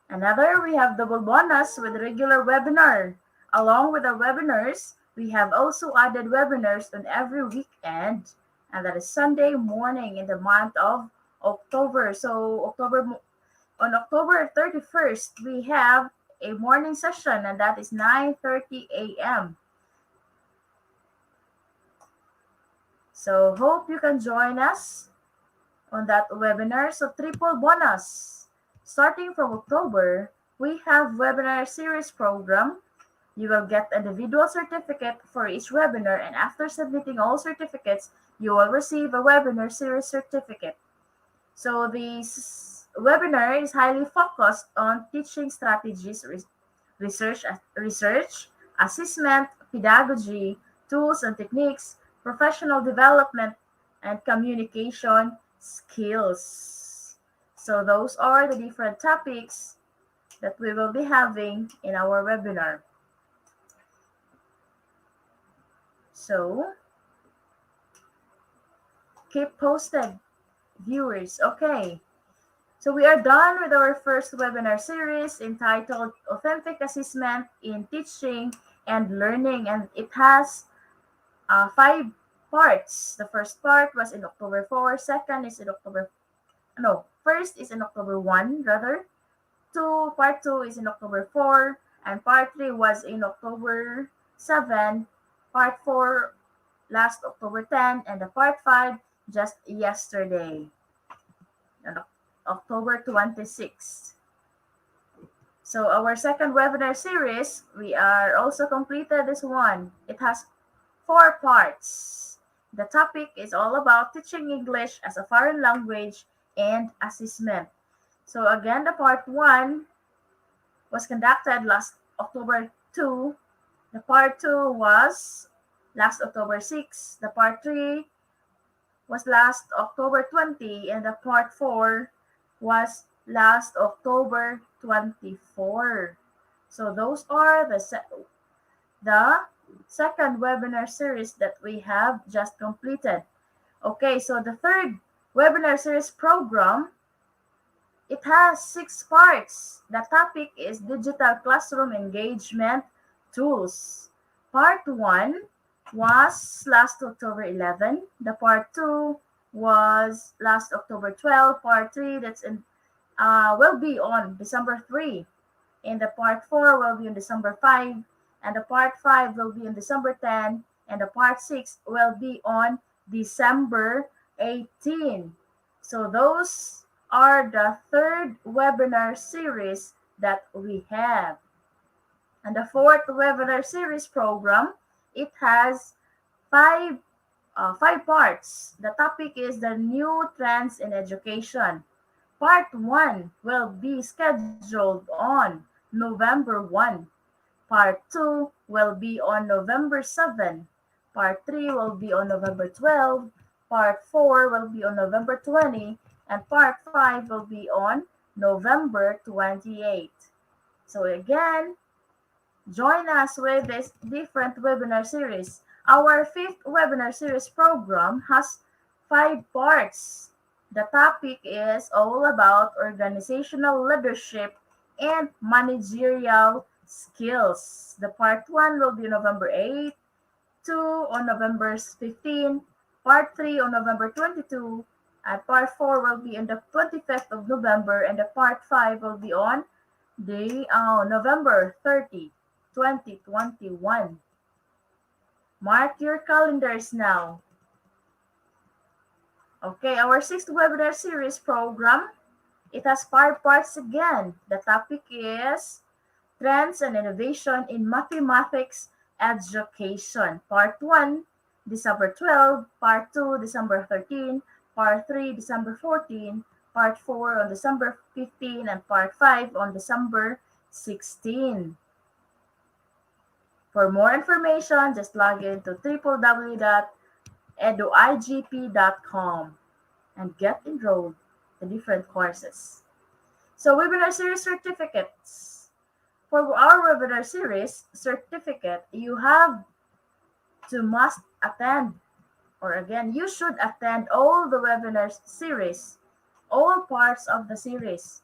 Another, we have double bonus with regular webinar. Along with our webinars, we have also added webinars on every weekend, and that is Sunday morning in the month of October. So on October 31st, we have a morning session, and that is 9:30 a.m. So hope you can join us on that webinar. So triple bonus. Starting from October, we have webinar series program. You will get individual certificate for each webinar, and after submitting all certificates, you will receive a webinar series certificate. So this webinar is highly focused on teaching strategies, research, assessment, pedagogy, tools and techniques, professional development, and communication skills. So those are the different topics that we will be having in our webinar. So keep posted, viewers. Okay. So we are done with our first webinar series entitled Authentic Assessment in Teaching and Learning, and it has 5 parts. The first part was in October 4, second is in first is in October 1, rather. Part 2 is in October 4, and part 3 was in October 7, part 4 last October 10, and the part 5 just yesterday, on October 26th. So our second webinar series, we are also completed this one. It has 4 parts. The topic is all about teaching English as a foreign language and assessment. So again, the part 1 was conducted last October 2. The part 2 was last October 6. The part 3 was last October 20, and the part 4 was last October 24. So those are the second webinar series that we have just completed. Okay, so the third webinar series program, it has 6 parts. The topic is digital classroom engagement tools. Part 1 was last October 11. The part 2 was last October 12. Part 3 will be on December 3. And the part 4 will be on December 5. And the part 5 will be on December 10. And the part 6 will be on December 18. So those are the third webinar series that we have. And the fourth webinar series program, it has five five parts. The topic is the new trends in education. Part 1 will be scheduled on November 1. Part 2 will be on November 7. Part 3 will be on November 12. Part 4 will be on November 20. And Part 5 will be on November 28. So again, join us with this different webinar series. Our fifth webinar series program has five parts. The topic is all about organizational leadership and managerial skills. The part 1 will be November 8, 2 on November 15, part 3 on November 22, and part 4 will be on the 25th of November, and the part 5 will be on the November 30, 2021. Mark your calendars now. Okay, our sixth webinar series program, it has five parts again. The topic is Trends and Innovation in Mathematics Education. Part 1, December 12. Part 2, December 13. Part 3, December 14. Part 4 on December 15. And Part 5 on December 16. For more information, just log in to www.eduigp.com and get enrolled in different courses. So webinar series certificates. For our webinar series certificate, you have to must attend, or again, you should attend all the webinar series, all parts of the series.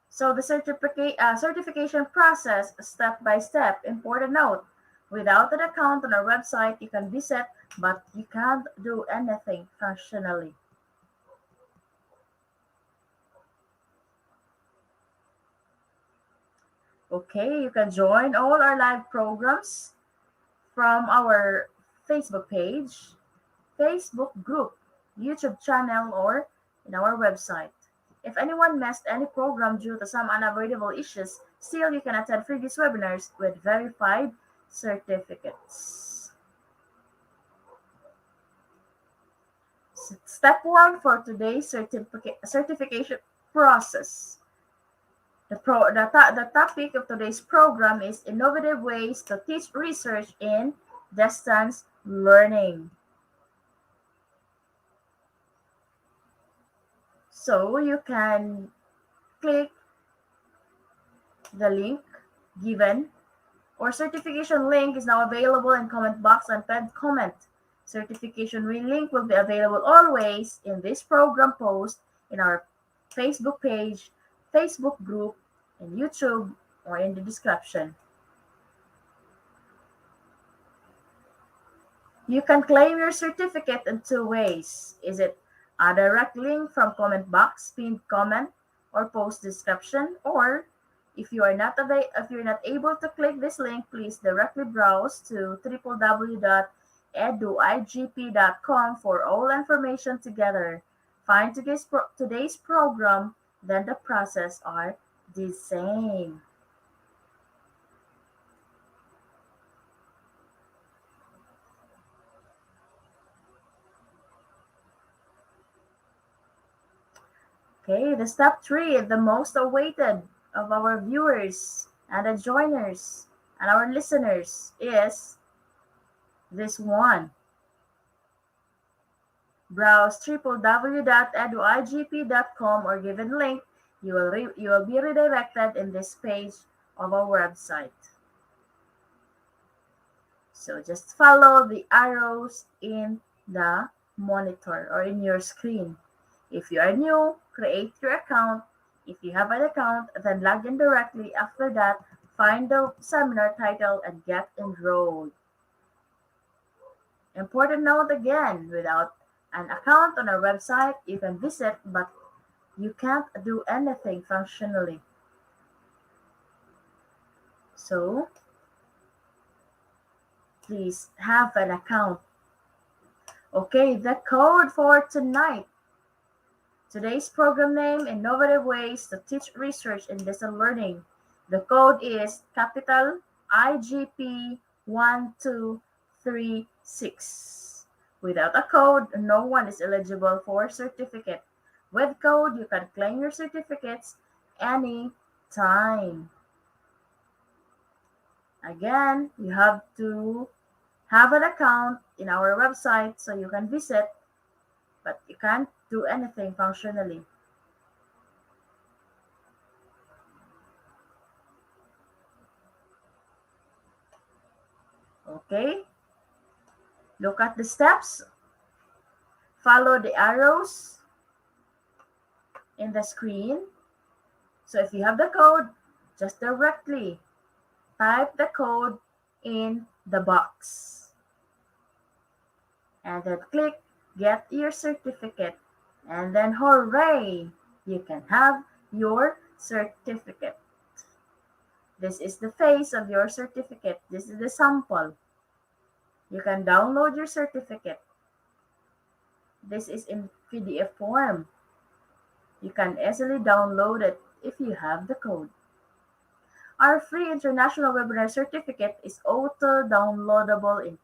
So the certification process, step by step. Important note, without an account on our website, you can visit, but you can't do anything functionally. Okay, you can join all our live programs from our Facebook page, Facebook group, YouTube channel, or in our website. If anyone missed any program due to some unavoidable issues, still you can attend previous webinars with verified certificates. Step 1 for today's certification process. The topic of today's program is innovative ways to teach research in distance learning. So you can click the link given, or certification link is now available in comment box and pinned comment. Certification link will be available always in this program post, in our Facebook page, Facebook group, in YouTube, or in the description. You can claim your certificate in two ways. Is it a direct link from comment box, pinned comment, or post description? Or if you're not able to click this link, please directly browse to www.eduigp.com for all information together. Find today's program, then the process are the same. Okay, the step 3, the most awaited of our viewers and the joiners and our listeners, is this one. Browse www.eduigp.com or given link. You will be redirected in this page of our website. So just follow the arrows in the monitor or in your screen. If you are new, create your account. If you have an account, then log in directly. After that, find the seminar title, and get enrolled. Important note again, without an account on our website, you can visit, but you can't do anything functionally. So, please have an account. Okay, the code for tonight. Today's program name, Innovative Ways to Teach Research and Distance Learning. The code is capital IGP 1236. Without a code, no one is eligible for certificate. With code, you can claim your certificates any time. Again, you have to have an account in our website so you can visit, but you can't do anything functionally. Okay, look at the steps, follow the arrows in the screen. So if you have the code, just directly type the code in the box and then click get your certificate, and then hooray, you can have your certificate. This is the face of your certificate. This is the sample. You can download your certificate. This is in PDF form. You can easily download it if you have the code. Our free international webinar certificate is auto-downloadable in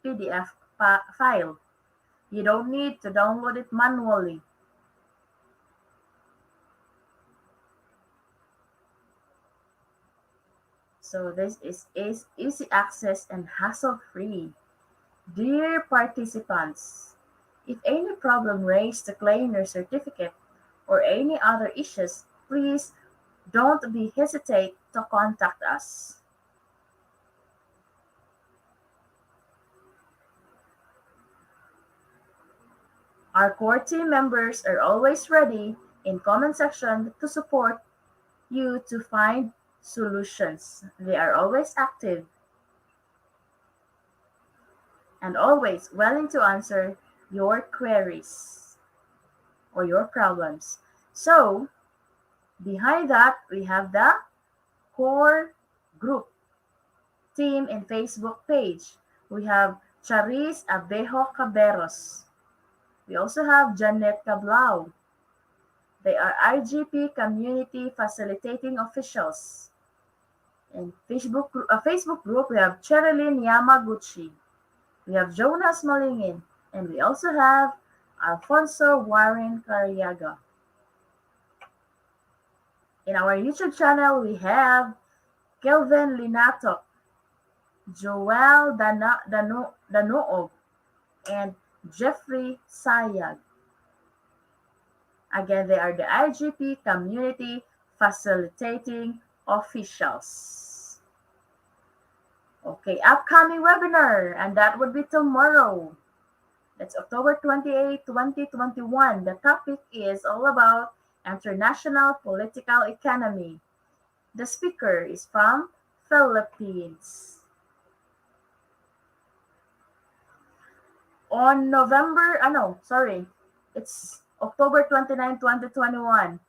PDF file. You don't need to download it manually. So this is easy access and hassle-free. Dear participants, if any problem raised to claim your certificate or any other issues, please don't be hesitate to contact us. Our core team members are always ready in comment section to support you to find solutions. They are always active and always willing to answer your queries or your problems. So, behind that, we have the core group team and Facebook page. We have Charis Abejo Caberos. We also have Janet Cablao. They are IGP Community Facilitating Officials. In Facebook group, we have Cherilyn Yamaguchi. We have Jonas Malingin. And we also have Alfonso Warren Cariaga. In our YouTube channel, we have Kelvin Linato, Joel Danoog, and Jeffrey Sayag. Again, they are the IGP Community Facilitating Officials. Okay, upcoming webinar, and that would be tomorrow. That's October 28, 2021. The topic is all about international political economy. The speaker is from Philippines. On it's October 29, 2021.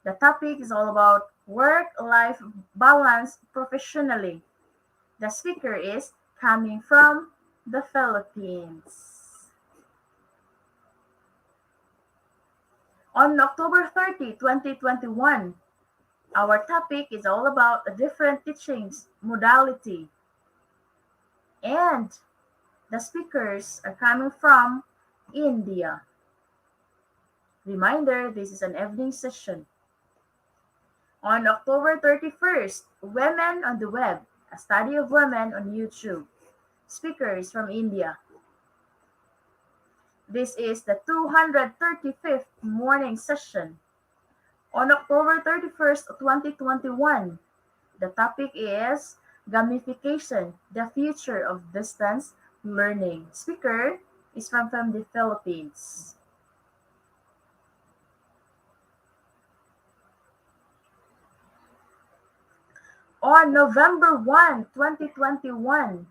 The topic is all about work-life balance professionally. The speaker is coming from the Philippines. On October 30, 2021, our topic is all about a different teachings modality. And the speakers are coming from India. Reminder, this is an evening session. On October 31st, Women on the Web, a study of women on YouTube. Speaker is from India. This is the 235th morning session. On October 31st, 2021, the topic is Gamification, the Future of Distance Learning. Speaker is from the Philippines. on November 1, 2021.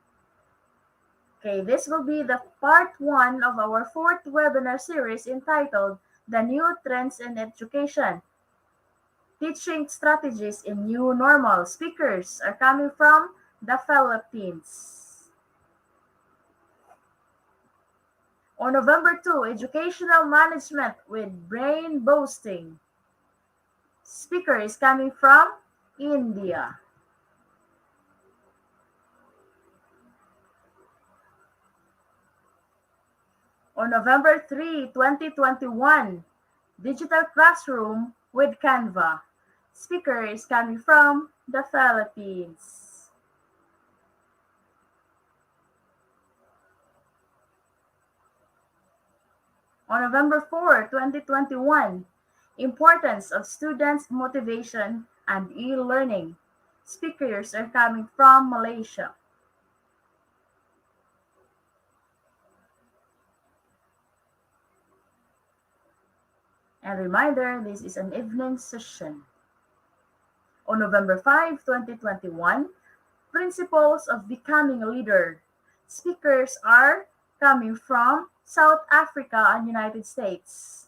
Okay, this will be the part 1 of our fourth webinar series entitled The New Trends in Education. Teaching Strategies in New Normal. Speakers are coming from the Philippines. On November 2, Educational Management with Brain Boosting. Speaker is coming from India. On November 3, 2021, Digital Classroom with Canva. Speaker is coming from the Philippines. On November 4, 2021, Importance of Students' Motivation and E-Learning. Speakers are coming from Malaysia. And reminder, this is an evening session. On November 5, 2021, Principles of Becoming a Leader. Speakers are coming from South Africa and United States.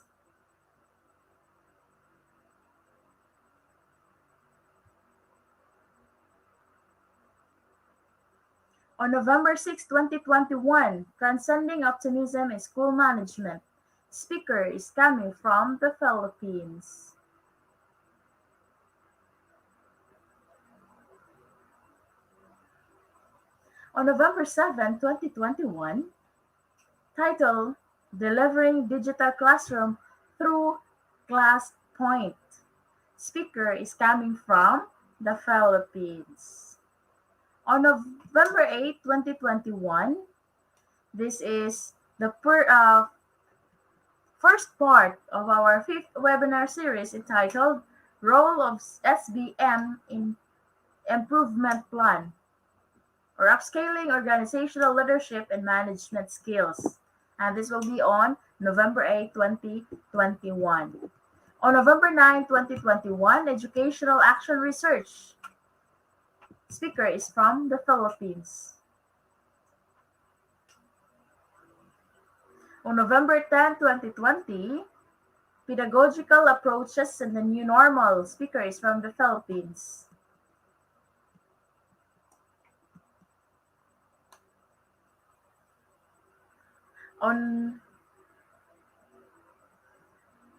On November 6, 2021, Transcending Optimism in School Management. Speaker is coming from the Philippines. On November 7, 2021, title Delivering Digital Classroom Through ClassPoint. Speaker is coming from the Philippines. On November 8, 2021, this is the first part of our fifth webinar series entitled Role of SBM in Improvement Plan, or Upscaling Organizational Leadership and Management Skills. And this will be on November 8, 2021. On November 9, 2021, Educational Action Research. Speaker is from the Philippines. On November 10, 2020, Pedagogical Approaches in the New Normal. Speaker is from the Philippines.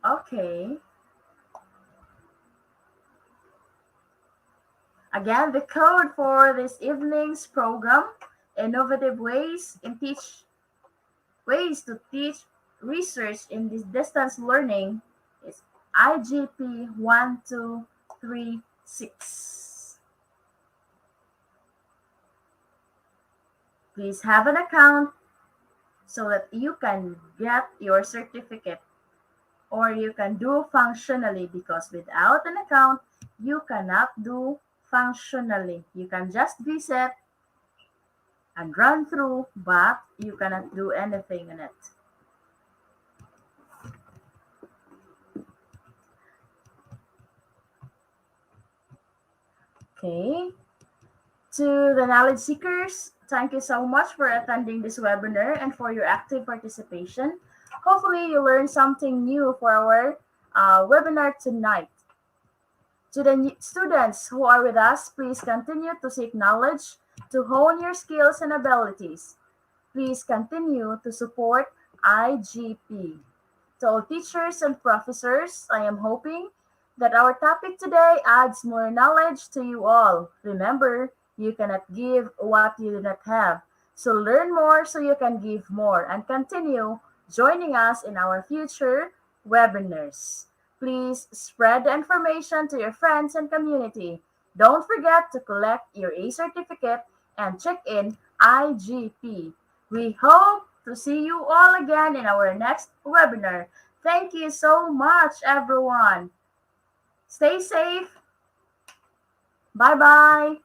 Okay. Again, the code for this evening's program, Innovative Ways to Teach Research in this Distance Learning, is IGP1236. Please have an account so that you can get your certificate, or you can do functionally, because without an account, you cannot do functionally. You can just visit and run through, but you cannot do anything in it. Okay. To the knowledge seekers, thank you so much for attending this webinar and for your active participation. Hopefully you learned something new for our webinar tonight. To the students who are with us, please continue to seek knowledge to hone your skills and abilities. Please continue to support IGP. To all teachers and professors, I am hoping that our topic today adds more knowledge to you all. Remember, you cannot give what you do not have. So learn more so you can give more, and continue joining us in our future webinars. Please spread the information to your friends and community. Don't forget to collect your A certificate and check in IGP. We hope to see you all again in our next webinar. Thank you so much, everyone. Stay safe. Bye-bye.